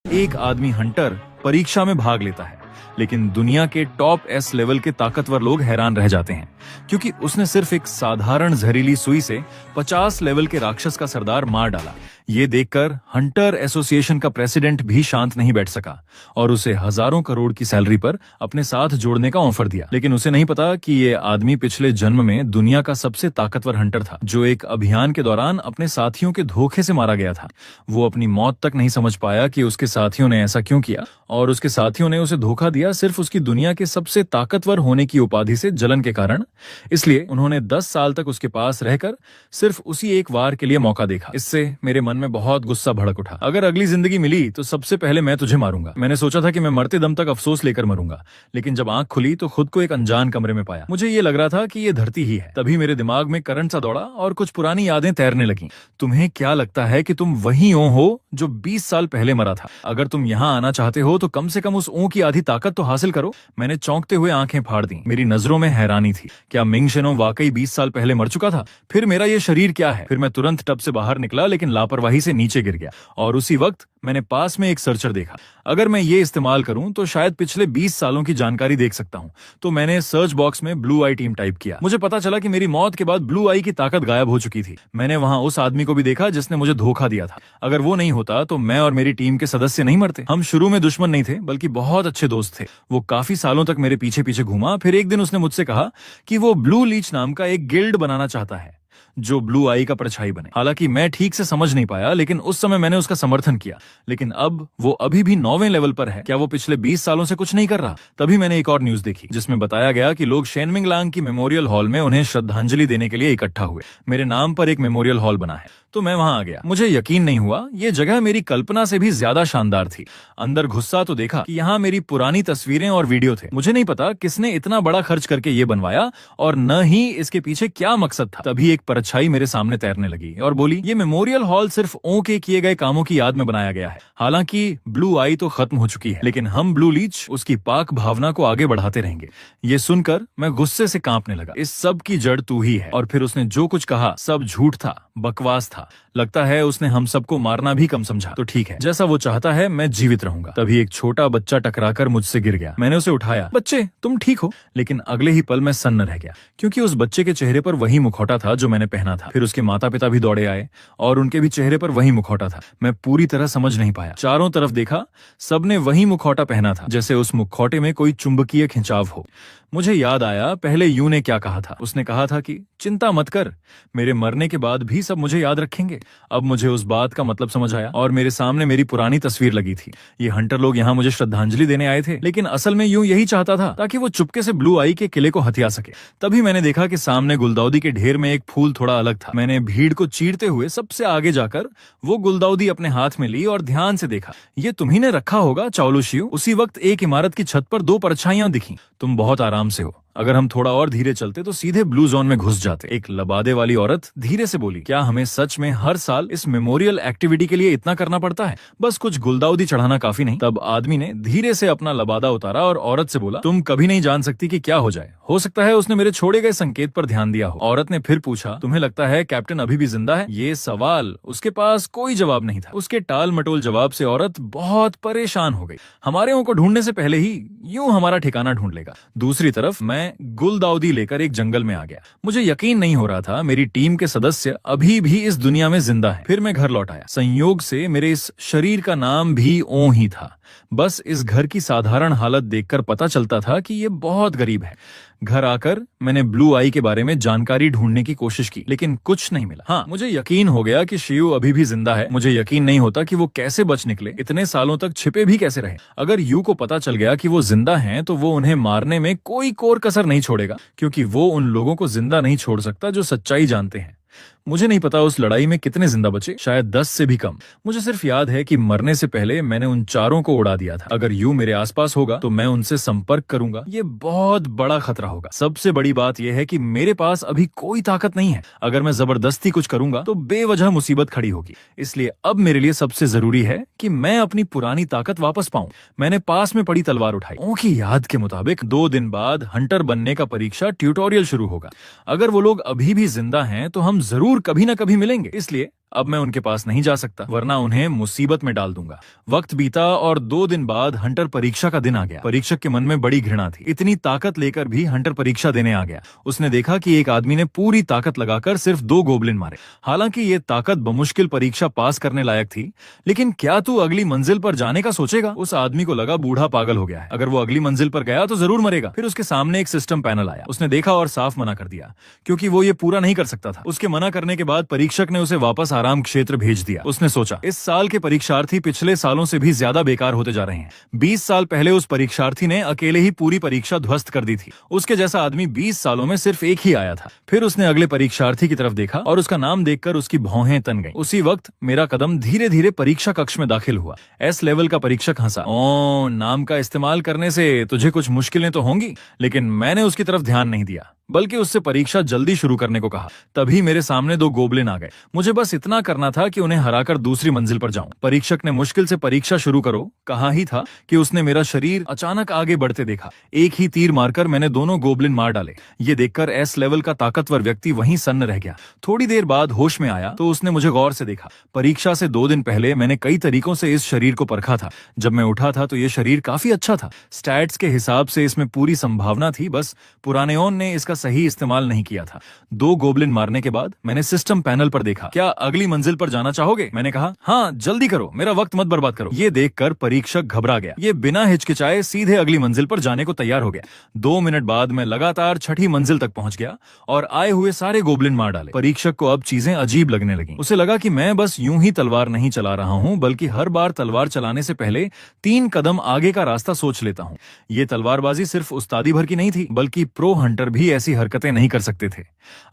एक आदमी हंटर परीक्षा में भाग लेता है, लेकिन दुनिया के टॉप एस लेवल के ताकतवर लोग हैरान रह जाते हैं क्योंकि उसने सिर्फ एक साधारण जहरीली सुई से 50 लेवल के राक्षस का सरदार मार डाला। ये देखकर हंटर एसोसिएशन का प्रेसिडेंट भी शांत नहीं बैठ सका और उसे हजारों करोड़ की सैलरी पर अपने साथ जोड़ने का ऑफर दिया। लेकिन उसे नहीं पता कि ये आदमी पिछले जन्म में दुनिया का सबसे ताकतवर हंटर था, जो एक अभियान के दौरान अपने साथियों के धोखे से मारा गया था। वो अपनी मौत तक नहीं समझ पाया कि उसके साथियों ने ऐसा क्यों किया, और उसके साथियों ने उसे धोखा दिया सिर्फ उसकी दुनिया के सबसे ताकतवर होने की उपाधि से जलन के कारण। इसलिए उन्होंने 10 साल तक उसके पास रहकर सिर्फ उसी एक वार के लिए मौका देखा। इससे मेरे मन में बहुत गुस्सा भड़क उठा। अगर अगली जिंदगी मिली तो सबसे पहले मैं तुझे मारूंगा। मैंने सोचा था कि मैं मरते दम तक अफसोस लेकर मरूंगा, लेकिन जब आंख खुली तो खुद को एक अनजान कमरे में पाया। मुझे ये लग रहा था कि ये धरती ही है। तभी मेरे दिमाग में करंट सा दौड़ा और कुछ पुरानी यादें तैरने लगीं। तुम्हें क्या लगता है कि तुम वही ओं हो जो 20 साल पहले मरा था? अगर तुम यहाँ आना चाहते हो तो कम से कम उस ओं की आधी ताकत तो हासिल करो। मैंने चौंकते हुए आंखें फाड़ दी। मेरी नजरों में हैरानी थी। क्या मिंग शेनो वाकई 20 साल पहले मर चुका था? फिर मेरा ये शरीर क्या है? फिर मैं तुरंत टब से बाहर निकला, लेकिन लापरवाही से नीचे गिर गया। और उसी वक्त मैंने पास में एक सर्चर देखा। अगर मैं ये इस्तेमाल करूं तो शायद पिछले 20 सालों की जानकारी देख सकता हूं। तो मैंने सर्च बॉक्स में ब्लू आई टीम टाइप किया। मुझे पता चला कि मेरी मौत के बाद ब्लू आई की ताकत गायब हो चुकी थी। मैंने वहां उस आदमी को भी देखा जिसने मुझे धोखा दिया था। अगर वो नहीं होता तो मैं और मेरी टीम के सदस्य नहीं मरते। हम शुरू में दुश्मन नहीं थे, बल्कि बहुत अच्छे दोस्त थे। वो काफी सालों तक मेरे पीछे पीछे घूमा। फिर एक दिन उसने मुझसे कहा कि वो ब्लू लीच नाम का एक गिल्ड बनाना चाहता है जो ब्लू आई का परछाई बने। हालांकि मैं ठीक से समझ नहीं पाया, लेकिन उस समय मैंने उसका समर्थन किया। लेकिन अब वो अभी भी 9वें लेवल पर है। क्या वो पिछले 20 सालों से कुछ नहीं कर रहा? तभी मैंने एक और न्यूज देखी जिसमें बताया गया कि लोग शेनमिंग लांग की मेमोरियल हॉल में उन्हें श्रद्धांजलि देने के लिए इकट्ठा हुए। मेरे नाम पर एक मेमोरियल हॉल बना है, तो मैं वहां आ गया। मुझे यकीन नहीं हुआ। ये जगह मेरी कल्पना से भी ज्यादा शानदार थी। अंदर घुसा तो देखा कि यहाँ मेरी पुरानी तस्वीरें और वीडियो थे। मुझे नहीं पता किसने इतना बड़ा खर्च करके ये बनवाया और न ही इसके पीछे क्या मकसद था। तभी एक परछाई मेरे सामने तैरने लगी और बोली, ये मेमोरियल हॉल सिर्फ ओं के किए गए कामों की याद में बनाया गया है। हालांकि ब्लू आई तो खत्म हो चुकी है, लेकिन हम ब्लू लीच उसकी पाक भावना को आगे बढ़ाते रहेंगे। ये सुनकर मैं गुस्से से कांपने लगा। इस सब की जड़ तू ही है। और फिर उसने जो कुछ कहा सब झूठ था, बकवास था। लगता है उसने हम सबको मारना भी कम समझा। तो ठीक है, जैसा वो चाहता है मैं जीवित रहूंगा। तभी एक छोटा बच्चा टकराकर मुझसे गिर गया। मैंने उसे उठाया। बच्चे, तुम ठीक हो? लेकिन अगले ही पल मैं सन्न रह गया, क्योंकि उस बच्चे के चेहरे पर वही मुखौटा था जो मैंने पहना था। फिर उसके माता पिता भी दौड़े आए और उनके भी चेहरे पर वही मुखौटा था। मैं पूरी तरह समझ नहीं पाया। चारों तरफ देखा, सबने वही मुखौटा पहना था, जैसे उस मुखौटे में कोई चुंबकीय खिंचाव हो। मुझे याद आया पहले यू ने क्या कहा था। उसने कहा था कि चिंता मत कर, मेरे मरने के बाद भी सब मुझे याद रखेंगे। अब मुझे उस बात का मतलब समझ आया और मेरे सामने मेरी पुरानी तस्वीर लगी थी। ये हंटर लोग यहाँ मुझे श्रद्धांजलि देने आए थे, लेकिन असल में यूं यही चाहता था ताकि वो चुपके से ब्लू आई के किले को हथिया सके। तभी मैंने देखा कि सामने गुलदाउदी के ढेर में एक फूल थोड़ा अलग था। मैंने भीड़ को चीरते हुए सबसे आगे जाकर वो गुलदाउदी अपने हाथ में ली और ध्यान से देखा। ये तुम्ही ने रखा होगा चाओलुशियो। उसी वक्त एक इमारत की छत पर 2 परछाइयां दिखी। तुम बहुत आराम से हो। अगर हम थोड़ा और धीरे चलते तो सीधे ब्लू जोन में घुस जाते। एक लबादे वाली औरत धीरे से बोली, क्या हमें सच में हर साल इस मेमोरियल एक्टिविटी के लिए इतना करना पड़ता है? बस कुछ गुलदाउदी चढ़ाना काफी नहीं? तब आदमी ने धीरे से अपना लबादा उतारा और औरत से बोला, तुम कभी नहीं जान सकती कि क्या हो जाए। हो सकता है उसने मेरे छोड़े गए संकेत पर ध्यान दिया हो। औरत ने फिर पूछा, तुम्हें लगता है कैप्टन अभी भी जिंदा है? ये सवाल उसके पास कोई जवाब नहीं था। उसके टाल मटोल जवाब से औरत बहुत परेशान हो गई। हमारे ओं को ढूंढने से पहले ही यूं हमारा ठिकाना ढूंढ लेगा। दूसरी तरफ मैं गुलदाउदी लेकर एक जंगल में आ गया। मुझे यकीन नहीं हो रहा था मेरी टीम के सदस्य अभी भी इस दुनिया में जिंदा हैं। फिर मैं घर लौट आया। संयोग से मेरे इस शरीर का नाम भी ओं ही था। बस इस घर की साधारण हालत देखकर पता चलता था कि ये बहुत गरीब है। घर आकर मैंने ब्लू आई के बारे में जानकारी ढूंढने की कोशिश की, लेकिन कुछ नहीं मिला। हाँ, मुझे यकीन हो गया कि शियू अभी भी जिंदा है। मुझे यकीन नहीं होता कि वो कैसे बच निकले, इतने सालों तक छिपे भी कैसे रहे। अगर यू को पता चल गया कि वो जिंदा हैं, तो वो उन्हें मारने में कोई कोर कसर नहीं छोड़ेगा, क्योंकि वो उन लोगों को जिंदा नहीं छोड़ सकता जो सच्चाई जानते हैं। मुझे नहीं पता उस लड़ाई में कितने जिंदा बचे, शायद 10 से भी कम। मुझे सिर्फ याद है कि मरने से पहले मैंने उन चारों को उड़ा दिया था। अगर यू मेरे आसपास होगा तो मैं उनसे संपर्क करूंगा। ये बहुत बड़ा खतरा होगा। सबसे बड़ी बात यह है कि मेरे पास अभी कोई ताकत नहीं है। अगर मैं जबरदस्ती कुछ करूंगा तो बेवजह मुसीबत खड़ी होगी। इसलिए अब मेरे लिए सबसे जरूरी है कि मैं अपनी पुरानी ताकत वापस पाऊं। मैंने पास में पड़ी तलवार उठाई। ओं की याद के मुताबिक 2 दिन बाद हंटर बनने का परीक्षा ट्यूटोरियल शुरू होगा। अगर वो लोग अभी भी जिंदा हैं तो हम जरूर कभी ना कभी मिलेंगे। इसलिए अब मैं उनके पास नहीं जा सकता, वरना उन्हें मुसीबत में डाल दूंगा। वक्त बीता और 2 दिन बाद हंटर परीक्षा का दिन आ गया। परीक्षक के मन में बड़ी घृणा थी। इतनी ताकत लेकर भी हंटर परीक्षा देने आ गया। उसने देखा कि एक आदमी ने पूरी ताकत लगाकर सिर्फ 2 गोबलिन मारे। हालांकि ये ताकत बमुश्किल परीक्षा पास करने लायक थी, लेकिन क्या तू अगली मंजिल पर जाने का सोचेगा? उस आदमी को लगा बूढ़ा पागल हो गया है, अगर वो अगली मंजिल पर गया तो जरूर मरेगा। फिर उसके सामने एक सिस्टम पैनल आया। उसने देखा और साफ मना कर दिया, क्योंकि वो ये पूरा नहीं कर सकता था। उसके मना करने के बाद परीक्षक ने उसे वापस आराम क्षेत्र भेज दिया। उसने सोचा, इस साल के परीक्षार्थी पिछले सालों से भी ज्यादा बेकार होते जा रहे हैं। 20 साल पहले उस परीक्षार्थी ने अकेले ही पूरी परीक्षा ध्वस्त कर दी थी। उसके जैसा आदमी 20 सालों में सिर्फ एक ही आया था। फिर उसने अगले परीक्षार्थी की तरफ देखा और उसका नाम देखकर उसकी भौहें तन गईं। उसी वक्त मेरा कदम धीरे धीरे परीक्षा कक्ष में दाखिल हुआ। एस लेवल का परीक्षक हंसा। ओ, नाम का इस्तेमाल करने से तुझे कुछ मुश्किलें तो होंगी, लेकिन मैंने उसकी तरफ ध्यान नहीं दिया, बल्कि उससे परीक्षा जल्दी शुरू करने को कहा। तभी मेरे सामने 2 गोबलिन आ गए। मुझे बस इतना करना था कि उन्हें हराकर दूसरी मंजिल पर जाऊं। परीक्षक ने मुश्किल से परीक्षा शुरू करो कहा ही था कि उसने मेरा शरीर अचानक आगे बढ़ते देखा। एक ही तीर मारकर मैंने दोनों गोबलिन मार डाले। ये देखकर एस लेवल का ताकतवर व्यक्ति वहीं सन्न रह गया। थोड़ी देर बाद होश में आया तो उसने मुझे गौर से देखा। परीक्षा से 2 दिन पहले मैंने कई तरीकों से इस शरीर को परखा था। जब मैं उठा था तो ये शरीर काफी अच्छा था। स्टैट्स के हिसाब से इसमें पूरी संभावना थी, बस पुरानेओन ने इसका सही इस्तेमाल नहीं किया था। 2 गोबलिन मारने के बाद मैंने सिस्टम पैनल पर देखा। क्या अगली मंजिल पर जाना चाहोगे? मैंने कहा, हाँ जल्दी करो, मेरा वक्त मत बर्बाद करो। ये देखकर परीक्षक घबरा गया। ये बिना हिचकिचाए सीधे अगली मंजिल पर जाने को तैयार हो गया। 2 मिनट बाद मैं लगातार 6ठी मंजिल तक पहुंच गया और आए हुए सारे गोबलिन मार डाले। परीक्षक को अब चीजें अजीब लगने लगी। उसे लगा कि मैं बस यूं ही तलवार नहीं चला रहा हूं, बल्कि हर बार तलवार चलाने से पहले 3 कदम आगे का रास्ता सोच लेता हूं। ये तलवारबाजी सिर्फ उस्तादी भर की नहीं थी, बल्कि प्रो हंटर भी ऐसी हरकतें नहीं कर सकते थे।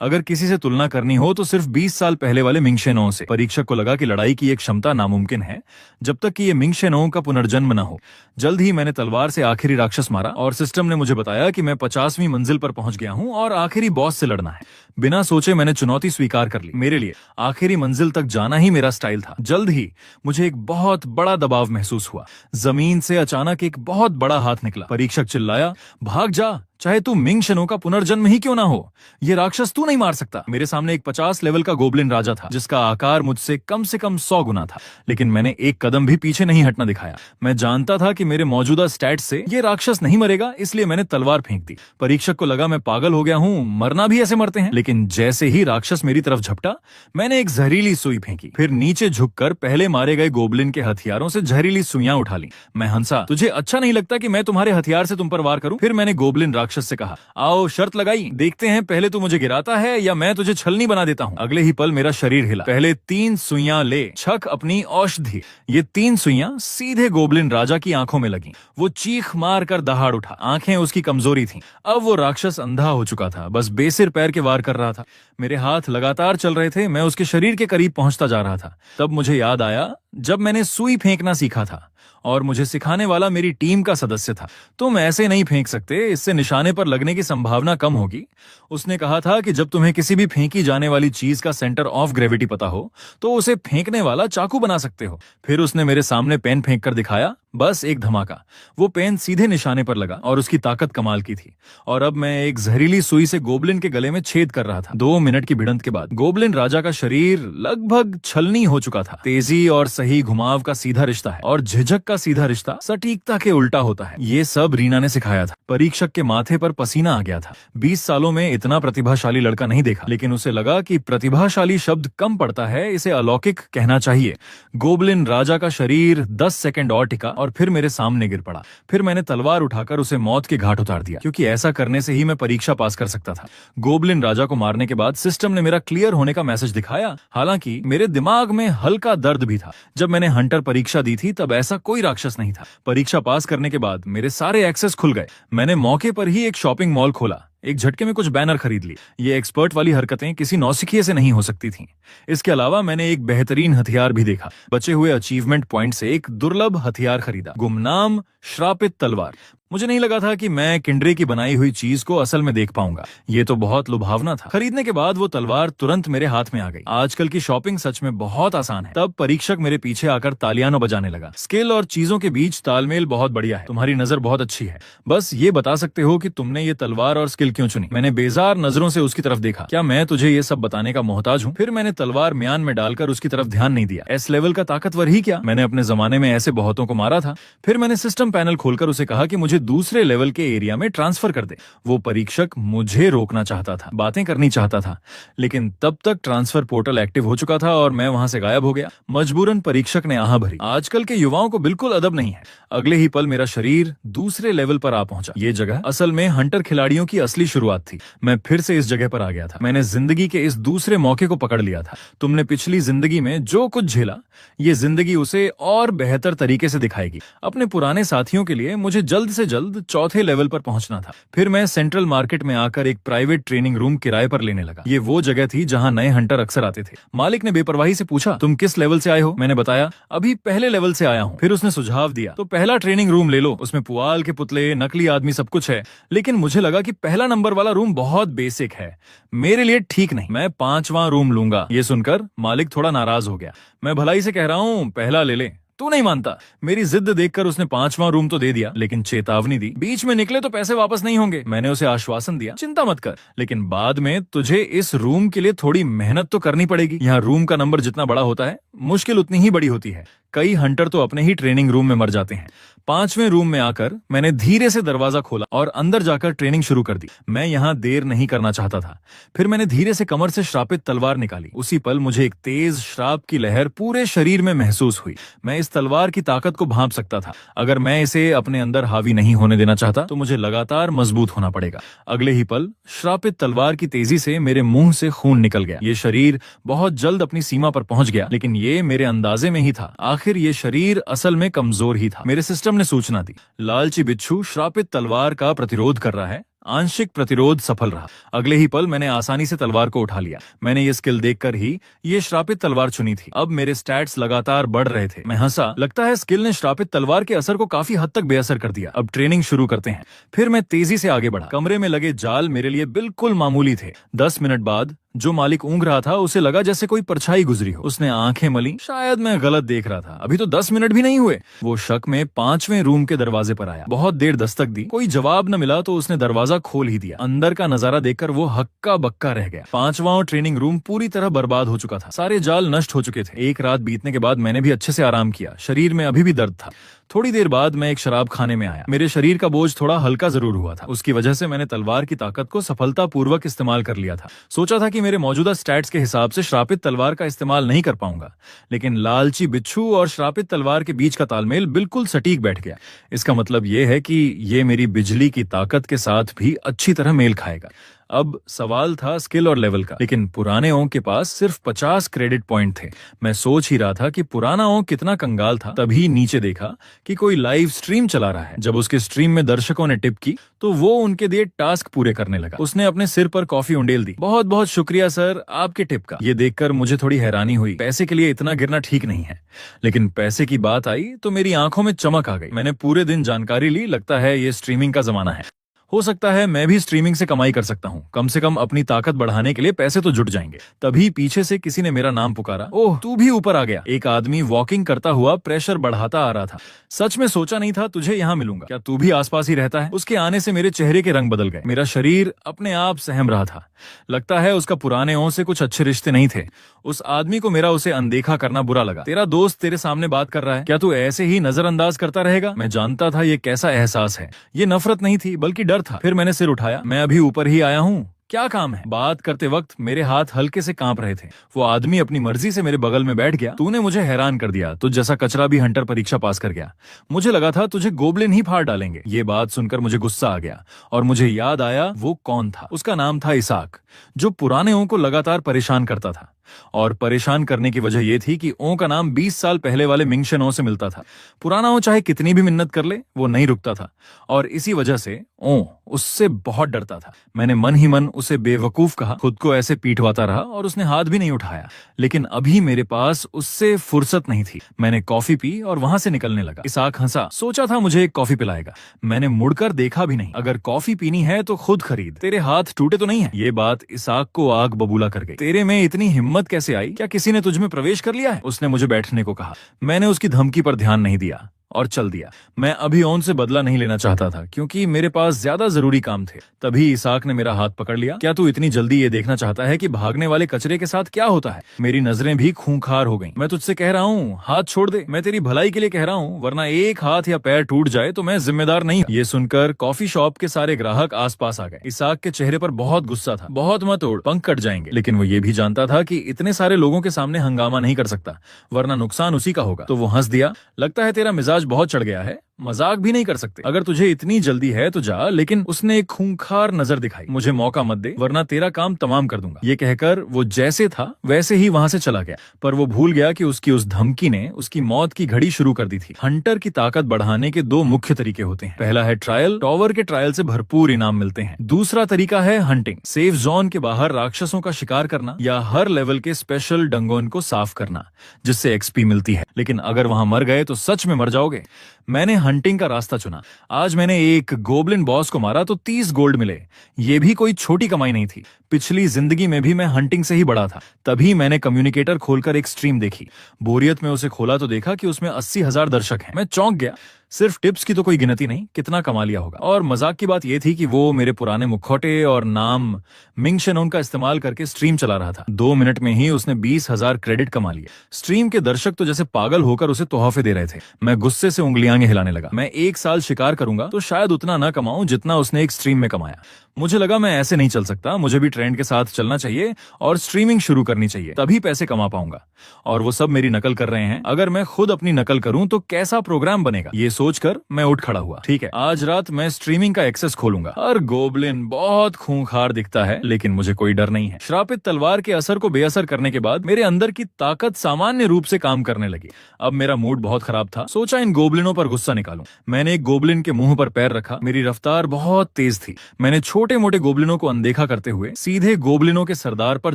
अगर किसी से तुलना करनी हो तो सिर्फ 20 साल पहले वाले मिंगशेनों से। परीक्षक को लगा कि लड़ाई की एक क्षमता नामुमकिन है जब तक कि ये मिंगशेनों का पुनर्जन्म न हो। जल्द ही मैंने तलवार से आखिरी राक्षस मारा और सिस्टम ने मुझे बताया कि मैं 50वीं मंजिल पर पहुंच गया हूं और आखिरी बॉस से लड़ना है। बिना सोचे मैंने चुनौती स्वीकार कर ली। मेरे लिए आखिरी मंजिल तक जाना ही मेरा स्टाइल था। जल्द ही मुझे एक बहुत बड़ा दबाव महसूस हुआ। जमीन से अचानक एक बहुत बड़ा हाथ निकला। परीक्षक चिल्लाया, भाग जा, चाहे तू मिंगशेनों का पुनर्जन्म ही क्यों ना हो, ये राक्षस तू नहीं मार सकता। मेरे सामने एक 50 लेवल का गोबलिन राजा था, जिसका आकार मुझसे कम से कम 100 गुना था, लेकिन मैंने एक कदम भी पीछे नहीं हटना दिखाया। मैं जानता था कि मेरे मौजूदा स्टैट से ये राक्षस नहीं मरेगा, इसलिए मैंने तलवार फेंक दी। परीक्षक को लगा मैं पागल हो गया हूँ, मरना भी ऐसे मरते हैं। लेकिन जैसे ही राक्षस मेरी तरफ झपटा, मैंने एक जहरीली सुई फेंकी। फिर नीचे झुककर पहले मारे गए गोबलिन के हथियारों से जहरीली सुइयां उठा ली। मैं हंसा, तुझे अच्छा नहीं लगता कि मैं तुम्हारे हथियार से तुम पर वार करूं? फिर मैंने गोबलिन राक्षस से कहा, आओ शर्त लगाई, देखते हैं पहले तू मुझे गिराता है या मैं तुझे छलनी बना देता हूँ। अगले ही पल मेरा शरीर हिला। पहले 3 सुइयां ले, छक अपनी औषधि। ये 3 सुइयां सीधे गोबलिन राजा की आंखों में लगी। वो चीख मार कर दहाड़ उठा। आंखें उसकी कमजोरी थीं। अब वो राक्षस अंधा हो चुका था, बस बेसिर पैर के वार कर रहा था। मेरे हाथ लगातार चल रहे थे। मैं उसके शरीर के करीब पहुंचता जा रहा था। तब मुझे याद आया जब मैंने सुई फेंकना सीखा था और मुझे सिखाने वाला मेरी टीम का सदस्य था। तुम ऐसे नहीं फेंक सकते, इससे निशाने पर लगने की संभावना कम होगी। उसने कहा था कि जब तुम्हें किसी भी फेंकी जाने वाली चीज का सेंटर ऑफ ग्रेविटी पता हो तो उसे फेंकने वाला चाकू बना सकते हो। फिर उसने मेरे सामने पेन फेंक कर दिखाया। बस एक धमाका, वो पेन सीधे निशाने पर लगा और उसकी ताकत कमाल की थी। और अब मैं एक जहरीली सुई से गोबलिन के गले में छेद कर रहा था। 2 मिनट की भिड़ंत के बाद गोबलिन राजा का शरीर लगभग छलनी हो चुका था। तेजी और सही घुमाव का सीधा रिश्ता है और झिझक का सीधा रिश्ता सटीकता के उल्टा होता है। ये सब रीना ने सिखाया था। परीक्षक के माथे पर पसीना आ गया था। 20 सालों में इतना प्रतिभाशाली लड़का नहीं देखा, लेकिन उसे लगा कि प्रतिभाशाली शब्द कम पड़ता है, इसे अलौकिक कहना चाहिए। गोबलिन राजा का शरीर 10 सेकंड और टिका और फिर मेरे सामने गिर पड़ा। फिर मैंने तलवार उठाकर उसे मौत के घाट उतार दिया, क्योंकि ऐसा करने से ही मैं परीक्षा पास कर सकता था। गोबलिन राजा को मारने के बाद सिस्टम ने मेरा क्लियर होने का मैसेज दिखाया। हालांकि मेरे दिमाग में हल्का दर्द भी था। जब मैंने हंटर परीक्षा दी थी तब ऐसा कोई राक्षस नहीं था। परीक्षा पास करने के बाद मेरे सारे एक्सेस खुल गए। मैंने मौके पर ही एक शॉपिंग मॉल खोला, एक झटके में कुछ बैनर खरीद ली। ये एक्सपर्ट वाली हरकतें किसी नौसिखिए से नहीं हो सकती थीं। इसके अलावा मैंने एक बेहतरीन हथियार भी देखा। बचे हुए अचीवमेंट पॉइंट से एक दुर्लभ हथियार खरीदा, गुमनाम श्रापित तलवार। मुझे नहीं लगा था कि मैं किंडरे की बनाई हुई चीज को असल में देख पाऊंगा। ये तो बहुत लुभावना था। खरीदने के बाद वो तलवार तुरंत मेरे हाथ में आ गई। आजकल की शॉपिंग सच में बहुत आसान है। तब परीक्षक मेरे पीछे आकर तालियां बजाने लगा। स्किल और चीजों के बीच तालमेल बहुत बढ़िया है। तुम्हारी नजर बहुत अच्छी है। बस ये बता सकते हो कि तुमने ये तलवार और स्किल क्यों चुनी? मैंने बेजार नजरों से उसकी तरफ देखा। क्या मैं तुझे ये सब बताने का मोहताज हूँ? फिर मैंने तलवार म्यान में डालकर उसकी तरफ ध्यान नहीं दिया। एस लेवल का ताकतवर ही क्या, मैंने अपने जमाने में ऐसे बहुतों को मारा था। फिर मैंने सिस्टम पैनल खोलकर उसे कहा कि मुझे दूसरे लेवल के एरिया में ट्रांसफर कर दे। वो परीक्षक मुझे रोकना चाहता था, बातें करनी चाहता था, लेकिन तब तक ट्रांसफर पोर्टल एक्टिव हो चुका था और मैं वहां से गायब हो गया। मजबूरन परीक्षक ने आह भरी। आजकल के युवाओं को बिल्कुल अदब नहीं है। अगले ही पल मेरा शरीर दूसरे लेवल पर आ पहुंचा। ये जगह असल में हंटर खिलाड़ियों की असली शुरुआत थी। मैं फिर से इस जगह पर आ गया था। मैंने जिंदगी के इस दूसरे मौके को पकड़ लिया था। तुमने पिछली जिंदगी में जो कुछ झेला, ये जिंदगी उसे और बेहतर तरीके से दिखाएगी। अपने पुराने साथियों के लिए मुझे जल्द से जल्द चौथे लेवल पर पहुंचना था। फिर मैं सेंट्रल मार्केट में आकर एक प्राइवेट ट्रेनिंग रूम किराए पर लेने लगा। ये वो जगह थी जहां नए हंटर अक्सर आते थे। मालिक ने बेपरवाही से पूछा, तुम किस लेवल से आए हो? मैंने बताया, अभी पहले लेवल से आया हूँ। फिर उसने सुझाव दिया, तो पहला ट्रेनिंग रूम ले लो। उसमें पुआल के पुतले, नकली आदमी, सब कुछ है। लेकिन मुझे लगा कि पहला नंबर वाला रूम बहुत बेसिक है, मेरे लिए ठीक नहीं। मैं 5वां रूम लूंगा। ये सुनकर मालिक थोड़ा नाराज हो गया। मैं भलाई से कह रहा हूँ, पहला ले ले। तू नहीं मानता। मेरी जिद देखकर उसने 5वां रूम तो दे दिया, लेकिन चेतावनी दी, बीच में निकले तो पैसे वापस नहीं होंगे। मैंने उसे आश्वासन दिया, चिंता मत कर, लेकिन बाद में तुझे इस रूम के लिए थोड़ी मेहनत तो करनी पड़ेगी। यहाँ रूम का नंबर जितना बड़ा होता है, मुश्किल उतनी ही बड़ी होती है। कई हंटर तो अपने ही ट्रेनिंग रूम में मर जाते हैं। 5वें रूम में आकर मैंने धीरे से दरवाजा खोला और अंदर जाकर ट्रेनिंग शुरू कर दी। मैं यहाँ देर नहीं करना चाहता था। फिर मैंने धीरे से कमर से श्रापित तलवार निकाली। उसी पल मुझे एक तेज श्राप की लहर पूरे शरीर में महसूस हुई। मैं इस तलवार की ताकत को भांप सकता था। अगर मैं इसे अपने अंदर हावी नहीं होने देना चाहता तो मुझे लगातार मजबूत होना पड़ेगा। अगले ही पल श्रापित तलवार की तेजी से मेरे मुंह से खून निकल गया। ये शरीर बहुत जल्द अपनी सीमा पर पहुंच गया, लेकिन ये मेरे अंदाजे में ही था। आखिर ये शरीर असल में कमजोर ही था। मेरे सिस्टम ने सूचना दी, लालची बिच्छू श्रापित तलवार का प्रतिरोध कर रहा है। आंशिक प्रतिरोध सफल रहा। अगले ही पल मैंने आसानी से तलवार को उठा लिया। मैंने ये स्किल देखकर ही ये श्रापित तलवार चुनी थी। अब मेरे स्टैट्स लगातार बढ़ रहे थे। मैं हंसा। लगता है स्किल ने श्रापित तलवार के असर को काफी हद तक बेअसर कर दिया। अब ट्रेनिंग शुरू करते हैं। फिर मैं तेजी से आगे बढ़ा। कमरे में लगे जाल मेरे लिए बिल्कुल मामूली थे। 10 मिनट बाद जो मालिक ऊँघ रहा था, उसे लगा जैसे कोई परछाई गुजरी हो। उसने आंखें मली, शायद मैं गलत देख रहा था। अभी तो 10 मिनट भी नहीं हुए। वो शक में 5वें रूम के दरवाजे पर आया। बहुत देर दस्तक दी, कोई जवाब न मिला तो उसने दरवाजा खोल ही दिया। अंदर का नजारा देखकर वो हक्का बक्का रह गया। 5वां ट्रेनिंग रूम पूरी तरह बर्बाद हो चुका था। सारे जाल नष्ट हो चुके थे। एक रात बीतने के बाद मैंने भी अच्छे से आराम किया। शरीर में अभी भी दर्द था। थोड़ी देर बाद मैं एक शराब खाने में आया। मेरे शरीर का बोझ थोड़ा हल्का जरूर हुआ था। उसकी वजह से मैंने तलवार की ताकत को सफलतापूर्वक इस्तेमाल कर लिया था। सोचा था कि मेरे मौजूदा स्टैट्स के हिसाब से श्रापित तलवार का इस्तेमाल नहीं कर पाऊंगा, लेकिन लालची बिच्छू और श्रापित तलवार के बीच का तालमेल बिल्कुल सटीक बैठ गया। इसका मतलब यह है कि ये मेरी बिजली की ताकत के साथ भी अच्छी तरह मेल खाएगा। अब सवाल था स्किल और लेवल का, लेकिन पुराने ओंक के पास सिर्फ 50 क्रेडिट पॉइंट थे। मैं सोच ही रहा था कि पुराना ओंक कितना कंगाल था। तभी नीचे देखा कि कोई लाइव स्ट्रीम चला रहा है। जब उसके स्ट्रीम में दर्शकों ने टिप की तो वो उनके दिए टास्क पूरे करने लगा। उसने अपने सिर पर कॉफी उंडेल दी। बहुत बहुत शुक्रिया सर, आपके टिप का। ये देखकर मुझे थोड़ी हैरानी हुई। पैसे के लिए इतना गिरना ठीक नहीं है। लेकिन पैसे की बात आई तो मेरी आंखों में चमक आ गई। मैंने पूरे दिन जानकारी ली। लगता है ये स्ट्रीमिंग का जमाना है। हो सकता है मैं भी स्ट्रीमिंग से कमाई कर सकता हूँ। कम से कम अपनी ताकत बढ़ाने के लिए पैसे तो जुट जाएंगे। तभी पीछे से किसी ने मेरा नाम पुकारा। ओह, तू भी ऊपर आ गया। एक आदमी वॉकिंग करता हुआ प्रेशर बढ़ाता आ रहा था। सच में सोचा नहीं था तुझे यहाँ मिलूंगा। क्या तू भी आसपास ही रहता है? उसके आने से मेरे चेहरे के रंग बदल गए। मेरा शरीर अपने आप सहम रहा था। लगता है उसका पुराने ओं से कुछ अच्छे रिश्ते नहीं थे। उस आदमी को मेरा उसे अनदेखा करना बुरा लगा। तेरा दोस्त तेरे सामने बात कर रहा है, क्या तू ऐसे ही नजरअंदाज करता रहेगा? मैं जानता था ये कैसा एहसास है। ये नफरत नहीं थी बल्कि डर था। फिर मैंने सिर उठाया। मैं अभी ऊपर ही आया हूँ, क्या काम है? बात करते वक्त मेरे हाथ हल्के से कांप रहे थे। वो आदमी अपनी मर्जी से मेरे बगल में बैठ गया। तूने मुझे हैरान कर दिया। तुझ जैसा कचरा भी हंटर परीक्षा पास कर गया। मुझे लगा था तुझे गोबलिन ही फाड़ डालेंगे। ये बात सुनकर मुझे गुस्सा आ गया और मुझे याद आया वो कौन था। उसका नाम था इसाक, जो पुराने ओं को लगातार परेशान करता था। और परेशान करने की वजह यह थी कि ओं का नाम 20 साल पहले वाले मिंगशन ओं से मिलता था। पुराना ओं चाहे कितनी भी मिन्नत कर ले, वो नहीं रुकता था। और इसी वजह से ओं उससे बहुत डरता था। मैंने मन ही मन उसे बेवकूफ कहा, खुद को ऐसे पीटवाता रहा और उसने हाथ भी नहीं उठाया। लेकिन अभी मेरे पास उससे फुर्सत नहीं थी। मैंने कॉफी पी और वहां से निकलने लगा। इसाक हंसा, सोचा था मुझे एक कॉफी पिलाएगा। मैंने मुड़कर देखा भी नहीं। अगर कॉफी पीनी है तो खुद खरीद, तेरे हाथ टूटे तो नहीं है। ये बात इसाक को आग बबूला कर गई। तेरे में इतनी हिम्मत कैसे आई? क्या किसी ने तुझ में प्रवेश कर लिया है? उसने मुझे बैठने को कहा। मैंने उसकी धमकी पर ध्यान नहीं दिया और चल दिया। मैं अभी ओन से बदला नहीं लेना चाहता था क्योंकि मेरे पास ज्यादा जरूरी काम थे। तभी इसाक ने मेरा हाथ पकड़ लिया। क्या तू इतनी जल्दी ये देखना चाहता है कि भागने वाले कचरे के साथ क्या होता है? मेरी नजरें भी खूंखार हो गईं। मैं तुझसे कह रहा हूँ, हाथ छोड़ दे। मैं तेरी भलाई के लिए कह रहा हूँ, वरना एक हाथ या पैर टूट जाए तो मैं जिम्मेदार नहीं। ये सुनकर कॉफी शॉप के सारे ग्राहक आसपास आ गए। इसाक के चेहरे पर बहुत गुस्सा था। बहुत मत ओढ़, पंख कट जाएंगे। लेकिन वो ये भी जानता था कि इतने सारे लोगों के सामने हंगामा नहीं कर सकता, वरना नुकसान उसी का होगा। तो वो हंस दिया। लगता है तेरा मिजाज बहुत चढ़ गया है, मजाक भी नहीं कर सकते। अगर तुझे इतनी जल्दी है तो जा। लेकिन उसने एक खूंखार नजर दिखाई। मुझे मौका मत दे, वरना तेरा काम तमाम कर दूंगा। ये कहकर वो जैसे था वैसे ही वहां से चला गया। पर वो भूल गया कि उसकी उस धमकी ने उसकी मौत की घड़ी शुरू कर दी थी। हंटर की ताकत बढ़ाने के दो मुख्य तरीके होते हैं। पहला है ट्रायल। टॉवर के ट्रायल से भरपूर इनाम मिलते हैं। दूसरा तरीका है हंटिंग। सेफ जोन के बाहर राक्षसों का शिकार करना या हर लेवल के स्पेशल डंगोन को साफ करना, जिससे एक्सपी मिलती है। लेकिन अगर वहां मर गए तो सच में मर जाओगे। मैंने हंटिंग का रास्ता चुना। आज मैंने एक गोब्लिन बॉस को मारा तो 30 गोल्ड मिले। ये भी कोई छोटी कमाई नहीं थी। पिछली जिंदगी में भी मैं हंटिंग से ही बड़ा था। तभी मैंने कम्युनिकेटर खोलकर एक स्ट्रीम देखी। बोरियत में उसे खोला तो देखा कि उसमें 80,000 दर्शक हैं। मैं चौंक गया। सिर्फ टिप्स की तो कोई गिनती नहीं, कितना कमा लिया होगा। और मजाक की बात यह थी कि वो मेरे पुराने मुखौटे और नाम मिंग शेनोंग का इस्तेमाल करके स्ट्रीम चला रहा था। 2 मिनट में ही उसने 20,000 क्रेडिट कमा लिए। स्ट्रीम के दर्शक तो जैसे पागल होकर उसे तोहफे दे रहे थे। मैं गुस्से से उंगलियां हिलाने लगा। मैं 1 साल शिकार करूंगा तो शायद उतना ना कमाऊं जितना उसने एक स्ट्रीम में कमाया। मुझे लगा मैं ऐसे नहीं चल सकता, मुझे भी ट्रेंड के साथ चलना चाहिए और स्ट्रीमिंग शुरू करनी चाहिए, तभी पैसे कमा पाऊंगा। और वो सब मेरी नकल कर रहे हैं। अगर मैं खुद अपनी नकल करूं तो कैसा प्रोग्राम बनेगा? ये सोचकर मैं उठ खड़ा हुआ। ठीक है, आज रात मैं स्ट्रीमिंग का एक्सेस खोलूंगा। हर गोब्लिन बहुत खूंखार दिखता है, लेकिन मुझे कोई डर नहीं है। श्रापित तलवार के असर को बेअसर करने के बाद मेरे अंदर की ताकत सामान्य रूप से काम करने लगी। अब मेरा मूड बहुत खराब था। सोचा इन गोब्लिनों पर गुस्सा निकालूं। मैंने एक गोब्लिन के मुंह पर पैर रखा। मेरी रफ्तार बहुत तेज थी। मैंने छोटे मोटे गोब्लिनों को अनदेखा करते हुए सीधे गोब्लिनों के सरदार पर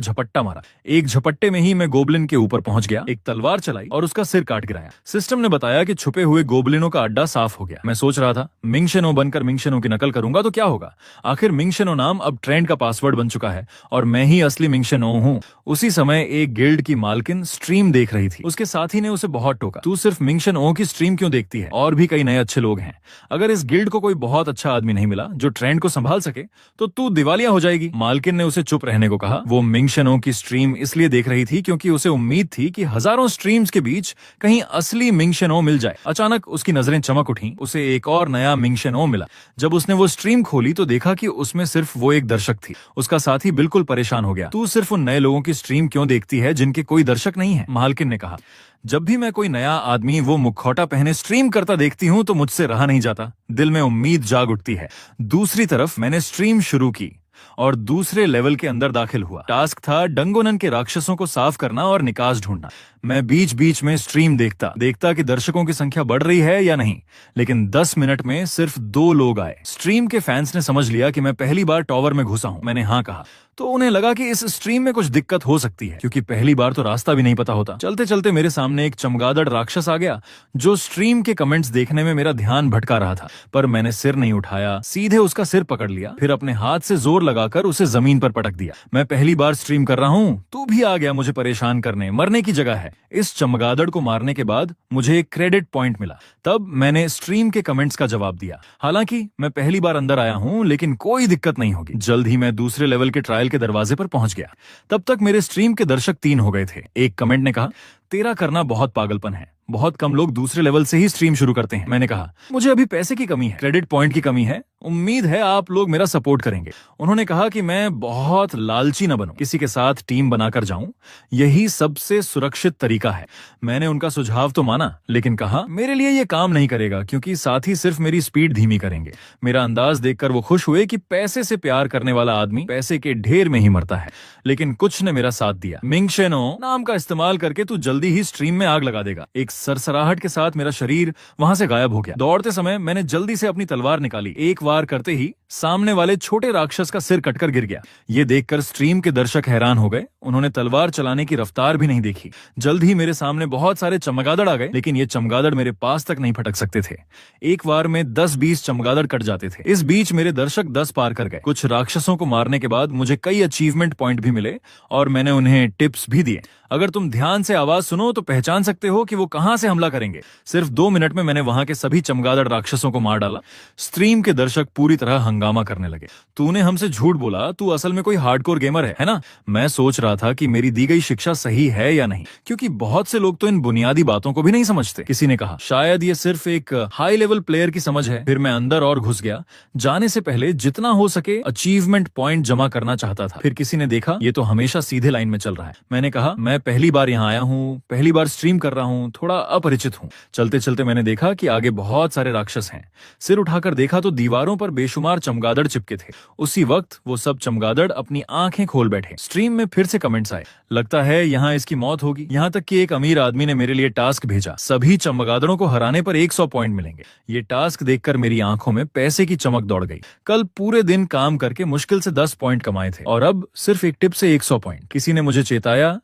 झपट्टा मारा। एक झपट्टे में ही मैं गोब्लिन के ऊपर पहुंच गया, एक तलवार चलाई और उसका सिर काट गिराया। सिस्टम ने बताया कि छुपे हुए गोब्लिनों का अड्डा साफ हो गया। मैं सोच रहा था, मिंग शेनो बनकर मिंग शेनो की नकल करूंगा तो क्या होगा? आखिर मिंग शेनो नाम अब ट्रेंड का पासवर्ड बन चुका है और मैं ही असली मिंग शेनो हूं। उसी समय एक गिल्ड की मालकिन स्ट्रीम देख रही थी। उसके साथी ने उसे बहुत टोका, तू सिर्फ मिंग शेनो की स्ट्रीम क्यों देखती है? और भी कई नए अच्छे लोग हैं। अगर इस गिल्ड को कोई बहुत अच्छा आदमी नहीं मिला जो ट्रेंड को संभाल सके तो तू दिवालिया हो जाएगी। मालकिन ने उसे चुप रहने को कहा। वो मिंग शेनो की स्ट्रीम इसलिए देख रही थी क्योंकि उसे उम्मीद थी कि हजारों स्ट्रीम्स के बीच कहीं असली मिंग शेनो मिल जाए। अचानक उसकी नजरें चमक उठी। उसे एक और नया मिंग शेनो मिला। जब उसने वो स्ट्रीम खोली तो देखा कि उसमें सिर्फ वो एक दर्शक थी। उसका साथी बिल्कुल परेशान हो गया। तू सिर्फ उन नए लोगों की स्ट्रीम क्यों देखती है जिनके कोई दर्शक नहीं है? मालकिन ने कहा। जब भी मैं कोई नया आदमी वो मुखौटा पहने स्ट्रीम करता देखती हूँ तो मुझसे रहा नहीं जाता। दिल में उम्मीद जाग उठती है। दूसरी तरफ मैंने स्ट्रीम शुरू की और दूसरे लेवल के अंदर दाखिल हुआ। टास्क था डंगोनन के राक्षसों को साफ करना और निकास ढूंढना। मैं बीच बीच में स्ट्रीम देखता कि दर्शकों की संख्या बढ़ रही है या नहीं। लेकिन 10 मिनट में सिर्फ 2 लोग आए। स्ट्रीम के फैंस ने समझ लिया कि मैं पहली बार टॉवर में घुसा हूं। मैंने हाँ कहा तो उन्हें लगा कि इस स्ट्रीम में कुछ दिक्कत हो सकती है, क्योंकि पहली बार तो रास्ता भी नहीं पता होता। चलते चलते मेरे सामने एक चमगादड़ राक्षस आ गया जो स्ट्रीम के कमेंट्स देखने में मेरा ध्यान भटका रहा था। पर मैंने सिर नहीं उठाया, सीधे उसका सिर पकड़ लिया, फिर अपने हाथ से जोर लगाकर उसे जमीन पर पटक दिया। मैं पहली बार स्ट्रीम कर रहा हूँ, तू भी आ गया मुझे परेशान करने। मरने की जगह है। इस चमगादड़ को मारने के बाद मुझे एक क्रेडिट पॉइंट मिला। तब मैंने स्ट्रीम के कमेंट्स का जवाब दिया। हालांकि मैं पहली बार अंदर आया हूँ, लेकिन कोई दिक्कत नहीं होगी। जल्द ही मैं दूसरे लेवल के ट्रायल के दरवाजे पर पहुंच गया। तब तक मेरे स्ट्रीम के दर्शक 3 हो गए थे। एक कमेंट ने कहा, तेरा करना बहुत पागलपन है। बहुत कम लोग दूसरे लेवल से ही स्ट्रीम शुरू करते हैं। मैंने कहा, मुझे अभी पैसे की कमी है, क्रेडिट पॉइंट की कमी है। उम्मीद है आप लोग मेरा सपोर्ट करेंगे। उन्होंने कहा कि मैं बहुत लालची न बनूं, किसी के साथ टीम बनाकर जाऊं, यही सबसे सुरक्षित तरीका है। मैंने उनका सुझाव तो माना, लेकिन कहा मेरे लिए ये काम नहीं करेगा, क्योंकि साथ ही सिर्फ मेरी स्पीड धीमी करेंगे। मेरा अंदाज देखकर वो खुश हुए कि पैसे से प्यार करने वाला आदमी पैसे के ढेर में ही मरता है। लेकिन कुछ ने मेरा साथ दिया। मिंग शेनो नाम का इस्तेमाल करके तू जल्दी जल्दी ही स्ट्रीम में आग लगा देगा। एक सरसराहट के साथ मेरा शरीर वहां से गायब हो गया। दौड़ते समय मैंने जल्दी से अपनी तलवार निकाली। एक वार करते ही सामने वाले छोटे राक्षस का सिर कटकर गिर गया। ये देखकर स्ट्रीम के दर्शक हैरान हो गए। उन्होंने तलवार चलाने की रफ्तार भी नहीं देखी। जल्द ही मेरे सामने बहुत सारे चमगादड़ आ गए, लेकिन ये चमगादड़ मेरे पास तक नहीं फटक सकते थे। एक वार में 10-20 चमगादड़ कट जाते थे। इस बीच मेरे दर्शक 10 पार कर गए। कुछ राक्षसों को मारने के बाद मुझे कई अचीवमेंट पॉइंट भी मिले और मैंने उन्हें टिप्स भी दिए। अगर तुम ध्यान से आवाज सुनो तो पहचान सकते हो कि वो कहां से हमला करेंगे। सिर्फ 2 मिनट में मैंने वहां के सभी चमगादड़ राक्षसों को मार डाला। स्ट्रीम के दर्शक पूरी तरह हंगामा करने लगे। तूने हमसे झूठ बोला, तू असल में कोई हार्डकोर गेमर है ना? मैं सोच रहा था कि मेरी दी गई शिक्षा सही है या नहीं, क्योंकि बहुत से लोग तो इन बुनियादी बातों को भी नहीं समझते। किसी ने कहा, शायद ये सिर्फ एक हाई लेवल प्लेयर की समझ है। फिर मैं अंदर और घुस गया। जाने से पहले जितना हो सके अचीवमेंट पॉइंट जमा करना चाहता था। फिर किसी ने देखा, ये तो हमेशा सीधे लाइन में चल रहा है। मैंने कहा, मैं पहली बार यहाँ आया हूँ, पहली बार स्ट्रीम कर रहा हूँ, थोड़ा अपरिचित हूँ। चलते चलते मैंने देखा कि आगे बहुत सारे राक्षस हैं। सिर उठाकर देखा तो दीवारों पर बेशुमार चमगादड़ चिपके थे। उसी वक्त वो सब चमगादड़ अपनी आंखें खोल बैठे। स्ट्रीम में फिर से कमेंट्स आए, लगता है यहाँ इसकी मौत होगी। यहाँ तक कि एक अमीर आदमी ने मेरे लिए टास्क भेजा, सभी चमगादड़ों को हराने पर 100 पॉइंट मिलेंगे। ये टास्क देखकर मेरी आंखों में पैसे की चमक दौड़ गई। कल पूरे दिन काम करके मुश्किल से 10 पॉइंट कमाए थे और अब सिर्फ एक टिप से 100 पॉइंट। किसी ने मुझे चेताया,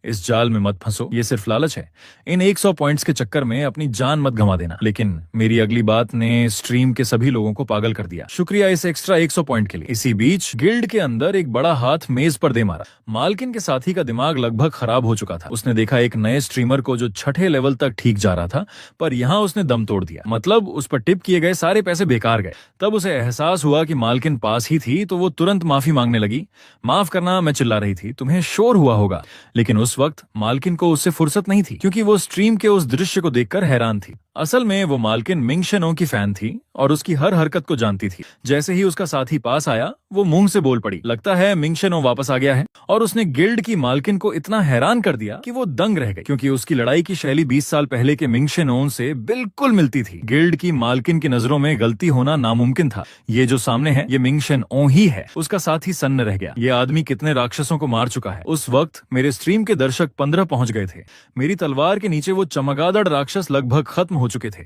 इस जाल में मत फंसो, ये सिर्फ लालच है। इन 100 पॉइंट्स के चक्कर में अपनी जान मत गंवा देना। लेकिन मेरी अगली बात ने स्ट्रीम के सभी लोगों को पागल कर दिया। शुक्रिया इस एक्स्ट्रा 100 पॉइंट के लिए। इसी बीच गिल्ड के अंदर एक बड़ा हाथ मेज पर दे मारा। मालकिन के साथी का दिमाग लगभग खराब हो चुका था। उसने देखा एक नए स्ट्रीमर को जो 6ठे लेवल तक ठीक जा रहा था, पर यहाँ उसने दम तोड़ दिया। मतलब उस पर टिप किए गए सारे पैसे बेकार गए। तब उसे एहसास हुआ कि मालकिन पास ही थी, तो वो तुरंत माफी मांगने लगी। माफ करना, मैं चिल्ला रही थी, तुम्हें शोर हुआ होगा। लेकिन उस वक्त मालकिन को उससे फुर्सत नहीं थी, क्योंकि वो स्ट्रीम के उस दृश्य को देखकर हैरान थी। असल में वो मालकिन मिंग शेनो की फैन थी और उसकी हर हरकत को जानती थी। जैसे ही उसका साथी पास आया, वो मुंह से बोल पड़ी, लगता है मिंग शेनो वापस आ गया है। और उसने गिल्ड की मालकिन को इतना हैरान कर दिया कि वो दंग रह गई, क्योंकि उसकी लड़ाई की शैली 20 साल पहले के मिंग शेनो से बिल्कुल मिलती थी। गिल्ड की मालकिन की नजरों में गलती होना नामुमकिन था। ये जो सामने है, ये मिंग शेनो ही है। उसका साथी सन्न रह गया। ये आदमी कितने राक्षसों को मार चुका है। उस वक्त मेरे स्ट्रीम के दर्शक 15 पहुंच गए थे। मेरी तलवार के नीचे वो चमगादड़ राक्षस लगभग खत्म हो चुके थे।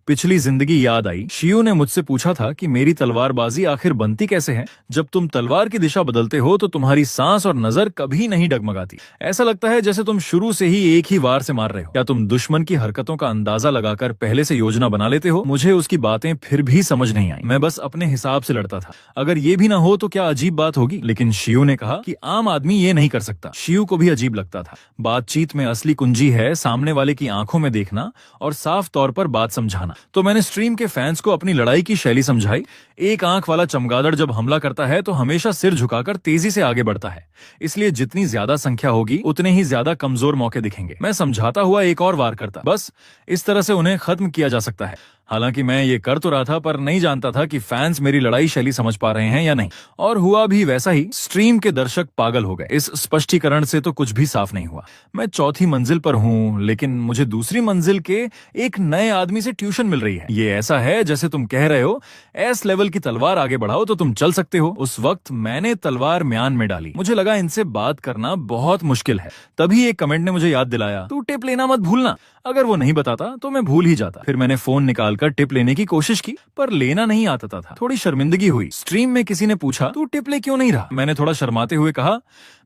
पिछली जिंदगी याद आई। शियू ने मुझसे पूछा था कि मेरी तलवारबाजी आखिर बनती कैसे है। जब तुम तलवार की दिशा बदलते हो तो तुम्हारी सांस और नजर कभी नहीं डगमगाती। ऐसा लगता है जैसे तुम शुरू से ही एक ही वार से मार रहे हो। क्या तुम दुश्मन की हरकतों का अंदाजा लगाकर पहले से योजना बना लेते हो? मुझे उसकी बातें फिर भी समझ नहीं आई। मैं बस अपने हिसाब से लड़ता था। अगर ये भी ना हो तो क्या अजीब बात होगी। लेकिन शियू ने कहा कि आम आदमी ये नहीं कर सकता। शियू को भी अजीब लगता था। बातचीत में असली कुंजी है सामने वाले की आंखों में देखना और साफ तौर पर बात समझाना। तो मैंने स्ट्रीम के फैंस को अपनी लड़ाई की शैली समझाई। एक आंख वाला चमगादड़ जब हमला करता है तो हमेशा सिर झुकाकर तेजी से आगे बढ़ता है। इसलिए जितनी ज्यादा संख्या होगी उतने ही ज्यादा कमजोर मौके दिखेंगे। मैं समझाता हुआ एक और वार करता। बस इस तरह से उन्हें खत्म किया जा सकता है। हालांकि मैं ये कर तो रहा था, पर नहीं जानता था कि फैंस मेरी लड़ाई शैली समझ पा रहे हैं या नहीं। और हुआ भी वैसा ही। स्ट्रीम के दर्शक पागल हो गए। इस स्पष्टीकरण से तो कुछ भी साफ नहीं हुआ। मैं चौथी मंजिल पर हूँ, लेकिन मुझे दूसरी मंजिल के एक नए आदमी से ट्यूशन मिल रही है। ये ऐसा है जैसे तुम कह रहे हो, एस लेवल की तलवार आगे बढ़ाओ तो तुम चल सकते हो। उस वक्त मैंने तलवार म्यान में डाली। मुझे लगा इनसे बात करना बहुत मुश्किल है। तभी एक कमेंट ने मुझे याद दिलाया, तू टिप लेना मत भूलना। अगर वो नहीं बताता तो मैं भूल ही जाता। फिर मैंने फोन निकालकर टिप लेने की कोशिश की, पर लेना नहीं आता था। थोड़ी शर्मिंदगी हुई। स्ट्रीम में किसी ने पूछा, तू टिप ले क्यों नहीं रहा? मैंने थोड़ा शर्माते हुए कहा,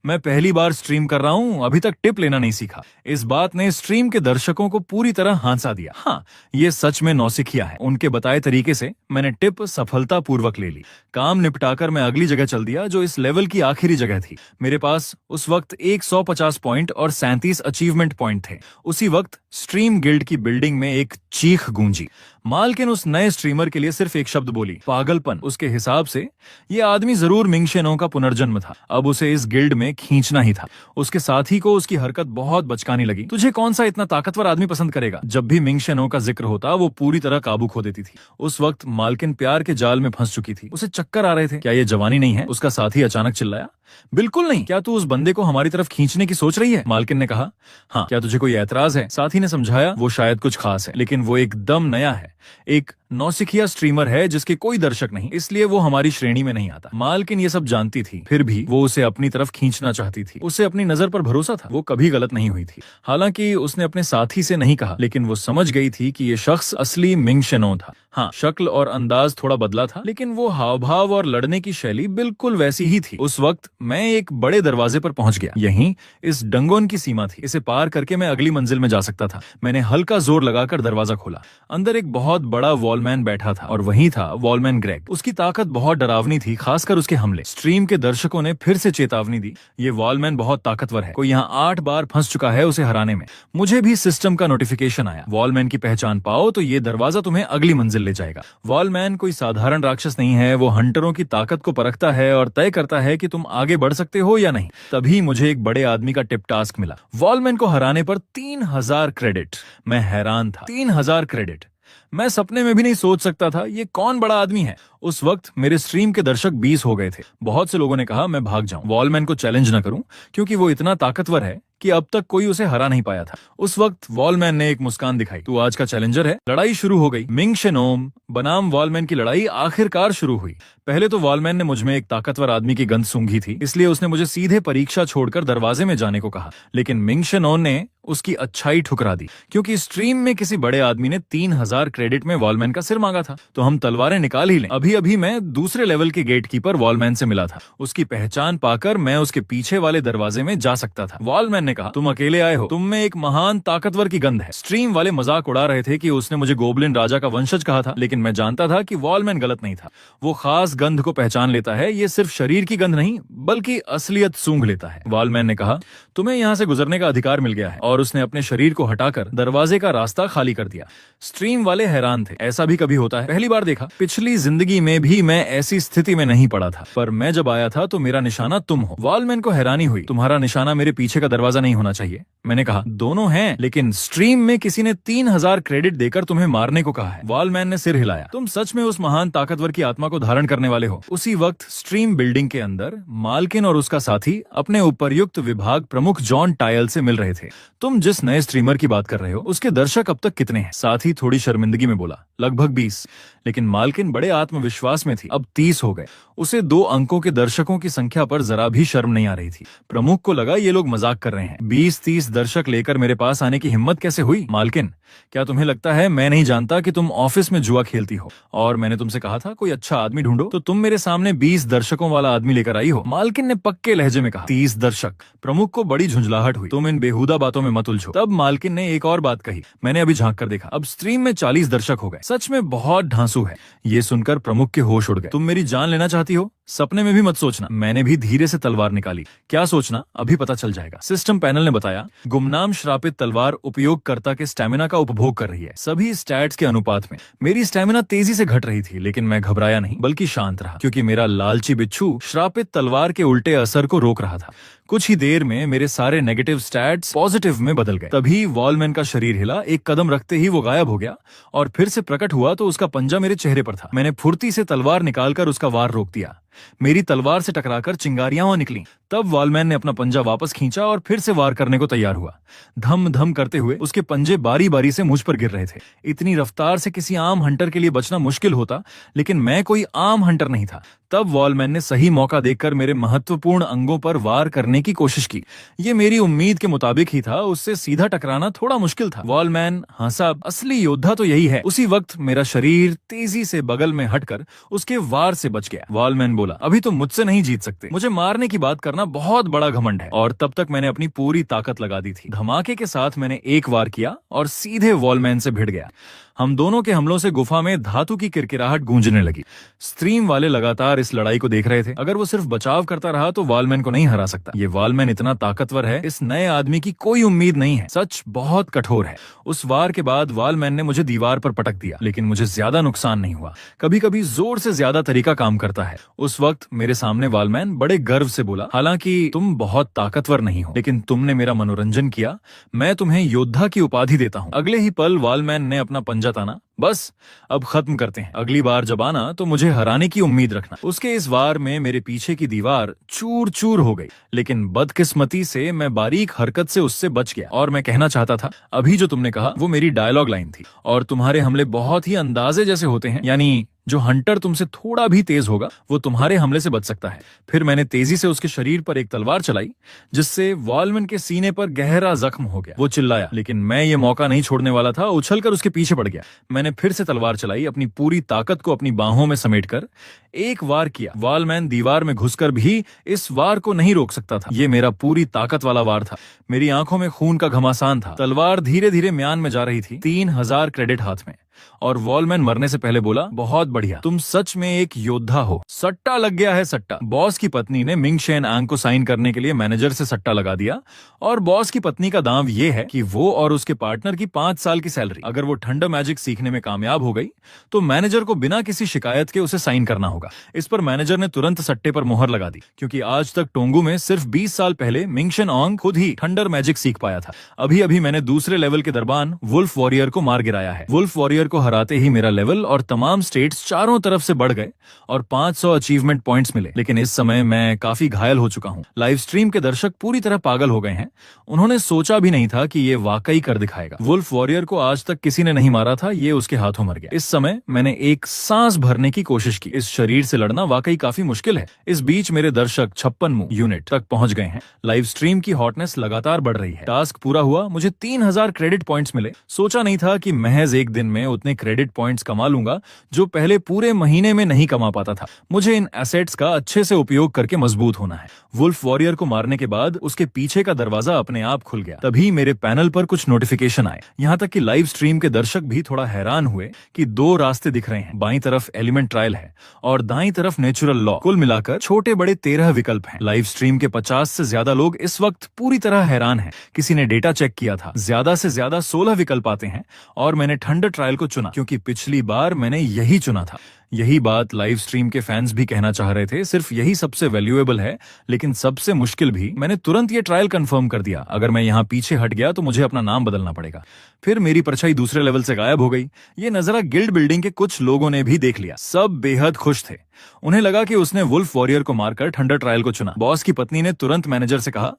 मैं पहली बार स्ट्रीम कर रहा हूँ, अभी तक टिप लेना नहीं सीखा। इस बात ने स्ट्रीम के दर्शकों को पूरी तरह हंसा दिया। हाँ, ये सच में नौसिखिया है। उनके बताए तरीके से मैंने टिप सफलतापूर्वक ले ली। काम निपटाकर मैं अगली जगह चल दिया, जो इस लेवल की आखिरी जगह थी। मेरे पास उस वक्त 150 पॉइंट और 37 अचीवमेंट पॉइंट थे। उसी वक्त स्ट्रीम गिल्ड की बिल्डिंग में एक चीख गूंजी। मालकिन उस नए स्ट्रीमर के लिए सिर्फ एक शब्द बोली, पागलपन। उसके हिसाब से ये आदमी जरूर मिंग शेनो का पुनर्जन्म था। अब उसे इस गिल्ड में खींचना ही था। उसके साथी को उसकी हरकत बहुत बचकानी लगी। तुझे कौन सा इतना ताकतवर आदमी पसंद करेगा? जब भी मिंग शेनो का जिक्र होता वो पूरी तरह काबू खो देती थी। उस वक्त मालकिन प्यार के जाल में फंस चुकी थी। उसे चक्कर आ रहे थे। क्या ये जवानी नहीं है? उसका साथी अचानक चिल्लाया। बिल्कुल नहीं। क्या तू उस बंदे को हमारी तरफ खींचने की सोच रही है? मालकिन ने कहा। हाँ, क्या तुझे कोई ऐतराज है? साथी ने समझाया, वो शायद कुछ खास है, लेकिन वो एकदम नया है। एक नौसिखिया स्ट्रीमर है जिसके कोई दर्शक नहीं, इसलिए वो हमारी श्रेणी में नहीं आता। मालकिन ये सब जानती थी, फिर भी वो उसे अपनी तरफ खींचना चाहती थी। उसे अपनी नजर पर भरोसा था, वो कभी गलत नहीं हुई थी। हालांकि उसने अपने साथी से नहीं कहा, लेकिन वो समझ गई थी कि ये शख्स असली मिंग शेनो था। हाँ, शक्ल और अंदाज थोड़ा बदला था, लेकिन वो हाव भाव और लड़ने की शैली बिल्कुल वैसी ही थी। उस वक्त मैं एक बड़े दरवाजे पर पहुंच गया। यहीं इस डंगोन की सीमा थी। इसे पार करके मैं अगली मंजिल में जा सकता था। मैंने हल्का जोर लगाकर दरवाजा खोला। अंदर एक बहुत बड़ा वॉलमैन बैठा था और वहीं था वॉलमैन ग्रेग। उसकी ताकत बहुत डरावनी थी, खासकर उसके हमले। स्ट्रीम के दर्शकों ने फिर से चेतावनी दी, ये वॉलमैन बहुत ताकतवर है, कोई यहाँ 8 बार फंस चुका है उसे हराने में। मुझे भी सिस्टम का नोटिफिकेशन आया, वॉलमैन की पहचान पाओ तो ये दरवाजा तुम्हें अगली मंजिल ले जाएगा। वॉलमैन कोई साधारण राक्षस नहीं है, वो हंटरों की ताकत को परखता है और तय करता है कि तुम आगे बढ़ सकते हो या नहीं। तभी मुझे एक बड़े आदमी का टिप टास्क मिला, वॉलमैन को हराने पर 3000 क्रेडिट। मैं हैरान था, 3000 क्रेडिट। मैं सपने में भी नहीं सोच सकता था ये कौन बड़ा आदमी है। उस वक्त मेरे स्ट्रीम के दर्शक 20 हो गए थे। बहुत से लोगों ने कहा मैं भाग जाऊं, वॉलमैन को चैलेंज न करूं, क्योंकि वो इतना ताकतवर है कि अब तक कोई उसे हरा नहीं पाया था। उस वक्त वॉलमैन ने एक मुस्कान दिखाई, तू आज का चैलेंजर है। लड़ाई शुरू हो गई। मिंग शेनोम बनाम वॉलमैन की लड़ाई आखिरकार शुरू हुई। पहले तो वॉलमैन ने मुझमें एक ताकतवर आदमी की गंध सूंघी थी, इसलिए उसने मुझे सीधे परीक्षा छोड़कर दरवाजे में जाने को कहा। लेकिन मिंग शेनोन ने उसकी अच्छाई ठुकरा दी, क्योंकि स्ट्रीम में किसी बड़े आदमी ने 3000 क्रेडिट में वॉलमैन का सिर मांगा था। तो हम तलवारें निकाल ही लें। अभी अभी मैं दूसरे लेवल के गेटकीपर वॉलमैन से मिला था। उसकी पहचान पाकर मैं उसके पीछे वाले दरवाजे में जा सकता था। वॉलमैन ने कहा, तुम अकेले आए हो, तुम में एक महान ताकतवर की गंध है। स्ट्रीम वाले मजाक उड़ा रहे थे कि उसने मुझे गोबलिन राजा का वंशज कहा था, लेकिन मैं जानता था कि वॉलमैन गलत नहीं था। वो खास गंध को पहचान लेता है, ये सिर्फ शरीर की गंध नहीं बल्कि असलियत सूंघ लेता है। वॉलमैन ने कहा, तुम्हें यहाँ से गुजरने का अधिकार मिल गया है, और उसने अपने शरीर को हटाकर दरवाजे का रास्ता खाली कर दिया। स्ट्रीम वाले हैरान थे, ऐसा भी कभी होता है? पहली बार देखा। पिछली जिंदगी में भी मैं ऐसी स्थिति में नहीं पड़ा था, पर मैं जब आया था तो मेरा निशाना तुम हो। वॉलमैन को हैरानी हुई, तुम्हारा निशाना मेरे पीछे का दरवाजा नहीं होना चाहिए। मैंने कहा, दोनों हैं, लेकिन स्ट्रीम में किसी ने 3000 क्रेडिट देकर तुम्हें मारने को कहा है। वॉलमैन ने सिर हिलाया, तुम सच में उस महान ताकतवर की आत्मा को धारण करने वाले हो। उसी वक्त स्ट्रीम बिल्डिंग के अंदर मालकिन और उसका साथी अपने उपर्युक्त विभाग प्रमुख जॉन टायल से मिल रहे थे। तुम जिस नए स्ट्रीमर की बात कर रहे हो, उसके दर्शक अब तक कितने हैं? साथी थोड़ी शर्मिंदगी में बोला, लगभग 20। लेकिन मालकिन बड़े आत्मविश्वास में थी, अब 30 हो गए। उसे 2 अंकों के दर्शकों की संख्या पर जरा भी शर्म नहीं आ रही थी। प्रमुख को लगा ये लोग मजाक कर रहे हैं। 20-30 दर्शक लेकर मेरे पास आने की हिम्मत कैसे हुई? मालकिन, क्या तुम्हें लगता है मैं नहीं जानता कि तुम ऑफिस में जुआ खेलती हो और मैंने तुमसे कहा था कोई अच्छा आदमी ढूंढो, तो तुम मेरे सामने 20 दर्शकों वाला आदमी लेकर आई हो? मालकिन ने पक्के लहजे में कहा, 30 दर्शक। प्रमुख को बड़ी झुंझलाहट हुई, तुम इन बेहुदा बातों में मत उलझो। तब मालकिन ने एक और बात कही, मैंने अभी झांक कर देखा, अब स्ट्रीम में 40 दर्शक हो गए। सच में बहुत ढांसू है। ये सुनकर प्रमुख के होश उड़ गए। तुम मेरी जान लेना चाहती हो? सपने में भी मत सोचना। मैंने भी धीरे से तलवार निकाली। क्या सोचना, अभी पता चल जाएगा। सिस्टम पैनल ने बताया, गुमनाम श्रापित तलवार उपयोगकर्ता के स्टैमिना का उपभोग कर रही है, सभी स्टैट्स के अनुपात में। मेरी स्टैमिना तेजी से घट रही थी, लेकिन मैं घबराया नहीं, बल्कि शांत रहा, क्योंकि मेरा लालची बिच्छू श्रापित तलवार के उल्टे असर को रोक रहा था। कुछ ही देर में मेरे सारे नेगेटिव स्टैट्स पॉजिटिव में बदल गए। तभी वॉलमैन का शरीर हिला, एक कदम रखते ही वो गायब हो गया और फिर से प्रकट हुआ तो उसका पंजा मेरे चेहरे पर था। मैंने फुर्ती से तलवार निकालकर उसका वार रोक दिया। मेरी तलवार से टकराकर चिंगारियां वहां निकली। तब वॉलमैन ने अपना पंजा वापस खींचा और फिर से वार करने को तैयार हुआ। धम धम करते हुए उसके पंजे बारी बारी से मुझ पर गिर रहे थे। इतनी रफ्तार से किसी आम हंटर के लिए बचना मुश्किल होता, लेकिन मैं कोई आम हंटर नहीं था। तब वॉलमैन ने सही मौका देखकर मेरे महत्वपूर्ण अंगों पर वार करने की कोशिश की। ये मेरी उम्मीद के मुताबिक ही था, उससे सीधा टकराना थोड़ा मुश्किल था। वॉलमैन हंसा, असली योद्धा तो यही है। उसी वक्त मेरा शरीर तेजी से बगल में हटकर उसके वार से बच गया। वॉलमैन बोला, अभी तुम मुझसे नहीं जीत सकते, मुझे मारने की बात करना बहुत बड़ा घमंड है। और तब तक मैंने अपनी पूरी ताकत लगा दी थी। धमाके के साथ मैंने एक वार किया और सीधे वॉलमैन से भिड़ गया। हम दोनों के हमलों से गुफा में धातु की किरकिराहट गूंजने लगी। स्ट्रीम वाले लगातार इस लड़ाई को देख रहे थे। अगर वो सिर्फ बचाव करता रहा तो वॉलमैन को नहीं हरा सकता। ये वॉलमैन इतना ताकतवर है, इस नए आदमी की कोई उम्मीद नहीं है। सच बहुत कठोर है। उस वार के बाद वॉलमैन ने मुझे दीवार पर पटक दिया, लेकिन मुझे ज्यादा नुकसान नहीं हुआ। कभी कभी जोर से ज्यादा तरीका काम करता है। उस वक्त मेरे सामने वॉलमैन बड़े गर्व से बोला, हालांकि तुम बहुत ताकतवर नहीं हो, लेकिन तुमने मेरा मनोरंजन किया। मैं तुम्हें योद्धा की उपाधि देता हूँ। अगले ही पल वॉलमैन ने अपना पंजा ताना, बस अब खत्म करते हैं, अगली बार जब आना तो मुझे हराने की उम्मीद रखना। उसके इस वार में मेरे पीछे की दीवार चूर चूर हो गई, लेकिन बदकिस्मती से मैं बारीक हरकत से उससे बच गया। और मैं कहना चाहता था, अभी जो तुमने कहा वो मेरी डायलॉग लाइन थी। और तुम्हारे हमले बहुत ही अंदाजे जैसे होते हैं, यानी जो हंटर तुमसे थोड़ा भी तेज होगा वो तुम्हारे हमले से बच सकता है। फिर मैंने तेजी से उसके शरीर पर एक तलवार चलाई, जिससे वॉलमैन के सीने पर गहरा जख्म हो गया। वो चिल्लाया, लेकिन मैं ये मौका नहीं छोड़ने वाला था। उछलकर उसके पीछे पड़ गया। मैंने फिर से तलवार चलाई, अपनी पूरी ताकत को अपनी बाहों में समेटकर एक वार किया। वॉलमैन दीवार में घुसकर भी इस वार को नहीं रोक सकता था। ये मेरा पूरी ताकत वाला वार था। मेरी आंखों में खून का घमासान था। तलवार धीरे धीरे म्यान में जा रही थी। 3000 क्रेडिट हाथ में। और वॉलमैन मरने से पहले बोला, बहुत बढ़िया, तुम सच में एक योद्धा हो। सट्टा लग गया है, सट्टा। बॉस की पत्नी ने मिंग शेन आंग को साइन करने के लिए मैनेजर से सट्टा लगा दिया। और बॉस की पत्नी का दांव ये है कि वो और उसके पार्टनर की 5 साल की सैलरी, अगर वो थंडर मैजिक सीखने में कामयाब हो गई तो मैनेजर को बिना किसी शिकायत के उसे साइन करना होगा। इस पर मैनेजर ने तुरंत सट्टे पर मोहर लगा दी, क्योंकि आज तक टोंगू में सिर्फ 20 साल पहले मिंग शेन आंग खुद ही थंडर मैजिक सीख पाया था। अभी अभी मैंने दूसरे लेवल के दरबान वुल्फ वॉरियर को मार गिराया है। वुल्फ वॉरियर को हराते ही मेरा लेवल और तमाम स्टेट्स चारों तरफ से बढ़ गए और 500 अचीवमेंट पॉइंट्स मिले। लेकिन इस समय मैं काफी घायल हो चुका हूँ। लाइव स्ट्रीम के दर्शक पूरी तरह पागल हो गए हैं। उन्होंने सोचा भी नहीं था कि ये वाकई कर दिखाएगा। वुल्फ वॉरियर को आज तक किसी ने नहीं मारा था, ये उसके हाथों मर गया। इस समय मैंने एक सांस भरने की कोशिश की। इस शरीर से लड़ना वाकई काफी मुश्किल है। इस बीच मेरे दर्शक 56 यूनिट तक पहुंच गए हैं। लाइव स्ट्रीम की हॉटनेस लगातार बढ़ रही है। टास्क पूरा हुआ, मुझे 3000 क्रेडिट पॉइंट्स मिले। सोचा नहीं था कि महज एक दिन में उतने क्रेडिट पॉइंट्स कमा लूंगा जो पहले पूरे महीने में नहीं कमा पाता था। मुझे इन एसेट्स का अच्छे से उपयोग करके मजबूत होना है। वुल्फ वॉरियर को मारने के बाद उसके पीछे का दरवाजा अपने आप खुल गया। तभी मेरे पैनल पर कुछ नोटिफिकेशन आए। यहाँ तक कि लाइव स्ट्रीम के दर्शक भी थोड़ा हैरान हुए कि 2 रास्ते दिख रहे हैं। बाईं तरफ एलिमेंट ट्रायल है और दाईं तरफ नेचुरल लॉ। कुल मिलाकर छोटे बड़े 13 विकल्प हैं। लाइव स्ट्रीम के 50 से ज्यादा लोग इस वक्त पूरी तरह हैरान हैं। किसी ने डेटा चेक किया था, ज्यादा से ज्यादा 16 विकल्प आते हैं और मैंने थंडर ट्रायल को चुना, क्योंकि पिछली बार मैंने यही चुना था। यही बात लाइव स्ट्रीम के फैंस भी कहना चाह रहे थे। सिर्फ यही सबसे वैल्यूएबल है, लेकिन सबसे मुश्किल भी। मैंने तुरंत ये ट्रायल कंफर्म कर दिया। अगर मैं यहाँ पीछे हट गया तो मुझे अपना नाम बदलना पड़ेगा। फिर मेरी परछाई दूसरे लेवल से गायब हो गई। ये नजारा गिल्ड बिल्डिंग के कुछ लोगों ने भी देख लिया। सब बेहद खुश थे। उन्हें लगा कि उसने वुल्फ वॉरियर को मारकर थंडर ट्रायल को चुना। बॉस की पत्नी ने तुरंत मैनेजर से कहा,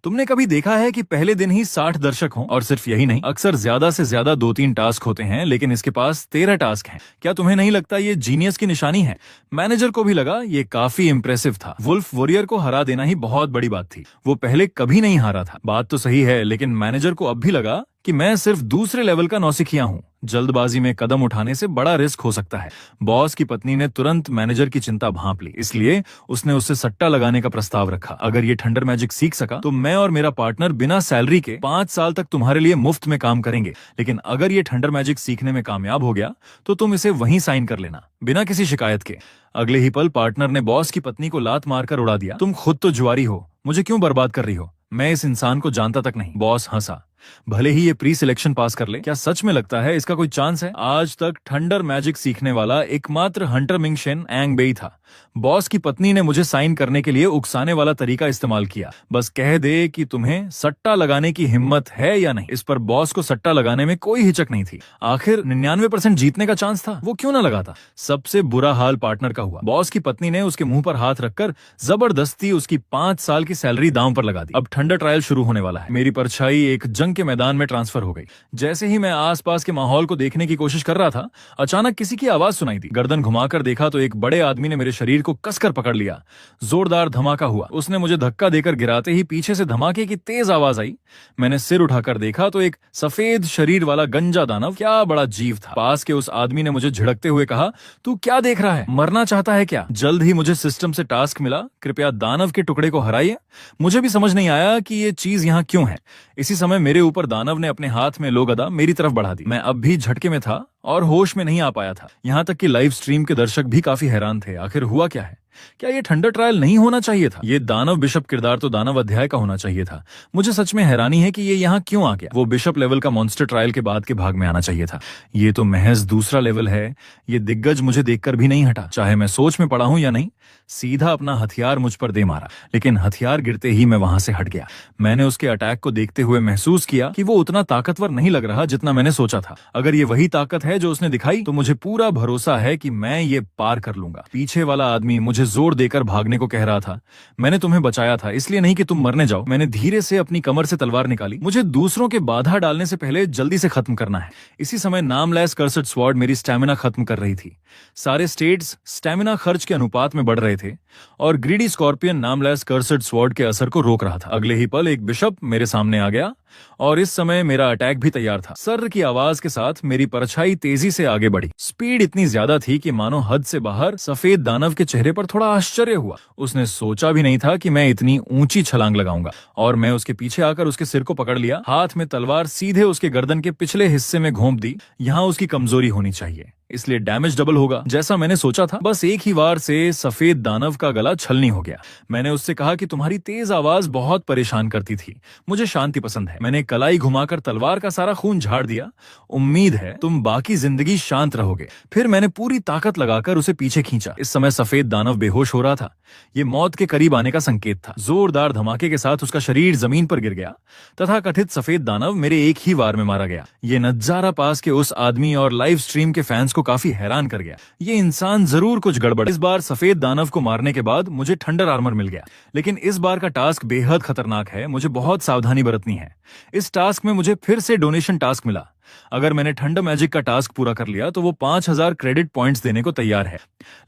तुमने कभी देखा है कि पहले दिन ही 60 दर्शक हों? और सिर्फ यही नहीं, अक्सर ज्यादा से ज्यादा 2-3 टास्क होते हैं, लेकिन इसके पास 13 टास्क हैं। क्या तुम्हें नहीं लगता ये जीनियस की निशानी है? मैनेजर को भी लगा ये काफी इंप्रेसिव था। वुल्फ वॉरियर को हरा देना ही बहुत बड़ी बात थी। वो पहले कभी नहीं हारा था। बात तो सही है, लेकिन मैनेजर को अब भी लगा कि मैं सिर्फ दूसरे लेवल का नौसिखिया हूँ। जल्दबाजी में कदम उठाने से बड़ा रिस्क हो सकता है। बॉस की पत्नी ने तुरंत मैनेजर की चिंता भांप ली, इसलिए उसने उससे सट्टा लगाने का प्रस्ताव रखा। अगर ये थंडर मैजिक सीख सका तो मैं और मेरा पार्टनर बिना सैलरी के 5 साल तक तुम्हारे लिए मुफ्त में काम करेंगे। लेकिन अगर ये थंडर मैजिक सीखने में कामयाब हो गया तो तुम इसे वहीं साइन कर लेना, बिना किसी शिकायत के। अगले ही पल पार्टनर ने बॉस की पत्नी को लात मारकर उड़ा दिया। तुम खुद तो जुआरी हो, मुझे क्यों बर्बाद कर रही हो? मैं इस इंसान को जानता तक नहीं। बॉस हंसा। भले ही ये प्री सिलेक्शन पास कर ले, क्या सच में लगता है इसका कोई चांस है? आज तक थंडर मैजिक सीखने वाला एकमात्र हंटर मिंग शेन एंग बेई था। बॉस की पत्नी ने मुझे साइन करने के लिए उकसाने वाला तरीका इस्तेमाल किया। बस कह दे कि तुम्हें सट्टा लगाने की हिम्मत है या नहीं। इस पर बॉस को सट्टा लगाने में कोई हिचक नहीं थी। आखिर 99% जीतने का चांस था, वो क्यों ना लगाता? सबसे बुरा हाल पार्टनर का हुआ। बॉस की पत्नी ने उसके मुंह पर हाथ रखकर जबरदस्ती उसकी 5 साल की सैलरी दांव पर लगा दी। अब थंडर ट्रायल शुरू होने वाला है। मेरी परछाई एक जंग के मैदान में ट्रांसफर हो गई। जैसे ही मैं आसपास के माहौल को देखने की कोशिश कर रहा था, अचानक किसी की आवाज सुनाई दी। गर्दन घुमाकर देखा तो एक बड़े आदमी ने मेरे शरीर को कसकर पकड़ लिया। जोरदार धमाका हुआ। उसने मुझे धक्का देकर गिराते ही पीछे से धमाके की तेज आवाज आई। मैंने सिर उठाकर देखा तो एक सफेद शरीर वाला गंजा दानव, क्या बड़ा जीव था। पास के उस आदमी ने मुझे झिड़कते हुए कहा, तू क्या देख रहा है? मरना चाहता है क्या? जल्द ही मुझे सिस्टम से टास्क मिला, कृपया दानव के टुकड़े को हराइए। मुझे भी समझ नहीं आया कि ये चीज यहाँ क्यों है। इसी समय मेरे ऊपर दानव ने अपने हाथ में लो गदा मेरी तरफ बढ़ा दी। मैं अब भी झटके में था और होश में नहीं आ पाया था। यहाँ तक कि लाइव स्ट्रीम के दर्शक भी काफी हैरान थे। आखिर हुआ क्या है? क्या ये ठंडर ट्रायल नहीं होना चाहिए था? ये दानव बिशप किरदार तो दानव अध्याय का होना चाहिए था। मुझे सच में हैरानी है कि ये यहाँ क्यों आ गया। वो बिशप लेवल का मॉन्स्टर ट्रायल के बाद के भाग में आना चाहिए था। ये तो महज दूसरा लेवल है। ये दिग्गज मुझे देखकर भी नहीं हटा, चाहे मैं सोच में पड़ा हूं या नहीं। सीधा अपना हथियार मुझ पर दे मारा, लेकिन हथियार गिरते ही मैं वहां से हट गया। मैंने उसके अटैक को देखते हुए महसूस किया कि वो उतना ताकतवर नहीं लग रहा जितना मैंने सोचा था। अगर ये वही ताकत है जो उसने दिखाई तो मुझे पूरा भरोसा है कि मैं ये पार कर लूंगा। पीछे वाला आदमी मुझे जोर देकर भागने को कह रहा था। मैंने तुम्हें बचाया था, इसलिए नहीं कि तुम मरने जाओ। मैंने धीरे से अपनी कमर से तलवार निकाली। मुझे दूसरों के बाधा डालने से पहले जल्दी से खत्म करना है। इसी समय नामलेस कर्सड स्वॉर्ड मेरी स्टैमिना खत्म कर रही थी। सारे स्टेट्स स्टैमिना खर्च के अनुपात में बढ़ रहे थे और ग्रीडी स्कॉर्पियन नामलेस कर्सड स्वॉर्ड के असर को रोक रहा था। अगले ही पल एक बिशप मेरे सामने आ गया और इस समय मेरा अटैक भी तैयार था। सर्र की आवाज के साथ मेरी परछाई तेजी से आगे बढ़ी। स्पीड इतनी ज्यादा थी कि मानो हद से बाहर। सफेद दानव के चेहरे पर थोड़ा आश्चर्य हुआ। उसने सोचा भी नहीं था कि मैं इतनी ऊंची छलांग लगाऊंगा और मैं उसके पीछे आकर उसके सिर को पकड़ लिया। हाथ में तलवार सीधे उसके गर्दन के पिछले हिस्से में घोंप दी। यहाँ उसकी कमजोरी होनी चाहिए, इसलिए डैमेज डबल होगा। जैसा मैंने सोचा था, बस एक ही वार से सफेद दानव का गला छलनी हो गया। मैंने उससे कहा कि तुम्हारी तेज आवाज बहुत परेशान करती थी, मुझे शांति पसंद है। मैंने कलाई घुमाकर तलवार का सारा खून झाड़ दिया। उम्मीद है तुम बाकी जिंदगी शांत रहोगे। फिर मैंने पूरी ताकत लगाकर उसे पीछे खींचा। इस समय सफेद दानव बेहोश हो रहा था। ये मौत के करीब आने का संकेत था। जोरदार धमाके के साथ उसका शरीर जमीन पर गिर गया। तथा कथित सफेद दानव मेरे एक ही वार में मारा गया। ये नजारा पास के उस आदमी और लाइव स्ट्रीम के फैंस को काफी हैरान कर गया। ये इंसान जरूर कुछ गड़बड़। इस बार सफेद दानव को मारने के बाद मुझे ठंडर आर्मर मिल गया, लेकिन इस बार का टास्क बेहद खतरनाक है। मुझे बहुत सावधानी बरतनी है। इस टास्क में मुझे फिर से डोनेशन टास्क मिला। अगर मैंने ठंडर मैजिक का टास्क पूरा कर लिया तो वो 5000 क्रेडिट पॉइंट्स देने को तैयार है।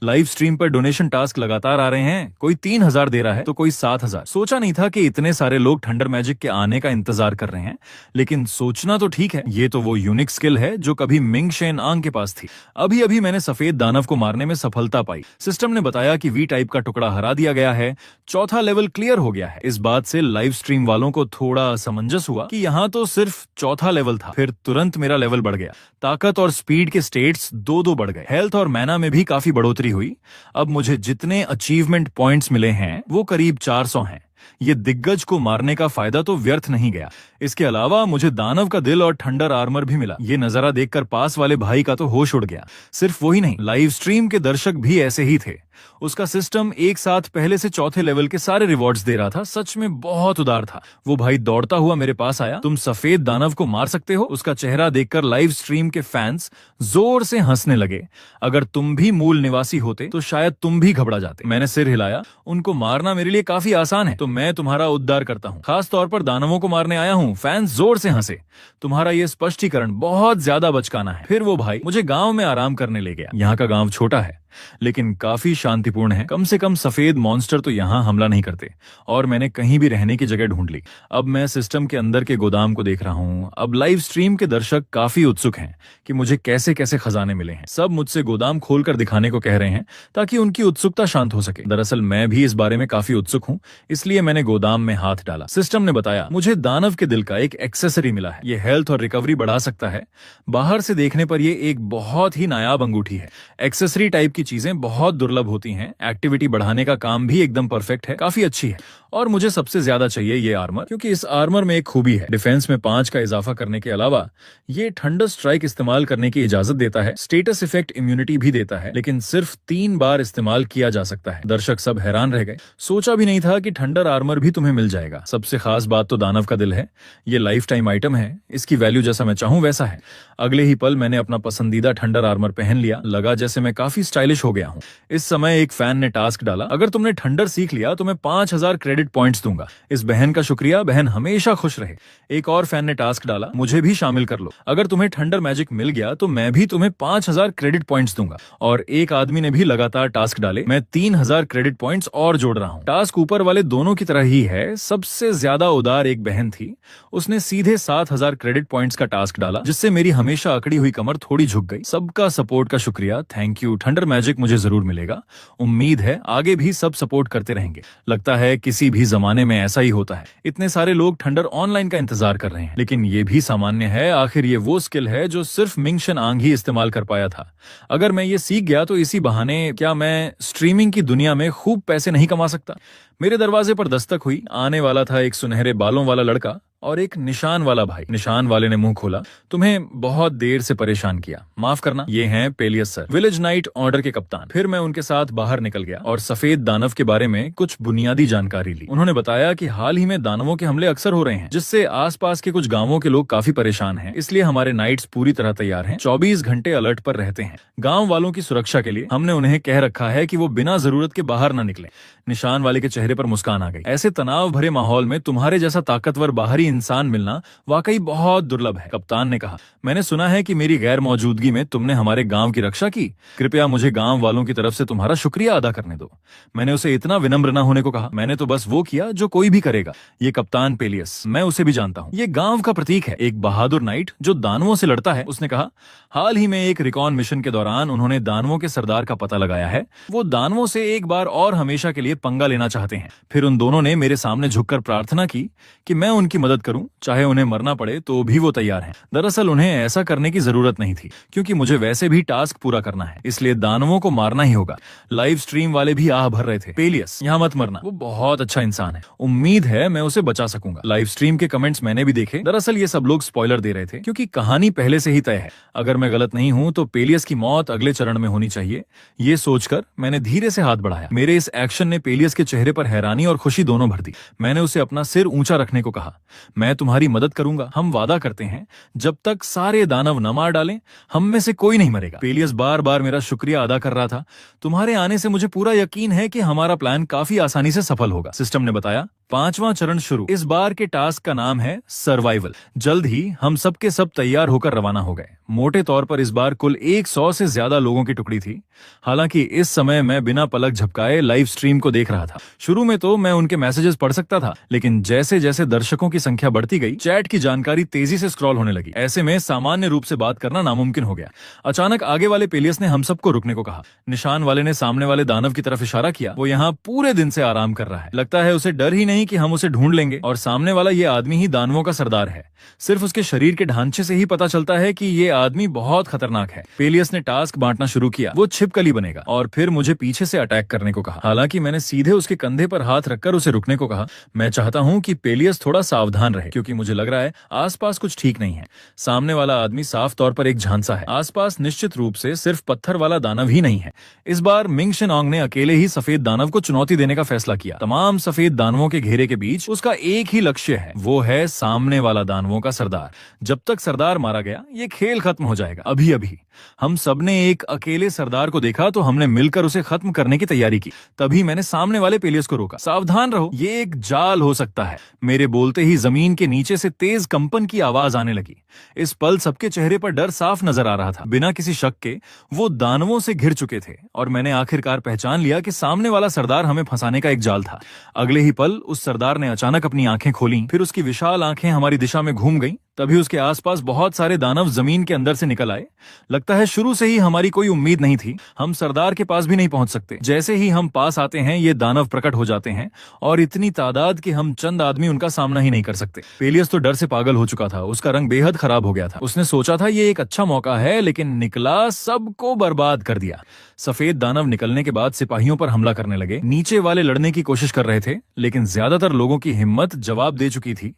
लाइव स्ट्रीम पर डोनेशन टास्क लगातार आ रहे हैं। कोई 3000 दे रहा है तो कोई 7000। सोचा नहीं था कि इतने सारे लोग ठंडर मैजिक के आने का इंतजार कर रहे हैं, लेकिन सोचना तो ठीक है। ये तो वो यूनिक स्किल है जो कभी मिंग शेन आंग के पास थी। अभी अभी मैंने सफेद दानव को मारने में सफलता पाई। सिस्टम ने बताया कि वी टाइप का टुकड़ा हरा दिया गया है। चौथा लेवल क्लियर हो गया है। इस बात से लाइव स्ट्रीम वालों को थोड़ा असमंजस हुआ कि यहाँ तो सिर्फ चौथा लेवल था। फिर तुरंत मेरा लेवल बढ़ गया। ताकत और स्पीड के स्टेट्स दो बढ़ गए। हेल्थ और मैना में भी काफी बढ़ोतरी हुई। अब मुझे जितने अचीवमेंट पॉइंट्स मिले हैं वो करीब 400 हैं। ये दिग्गज को मारने का फायदा तो व्यर्थ नहीं गया। इसके अलावा मुझे दानव का दिल और ठंडर आर्मर भी मिला। ये नजारा देखकर पास वाले भाई का तो होश उड़ गया। सिर्फ वही नहीं, लाइव स्ट्रीम के दर्शक भी ऐसे ही थे। उसका सिस्टम एक साथ पहले से चौथे लेवल के सारे रिवॉर्ड्स दे रहा था। सच में बहुत उदार था। वो भाई दौड़ता हुआ मेरे पास आया। तुम सफेद दानव को मार सकते हो? उसका चेहरा देखकर लाइव स्ट्रीम के फैंस जोर से हंसने लगे। अगर तुम भी मूल निवासी होते तो शायद तुम भी घबरा जाते। मैंने सिर हिलाया। उनको मारना मेरे लिए काफी आसान है, तो मैं तुम्हारा उद्धार करता हूँ। खास तौर पर दानवों को मारने आया हूँ। फैंस जोर से हंसे। तुम्हारा ये स्पष्टीकरण बहुत ज्यादा बचकाना है। फिर वो भाई मुझे गांव में आराम करने ले गया। यहाँ का गांव छोटा है लेकिन काफी शांतिपूर्ण है। कम से कम सफेद मॉन्स्टर तो यहाँ हमला नहीं करते। और मैंने कहीं भी रहने की जगह ढूंढ ली। अब मैं सिस्टम के अंदर के गोदाम को देख रहा हूँ। अब लाइव स्ट्रीम के दर्शक काफी उत्सुक हैं कि मुझे कैसे कैसे खजाने मिले हैं। सब मुझसे गोदाम खोलकर दिखाने को कह रहे हैं ताकि उनकी उत्सुकता शांत हो सके। दरअसल मैं भी इस बारे में काफी उत्सुक हूँ, इसलिए मैंने गोदाम में हाथ डाला। सिस्टम ने बताया मुझे दानव के दिल का एक एक्सेसरी मिला है। ये हेल्थ और रिकवरी बढ़ा सकता है। बाहर से देखने पर ये एक बहुत ही नायाब अंगूठी है। एक्सेसरी टाइप चीजें बहुत दुर्लभ होती हैं। एक्टिविटी बढ़ाने का काम भी एकदम परफेक्ट है, काफी अच्छी है। और मुझे सबसे ज्यादा चाहिए ये आर्मर, क्योंकि इस आर्मर में एक खूबी है। डिफेंस में 5 का इजाफा करने के अलावा ये ठंडर स्ट्राइक इस्तेमाल करने की इजाजत देता है। स्टेटस इफेक्ट इम्यूनिटी भी देता है, लेकिन सिर्फ 3 बार इस्तेमाल किया जा सकता है। दर्शक सब हैरान रह गए। सोचा भी नहीं था कि ठंडर आर्मर भी तुम्हें मिल जाएगा। सबसे खास बात तो दानव का दिल है। ये लाइफ टाइम आइटम है। इसकी वैल्यू जैसा मैं चाहूं वैसा है। अगले ही पल मैंने अपना पसंदीदा ठंडर आर्मर पहन लिया। लगा जैसे मैं काफी स्टाइलिश हो गया हूँ। इस समय एक फैन ने टास्क डाला, अगर तुमने ठंडर सीख लिया तो मैं 5000 क्रेडिट पॉइंट्स दूंगा। इस बहन का शुक्रिया, बहन हमेशा खुश रहे। एक और फैन ने टास्क डाला, मुझे भी शामिल कर लो। अगर तुम्हें ठंडर मैजिक मिल गया तो मैं भी तुम्हें 5000 क्रेडिट पॉइंट्स दूंगा। और एक आदमी ने भी लगातार टास्क डाले। मैं 3000 क्रेडिट पॉइंट्स और जोड़ रहा हूँ। टास्क ऊपर वाले दोनों की तरह ही है। सबसे ज्यादा उदार एक बहन थी। उसने सीधे 7000 क्रेडिट पॉइंट्स का टास्क डाला, जिससे मेरी हमेशा अकड़ी हुई कमर थोड़ी झुक गई। सबका सपोर्ट का शुक्रिया, thank you. Thunder magic magic मुझे जरूर मिलेगा। उम्मीद है आगे भी सब सपोर्ट करते रहेंगे। लगता है किसी भी जमाने में ऐसा ही होता है। इतने सारे लोग थंडर ऑनलाइन का इंतजार कर रहे हैं, लेकिन ये भी सामान्य है। आखिर ये वो स्किल है जो सिर्फ मिंगशन आंग ही इस्तेमाल कर पाया था। अगर मैं ये सीख गया तो इसी बहाने क्या मैं स्ट्रीमिंग की दुनिया में खूब पैसे नहीं कमा सकता? मेरे दरवाजे पर दस्तक हुई। आने वाला था एक सुनहरे बालों वाला लड़का और एक निशान वाला भाई। निशान वाले ने मुंह खोला। तुम्हें बहुत देर से परेशान किया, माफ करना। ये हैं पेलियस सर, विलेज नाइट ऑर्डर के कप्तान। फिर मैं उनके साथ बाहर निकल गया और सफेद दानव के बारे में कुछ बुनियादी जानकारी ली। उन्होंने बताया कि हाल ही में दानवों के हमले अक्सर हो रहे हैं, जिससे आसपास के कुछ गांवों के लोग काफी परेशान हैं। इसलिए हमारे नाइट्स पूरी तरह तैयार हैं, 24 घंटे अलर्ट पर रहते हैं। गाँव वालों की सुरक्षा के लिए हमने उन्हें कह रखा है कि वो बिना जरूरत के बाहर न निकले। निशान वाले के चेहरे पर मुस्कान आ गई। ऐसे तनाव भरे माहौल में तुम्हारे जैसा ताकतवर बाहरी इंसान मिलना वाकई बहुत दुर्लभ है, कप्तान ने कहा। मैंने सुना है कि मेरी गैर मौजूदगी में तुमने हमारे गांव की रक्षा की। कृपया मुझे गांव वालों की तरफ से तुम्हारा शुक्रिया अदा करने दो। मैंने उसे इतना विनम्र न होने को कहा। मैंने तो बस वो किया जो कोई भी करेगा। ये कप्तान पेलियस, मैं उसे भी जानता हूँ। ये गांव का प्रतीक है, एक बहादुर नाइट जो दानवों से लड़ता है, उसने कहा। हाल ही में एक रिकॉन मिशन के दौरान उन्होंने दानवों के सरदार का पता लगाया है। वो दानवों से एक बार और हमेशा के लिए पंगा लेना चाहते हैं। फिर उन दोनों ने मेरे सामने झुककर प्रार्थना की कि मैं उनकी मदद करूं, चाहे उन्हें मरना पड़े तो भी वो तैयार हैं। दरअसल उन्हें ऐसा करने की जरूरत नहीं थी, क्योंकि मुझे वैसे भी टास्क पूरा करना है, इसलिए दानवों को मारना ही होगा। लाइव स्ट्रीम वाले भी आह भर रहे थे। पेलियस, यहाँ मत मरना, वो बहुत अच्छा इंसान है। उम्मीद है मैं उसे बचा सकूंगा। लाइव स्ट्रीम के कमेंट्स मैंने भी देखे। दरअसल ये सब लोग स्पॉइलर दे रहे थे, क्योंकि कहानी पहले से ही तय है। अगर मैं गलत नहीं हूं तो पेलियस की मौत अगले चरण में होनी चाहिए। ये सोचकर मैंने धीरे से हाथ बढ़ाया। मेरे इस एक्शन ने पेलियस के चेहरे पर हैरानी और खुशी दोनों भर दी। मैंने उसे अपना सिर ऊंचा रखने को कहा। मैं तुम्हारी मदद करूंगा। हम वादा करते हैं, जब तक सारे दानव न मार डालें, हम में से कोई नहीं मरेगा। पेलियस बार बार मेरा शुक्रिया अदा कर रहा था। तुम्हारे आने से मुझे पूरा यकीन है कि हमारा प्लान काफी आसानी से सफल होगा, सिस्टम ने बताया। 5वां चरण शुरू। इस बार के टास्क का नाम है सर्वाइवल। जल्द ही हम सब के सब तैयार होकर रवाना हो गए। मोटे तौर पर इस बार कुल 100 से ज्यादा लोगों की टुकड़ी थी। हालांकि इस समय मैं बिना पलक झपकाए लाइव स्ट्रीम को देख रहा था। शुरू में तो मैं उनके मैसेजेस पढ़ सकता था, लेकिन जैसे जैसे दर्शकों की संख्या बढ़ती गई, चैट की जानकारी तेजी से स्क्रॉल होने लगी। ऐसे में सामान्य रूप से बात करना नामुमकिन हो गया। अचानक आगे वाले पेलियस ने हम सबको रुकने को कहा। निशान वाले ने सामने वाले दानव की तरफ इशारा किया। वो यहाँ पूरे दिन से आराम कर रहा है। लगता है उसे डर ही नहीं कि हम उसे ढूंढ लेंगे, और सामने वाला ये आदमी ही दानवों का सरदार है। सिर्फ उसके शरीर के ढांचे से ही पता चलता है कि ये आदमी बहुत खतरनाक है। पेलियस ने टास्क बांटना शुरू किया। वो छिपकली बनेगा और फिर मुझे पीछे से अटैक करने को कहा। हालांकि मैंने सीधे उसके कंधे पर हाथ रखकर उसे रुकने को कहा। मैं चाहता हूं कि पेलियस थोड़ा सावधान रहे, क्योंकि मुझे लग रहा है आसपास कुछ ठीक नहीं है। सामने वाला आदमी साफ तौर पर एक झांसा है। आसपास निश्चित रूप से सिर्फ पत्थर वाला दानव ही नहीं है। इस बार मिंगशन आंग ने अकेले ही सफेद दानव को चुनौती देने का फैसला किया। तमाम सफेद दानवों के घेरे के बीच उसका एक ही लक्ष्य है, वो है सामने वाला दानवों का सरदार। जब तक सरदार मारा गया, ये खेल खत्म हो जाएगा। अभी अभी हम सबने एक अकेले सरदार को देखा तो हमने मिलकर उसे खत्म करने की तैयारी की। तभी मैंने सामने वाले पेलियस को रोका। सावधान रहो, ये एक जाल हो सकता है। मेरे बोलते ही जमीन के नीचे से तेज कंपन की आवाज आने लगी। इस पल सबके चेहरे पर डर साफ नजर आ रहा था। बिना किसी शक के वो दानवों से घिर चुके थे, और मैंने आखिरकार पहचान लिया कि सामने वाला सरदार हमें फंसाने का एक जाल था। अगले ही पल उस सरदार ने अचानक अपनी आंखें खोली। फिर उसकी विशाल आंखें हमारी दिशा में घूम गईं। तभी उसके आसपास बहुत सारे दानव जमीन के अंदर से निकल आए। लगता है शुरू से ही हमारी कोई उम्मीद नहीं थी। हम सरदार के पास भी नहीं पहुंच सकते। जैसे ही हम पास आते हैं, ये दानव प्रकट हो जाते हैं, और इतनी तादाद कि हम चंद आदमी उनका सामना ही नहीं कर सकते। पेलियस तो डर से पागल हो चुका था। उसका रंग बेहद खराब हो गया था। उसने सोचा था ये एक अच्छा मौका है, लेकिन निकला सबको बर्बाद कर दिया। सफेद दानव निकलने के बाद सिपाहियों पर हमला करने लगे। नीचे वाले लड़ने की कोशिश कर रहे थे, लेकिन ज्यादातर लोगों की हिम्मत जवाब दे चुकी थी।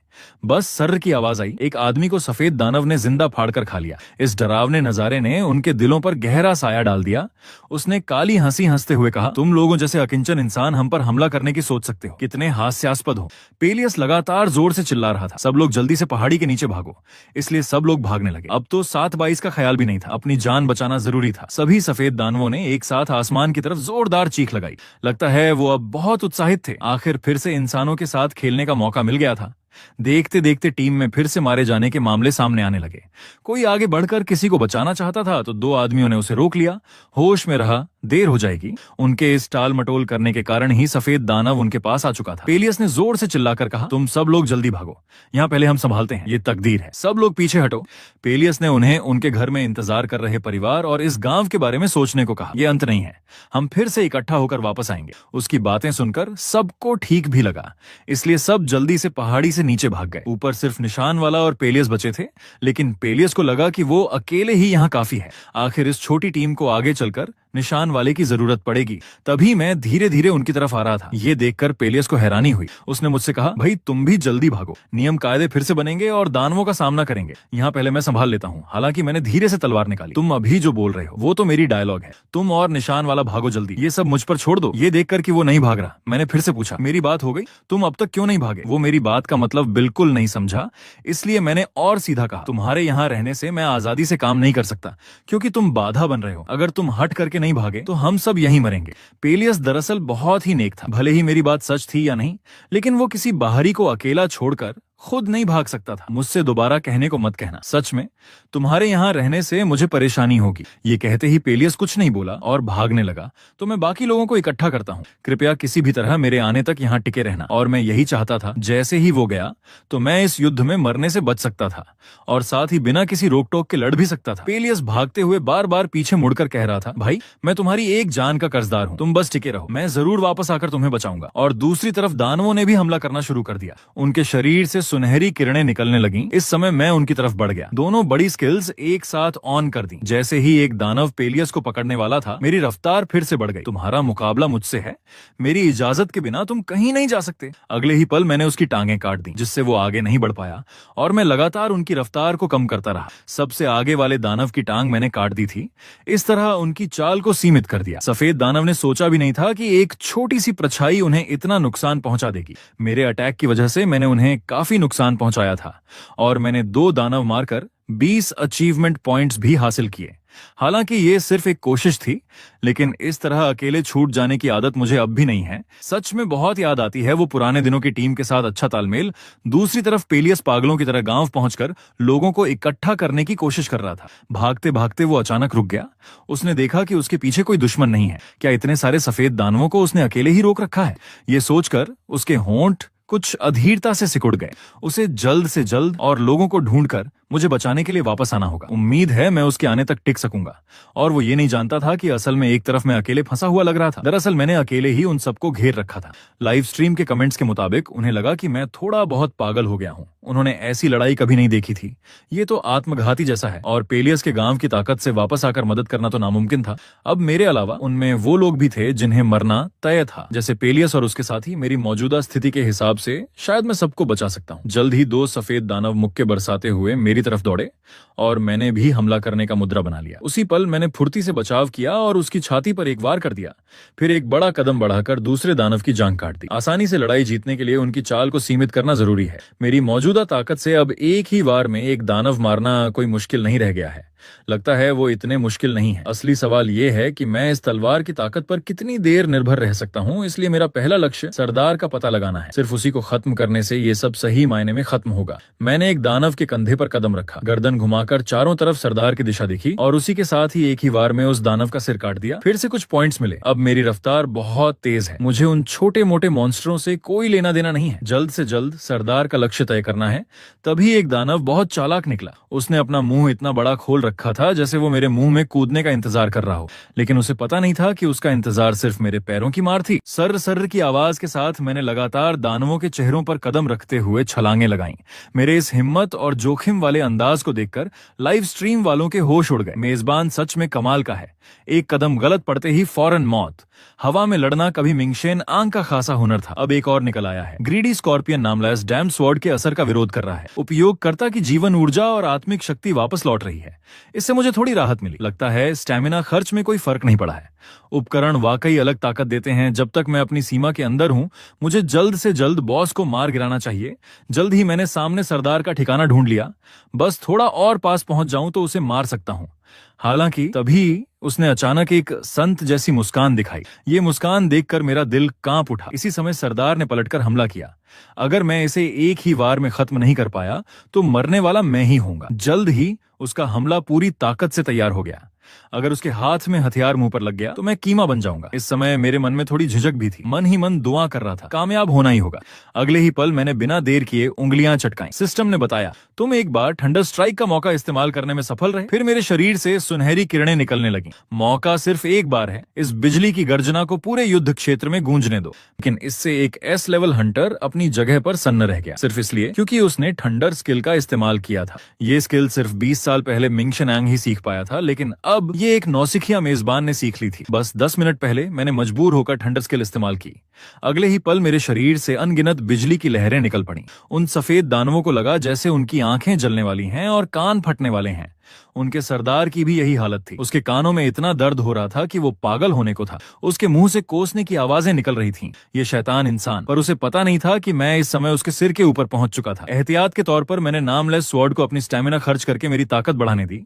बस सर्र की आवाज आई। एक आदमी को सफेद दानव ने जिंदा फाड़कर खा लिया। इस डरावने नजारे ने उनके दिलों पर गहरा साया डाल दिया। उसने काली हंसी हंसते हुए कहा, तुम लोगों जैसे अकिंचन इंसान हम पर हमला करने की सोच सकते हो? कितने हास्यास्पद हो। पेलियस लगातार जोर से चिल्ला रहा था, सब लोग जल्दी से पहाड़ी के नीचे भागो। इसलिए सब लोग भागने लगे। अब तो 7/22 का ख्याल भी नहीं था। अपनी जान बचाना जरूरी था। सभी सफेद दानवों ने एक साथ आसमान की तरफ जोरदार चीख लगाई। लगता है वो अब बहुत उत्साहित थे। आखिर फिर से इंसानों के साथ खेलने का मौका मिल गया था। देखते देखते टीम में फिर से मारे जाने के मामले सामने आने लगे। कोई आगे बढ़कर किसी को बचाना चाहता था तो 2 आदमियों ने उसे रोक लिया। होश में रहा, देर हो जाएगी। उनके इस टाल मटोल करने के कारण ही सफेद दानव उनके पास आ चुका था। पेलियस ने जोर से चिल्लाकर कहा, तुम सब लोग जल्दी भागो, यहाँ पहले हम संभालते हैं, ये तकदीर है, सब लोग पीछे हटो। पेलियस ने उन्हें उनके घर में इंतजार कर रहे परिवार और इस गांव के बारे में सोचने को कहा। ये अंत नहीं है, हम फिर से इकट्ठा होकर वापस आएंगे। उसकी बातें सुनकर सबको ठीक भी लगा, इसलिए सब जल्दी से पहाड़ी से नीचे भाग गए। ऊपर सिर्फ निशान वाला और पेलियस बचे थे, लेकिन पेलियस को लगा कि वो अकेले ही यहाँ काफी है। आखिर इस छोटी टीम को आगे चलकर निशान वाले की जरूरत पड़ेगी, तभी मैं धीरे धीरे उनकी तरफ आ रहा था। ये देखकर पेलियस को हैरानी हुई। उसने मुझसे कहा, भाई तुम भी जल्दी भागो, नियम कायदे फिर से बनेंगे और दानवों का सामना करेंगे, यहाँ पहले मैं संभाल लेता हूँ। हालांकि मैंने धीरे से तलवार निकाली। तुम अभी जो बोल रहे हो वो तो मेरी डायलॉग है, तुम और निशान वाला भागो जल्दी, ये सब मुझ पर छोड़ दो। ये देखकर कि वो नहीं भाग रहा, मैंने फिर से पूछा, मेरी बात हो गई, तुम अब तक क्यों नहीं भागे? वो मेरी बात का मतलब बिल्कुल नहीं समझा, इसलिए मैंने और सीधा कहा, तुम्हारे यहाँ रहने से मैं आजादी से काम नहीं कर सकता, क्योंकि तुम बाधा बन रहे हो। अगर तुम हट करके नहीं भागे तो हम सब यहीं मरेंगे। पेलियस दरअसल बहुत ही नेक था, भले ही मेरी बात सच थी या नहीं, लेकिन वो किसी बाहरी को अकेला छोड़कर खुद नहीं भाग सकता था। मुझसे दोबारा कहने को मत कहना, सच में तुम्हारे यहाँ रहने से मुझे परेशानी होगी। ये कहते ही पेलियस कुछ नहीं बोला और भागने लगा। तो मैं बाकी लोगों को इकट्ठा करता हूँ, कृपया किसी भी तरह मेरे आने तक यहाँ टिके रहना। और मैं यही चाहता था, जैसे ही वो गया तो मैं इस युद्ध में मरने से बच सकता था और साथ ही बिना किसी रोक टोक के लड़ भी सकता था। पेलियस भागते हुए बार बार पीछे मुड़कर कह रहा था, भाई मैं तुम्हारी एक जान का कर्जदार हूँ, तुम बस टिके रहो, मैं जरूर वापस आकर तुम्हें बचाऊंगा। और दूसरी तरफ दानवों ने भी हमला करना शुरू कर दिया। उनके शरीर से सुनहरी किरणें निकलने लगीं। इस समय मैं उनकी तरफ बढ़ गया, दोनों बड़ी स्किल्स एक साथ ऑन कर दी। जैसे ही एक दानव पेलियस को पकड़ने वाला था, मेरी रफ्तार फिर से बढ़ गई। तुम्हारा मुकाबला मुझसे है, मेरी इजाजत के बिना तुम कहीं नहीं जा सकते। अगले ही पल मैंने उसकी टांगें काट दी, जिससे वो आगे नहीं बढ़ पाया और मैं लगातार उनकी रफ्तार को कम करता रहा। सबसे आगे वाले दानव की टांग मैंने काट दी थी। इस तरह उनकी चाल को सीमित कर दिया। सफेद दानव ने सोचा भी नहीं था कि एक छोटी सी परछाई उन्हें इतना नुकसान पहुंचा देगी। मेरे अटैक की वजह से मैंने उन्हें काफी नुकसान पहुंचाया था और मैंने 2 दानव मारकर 20 अचीवमेंट पॉइंट्स भी हासिल किए। हालांकि ये सिर्फ एक कोशिश थी, लेकिन इस तरह अकेले छूट जाने की आदत मुझे अब भी नहीं है। सच में बहुत याद आती है वो पुराने दिनों की टीम के साथ अच्छा तालमेल। दूसरी तरफ पेलियस पागलों की तरह गांव पहुंचकर लोगों को इकट्ठा करने की कोशिश कर रहा था। भागते भागते वो अचानक रुक गया। उसने देखा कि उसके पीछे कोई दुश्मन नहीं है। क्या इतने सारे सफेद दानवों को उसने अकेले ही रोक रखा है? ये सोचकर उसके होंठ कुछ अधीरता से सिकुड़ गए। उसे जल्द से जल्द और लोगों को ढूंढकर मुझे बचाने के लिए वापस आना होगा। उम्मीद है मैं उसके आने तक टिक सकूंगा। और वो ये नहीं जानता था कि असल में एक तरफ मैं अकेले फंसा हुआ लग रहा था। दरअसल मैंने अकेले ही उन सबको घेर रखा था। लाइव स्ट्रीम के कमेंट्स के मुताबिक उन्हें लगा कि मैं थोड़ा बहुत पागल हो गया हूँ। उन्होंने ऐसी लड़ाई कभी नहीं देखी थी, ये तो आत्मघाती जैसा है। और पेलियस के गांव की ताकत से वापस आकर मदद करना तो नामुमकिन था। अब मेरे अलावा उनमें वो लोग भी थे जिन्हें मरना तय था, जैसे पेलियस और उसके साथी। मेरी मौजूदा स्थिति के हिसाब से शायद मैं सबको बचा सकता हूँ। जल्द ही 2 सफेद दानव मुक्के बरसाते हुए मेरी तरफ दौड़े और मैंने भी हमला करने का मुद्रा बना लिया। उसी पल मैंने फुर्ती से बचाव किया और उसकी छाती पर एक वार कर दिया। फिर एक बड़ा कदम बढ़ाकर दूसरे दानव की जांघ काट दी। आसानी से लड़ाई जीतने के लिए उनकी चाल को सीमित करना जरूरी है। मेरी मौजूदा ताकत से अब एक ही वार में एक दानव मारना कोई मुश्किल नहीं रह गया है। लगता है वो इतने मुश्किल नहीं है। असली सवाल ये है कि मैं इस तलवार की ताकत पर कितनी देर निर्भर रह सकता हूँ। इसलिए मेरा पहला लक्ष्य सरदार का पता लगाना है। सिर्फ उसी को खत्म करने से ये सब सही मायने में खत्म होगा। मैंने एक दानव के कंधे पर कदम रखा, गर्दन घुमाकर चारों तरफ सरदार की दिशा देखी और उसी के साथ ही एक ही वार में उस दानव का सिर काट दिया। फिर से कुछ पॉइंट्स मिले। अब मेरी रफ्तार बहुत तेज है। मुझे उन छोटे मोटे मॉन्स्टरों से कोई लेना देना नहीं है। जल्द से जल्द सरदार का लक्ष्य तय करना है। तभी एक दानव बहुत चालाक निकला। उसने अपना मुंह इतना बड़ा खोल रखा था जैसे वो मेरे मुंह में कूदने का इंतजार कर रहा हो, लेकिन उसे पता नहीं था कि उसका इंतजार सिर्फ मेरे पैरों की मार थी। सर्र सर्र की आवाज के साथ मैंने लगातार दानवों के चेहरों पर कदम रखते हुए छलांगे लगाईं। मेरे इस हिम्मत और जोखिम वाले अंदाज को देखकर लाइव स्ट्रीम वालों के होश उड़ गए। मेजबान सच में कमाल का है। एक कदम गलत पड़ते ही फौरन मौत। हवा में लड़ना कभी मिंगशेन आंग का खासा हुनर था। अब एक और निकल आया है। ग्रीडी स्कॉर्पियन नामला इस डैम स्वॉर्ड के असर का विरोध कर रहा है। उपयोगकर्ता की जीवन ऊर्जा और आत्मिक शक्ति वापस लौट रही है। इससे मुझे थोड़ी राहत मिली। लगता है स्टैमिना खर्च में कोई फर्क नहीं पड़ा है। उपकरण वाकई अलग ताकत देते हैं। जब तक मैं अपनी सीमा के अंदर हूं, मुझे जल्द से जल्द बॉस को मार गिराना चाहिए। जल्द ही मैंने सामने सरदार का ठिकाना ढूंढ लिया। बस थोड़ा और पास पहुंच जाऊं तो उसे मार सकता हूं। हालांकि तभी उसने अचानक एक संत जैसी मुस्कान दिखाई। ये मुस्कान देखकर मेरा दिल कांप उठा। इसी समय सरदार ने पलटकर हमला किया। अगर मैं इसे एक ही वार में खत्म नहीं कर पाया तो मरने वाला मैं ही होऊंगा। जल्द ही उसका हमला पूरी ताकत से तैयार हो गया। अगर उसके हाथ में हथियार मुंह पर लग गया तो मैं कीमा बन जाऊंगा। इस समय मेरे मन में थोड़ी झिझक भी थी, मन ही मन दुआ कर रहा था, कामयाब होना ही होगा। अगले ही पल मैंने बिना देर किए उंगलियां चटकाई। सिस्टम ने बताया, तुम एक बार थंडर स्ट्राइक का मौका इस्तेमाल करने में सफल रहे। फिर मेरे शरीर से सुनहरी किरणें निकलने लगी। मौका सिर्फ एक बार है, इस बिजली की गर्जना को पूरे युद्ध क्षेत्र में गूंजने दो। लेकिन इससे एक एस लेवल हंटर अपनी जगह पर सन्न रह गया, सिर्फ इसलिए क्योंकि उसने थंडर स्किल का इस्तेमाल किया था। ये स्किल सिर्फ 20 साल पहले मिंग शेनांग ही सीख पाया था, लेकिन अब ये एक नौसिखिया मेजबान ने सीख ली थी। बस 10 मिनट पहले मैंने मजबूर होकर थंडर स्किल इस्तेमाल की। अगले ही पल मेरे शरीर से अनगिनत बिजली की लहरें निकल पड़ी। उन सफेद दानवों को लगा जैसे उनकी आंखें जलने वाली हैं और कान फटने वाले हैं। उनके सरदार की भी यही हालत थी। उसके कानों में इतना दर्द हो रहा था कि वो पागल होने को था। उसके मुंह से कोसने की आवाजें निकल रही थीं। ये शैतान इंसान, पर उसे पता नहीं था कि मैं इस समय उसके सिर के ऊपर पहुंच चुका था। एहतियात के तौर पर मैंने नामलेस स्वॉर्ड को अपनी स्टैमिना खर्च करके मेरी ताकत बढ़ाने दी।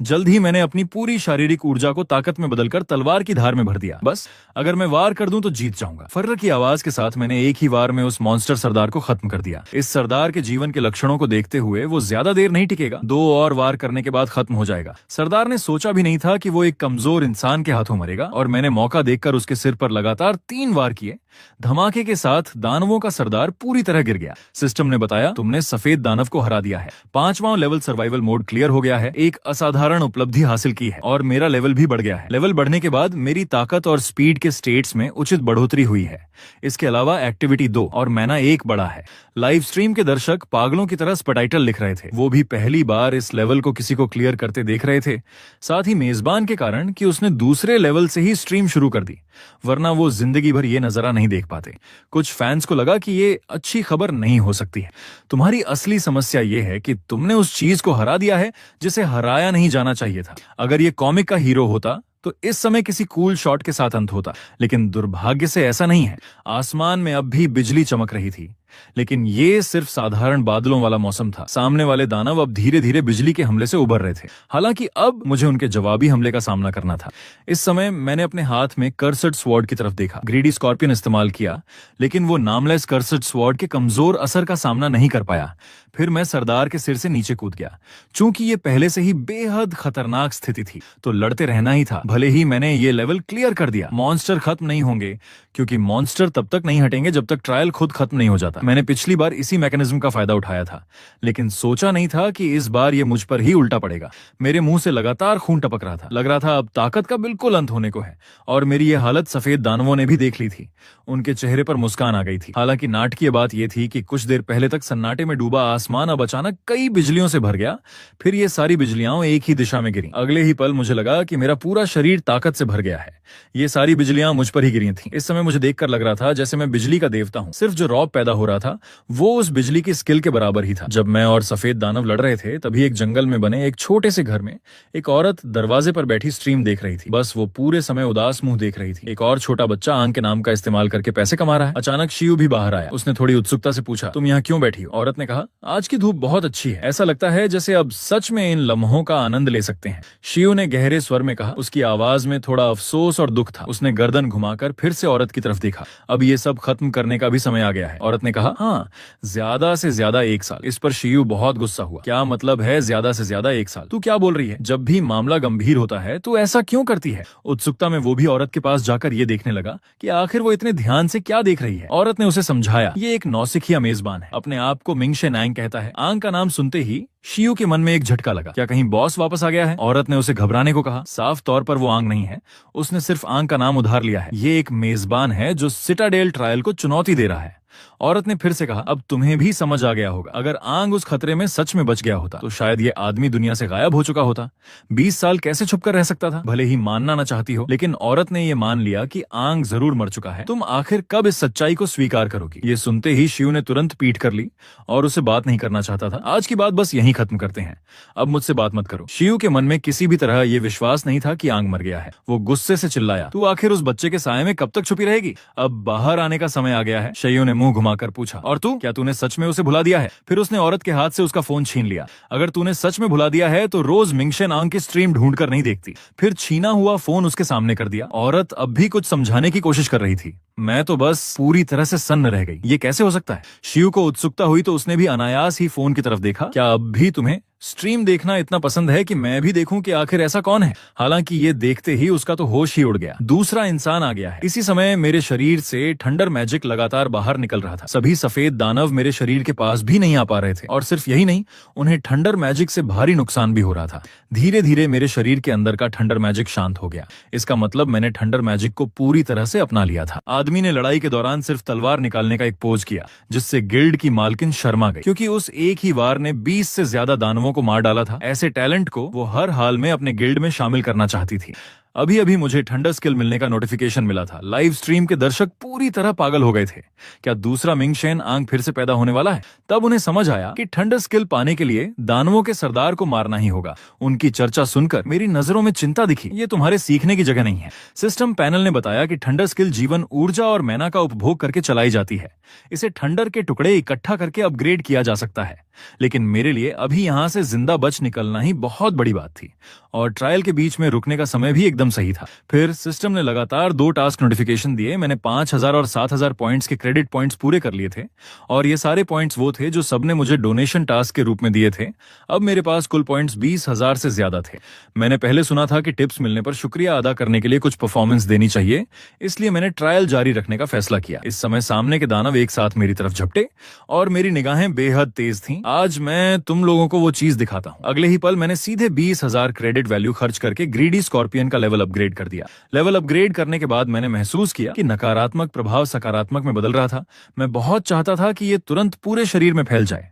जल्द ही मैंने अपनी पूरी शारीरिक ऊर्जा को ताकत में बदलकर तलवार की धार में भर दिया। बस अगर मैं वार कर दूं तो जीत जाऊंगा। फर्र की आवाज के साथ मैंने एक ही वार में उस मॉन्स्टर सरदार को खत्म कर दिया। इस सरदार के जीवन के लक्षणों को देखते हुए वो ज्यादा देर नहीं टिकेगा, 2 और वार करने के बाद खत्म हो जाएगा। सरदार ने सोचा भी नहीं था कि वो एक कमजोर इंसान के हाथों मरेगा, और मैंने मौका देखकर उसके सिर पर लगातार 3 वार किए। धमाके के साथ दानवों का सरदार पूरी तरह गिर गया। सिस्टम ने बताया, तुमने सफेद दानव को हरा दिया है। 5वां लेवल सर्वाइवल मोड क्लियर हो गया है। एक असाधारण उपलब्धि हासिल की है और मेरा लेवल भी बढ़ गया है। लेवल बढ़ने के बाद मेरी ताकत और स्पीड के स्टेट्स में उचित बढ़ोतरी हुई है। इसके अलावा एक्टिविटी 2 और मैना 1 बढ़ा है। लाइव स्ट्रीम के दर्शक पागलों की तरह स्पटाइटल लिख रहे थे। वो भी पहली बार इस लेवल को किसी को क्लियर करते देख रहे थे। साथ ही मेजबान के कारण कि उसने दूसरे लेवल से ही स्ट्रीम शुरू कर दी, वरना वो जिंदगी भर ये नजारा नहीं देख पाते। कुछ फैंस को लगा कि ये अच्छी खबर नहीं हो सकती है। तुम्हारी असली समस्या ये है कि तुमने उस चीज को हरा दिया है जिसे हराया नहीं जाना चाहिए था। अगर ये कॉमिक का हीरो होता तो इस समय किसी कूल शॉट के साथ अंत होता, लेकिन दुर्भाग्य से ऐसा नहीं है। आसमान में अब भी बिजली चमक रही थी, लेकिन ये सिर्फ साधारण बादलों वाला मौसम था। सामने वाले दानव अब धीरे धीरे बिजली के हमले से उबर रहे थे। हालांकि अब मुझे उनके जवाबी हमले का सामना करना था। इस समय मैंने अपने हाथ में कर्सड स्वॉर्ड की तरफ देखा। ग्रीडी स्कॉर्पियन इस्तेमाल किया, लेकिन वो नामलेस कर्सड स्वॉर्ड के कमजोर असर का सामना नहीं कर पाया। फिर मैं सरदार के सिर से नीचे कूद गया। चूंकि ये पहले से ही बेहद खतरनाक स्थिति थी, तो लड़ते रहना ही था। भले ही मैंने ये लेवल क्लियर कर दिया, मॉन्स्टर खत्म नहीं होंगे, क्योंकि मॉन्स्टर तब तक नहीं हटेंगे जब तक ट्रायल खुद खत्म नहीं हो जाता। मैंने पिछली बार इसी मैकेनिज्म का फायदा उठाया था, लेकिन सोचा नहीं था कि इस बार ये मुझ पर ही उल्टा पड़ेगा। मेरे मुंह से लगातार खून टपक रहा था। लग रहा था अब ताकत का बिल्कुल अंत होने को है, और मेरी ये हालत सफेद दानवों ने भी देख ली थी। उनके चेहरे पर मुस्कान आ गई थी। हालांकि नाटकीय बात यह थी कि कुछ देर पहले तक सन्नाटे में डूबा आसमान अब अचानक कई बिजलियों से भर गया। फिर ये सारी बिजलियां एक ही दिशा में गिरी। अगले ही पल मुझे लगा कि मेरा पूरा शरीर ताकत से भर गया है। ये सारी बिजलियां मुझ पर ही गिरी थी। इस समय मुझे देखकर लग रहा था जैसे मैं बिजली का देवता हूँ। सिर्फ जो रौब पैदा हो रहा था वो उस बिजली की स्किल के बराबर ही था। जब मैं और सफेद दानव लड़ रहे थे, तभी एक जंगल में बने एक छोटे से घर में एक औरत दरवाजे पर बैठी स्ट्रीम देख रही थी। बस वो पूरे समय उदास मुंह देख रही थी। एक और छोटा बच्चा आंग के नाम का इस्तेमाल करके पैसे कमा रहा है। अचानक शियू भी बाहर आया। उसने थोड़ी उत्सुकता से पूछा, तुम यहाँ क्यों बैठी हो? औरत ने कहा, आज की धूप बहुत अच्छी है। ऐसा लगता है जैसे अब सच में इन लम्हों का आनंद ले सकते हैं। शियू ने गहरे स्वर में कहा। उसकी आवाज में थोड़ा अफसोस और दुख था। उसने गर्दन घुमाकर फिर से औरत की तरफ देखा। अब ये सब खत्म करने का भी समय आ गया है। औरत ने कहा, हाँ, ज्यादा से ज्यादा 1 साल। इस पर शियू बहुत गुस्सा हुआ। क्या मतलब है ज्यादा से ज्यादा 1 साल? तू क्या बोल रही है? जब भी मामला गंभीर होता है तो ऐसा क्यों करती है? उत्सुकता में वो भी औरत के पास जाकर ये देखने लगा कि आखिर वो इतने ध्यान से क्या देख रही है। औरत ने उसे समझाया, ये एक नौसिखिया मेजबान है, अपने आप को मिंग शेनांग कहता है। आंग का नाम सुनते ही शियू के मन में एक झटका लगा। क्या कहीं बॉस वापस आ गया है? औरत ने उसे घबराने को कहा। साफ तौर पर वो आंग नहीं है, उसने सिर्फ आंग का नाम उधार लिया है। ये एक मेजबान है जो सिटाडेल ट्रायल को चुनौती दे रहा है। औरत ने फिर से कहा, अब तुम्हें भी समझ आ गया होगा। अगर आंग उस खतरे में सच में बच गया होता तो शायद ये आदमी दुनिया से गायब हो चुका होता। 20 साल कैसे छुपकर रह सकता था? भले ही मानना न चाहती हो, लेकिन औरत ने ये मान लिया कि आंग जरूर मर चुका है। तुम आखिर कब इस सच्चाई को स्वीकार करोगी? ये सुनते ही शिव ने तुरंत पीठ कर ली और उसे बात नहीं करना चाहता था। आज की बात बस यहीं खत्म करते हैं, अब मुझसे बात मत करो। शिव के मन में किसी भी तरह ये विश्वास नहीं था कि आंग मर गया है। वो गुस्से से चिल्लाया, तू आखिर उस बच्चे के साये में कब तक छुपी रहेगी? अब बाहर आने का समय आ गया है। शिव ने मुंह घुमाकर पूछा, और तू, क्या तूने सच में उसे भुला दिया है? फिर उसने औरत के हाथ से उसका फोन छीन लिया। अगर तूने सच में भुला दिया है तो रोज मिंग शेनांग की स्ट्रीम ढूंढकर नहीं देखती। फिर छीना हुआ फोन उसके सामने कर दिया। औरत अब भी कुछ समझाने की कोशिश कर रही थी। मैं तो बस पूरी तरह से सन्न रह गई। ये कैसे हो सकता है? शिव को उत्सुकता हुई तो उसने भी अनायास ही फोन की तरफ देखा। क्या अब भी तुम्हें स्ट्रीम देखना इतना पसंद है कि मैं भी देखूं कि आखिर ऐसा कौन है? हालांकि ये देखते ही उसका तो होश ही उड़ गया। दूसरा इंसान आ गया है। इसी समय मेरे शरीर से थंडर मैजिक लगातार बाहर निकल रहा था। सभी सफेद दानव मेरे शरीर के पास भी नहीं आ पा रहे थे, और सिर्फ यही नहीं, उन्हें थंडर मैजिक से भारी नुकसान भी हो रहा था। धीरे धीरे मेरे शरीर के अंदर का थंडर मैजिक शांत हो गया। इसका मतलब मैंने थंडर मैजिक को पूरी तरह से अपना लिया था। आदमी ने लड़ाई के दौरान सिर्फ तलवार निकालने का एक पोज किया, जिससे गिल्ड की मालकिन शर्मा गई, क्योंकि उस एक ही वार ने 20 से ज्यादा दानवों को मार डाला था। ऐसे टैलेंट को वो हर हाल में अपने गिल्ड में शामिल करना चाहती थी। अभी अभी मुझे थंडर स्किल मिलने का नोटिफिकेशन मिला था। लाइव स्ट्रीम के दर्शक पूरी तरह पागल हो गए थे। क्या दूसरा मिंगशेन आंग फिर से पैदा होने वाला है? तब उन्हें समझ आया कि थंडर स्किल पाने के लिए दानवों के सरदार को मारना ही होगा। उनकी चर्चा सुनकर मेरी नजरों में चिंता दिखी। ये तुम्हारे सीखने की जगह नहीं है। सिस्टम पैनल ने बताया कि थंडर स्किल जीवन, ऊर्जा और मैना का उपभोग करके चलाई जाती है। इसे थंडर के टुकड़े इकट्ठा करके अपग्रेड किया जा सकता है। लेकिन मेरे लिए अभी यहां से जिंदा बच निकलना ही बहुत बड़ी बात थी, और ट्रायल के बीच में रुकने का समय भी एकदम सही था। फिर सिस्टम ने लगातार 2 टास्क नोटिफिकेशन दिए। मैंने 5000 और 7000 पॉइंट्स के क्रेडिट पॉइंट्स पूरे कर लिए थे, और ये सारे पॉइंट्स वो थे जो सबने मुझे डोनेशन टास्क के रूप में दिए थे। अब मेरे पास कुल पॉइंट्स 20,000 से ज्यादा थे। मैंने पहले सुना था कि टिप्स मिलने पर शुक्रिया अदा करने के लिए कुछ परफॉर्मेंस देनी चाहिए, इसलिए मैंने ट्रायल जारी रखने का फैसला किया। इस समय सामने के दानव एक साथ मेरी तरफ झपटे, और मेरी निगाहें बेहद तेज थीं। आज मैं तुम लोगों को वो चीज दिखाता हूँ। अगले ही पल मैंने सीधे 20,000 क्रेडिट वैल्यू खर्च करके ग्रीडी स्कॉर्पियन का लेवल अपग्रेड कर दिया। लेवल अपग्रेड करने के बाद मैंने महसूस किया कि नकारात्मक प्रभाव सकारात्मक में बदल रहा था। मैं बहुत चाहता था कि ये तुरंत पूरे शरीर में फैल जाए,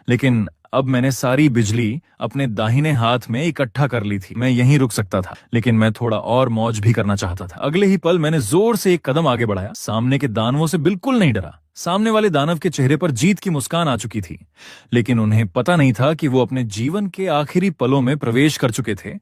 लेकिन अब मैंने सारी बिजली अपने दाहिने हाथ में इकट्ठा कर ली थी। मैं यहीं रुक सकता था, लेकिन मैं थोड़ा और मौज भी करना चाहता था। अगले ही पल मैंने जोर से एक कदम आगे बढ़ाया। सामने के दानवों से बिल्कुल नहीं डरा। सामने वाले दानव के चेहरे पर जीत की मुस्कान आ चुकी थी, लेकिन उन्हें पता नहीं था कि वो अपने जीवन के आखिरी पलों में प्रवेश कर चुके थे।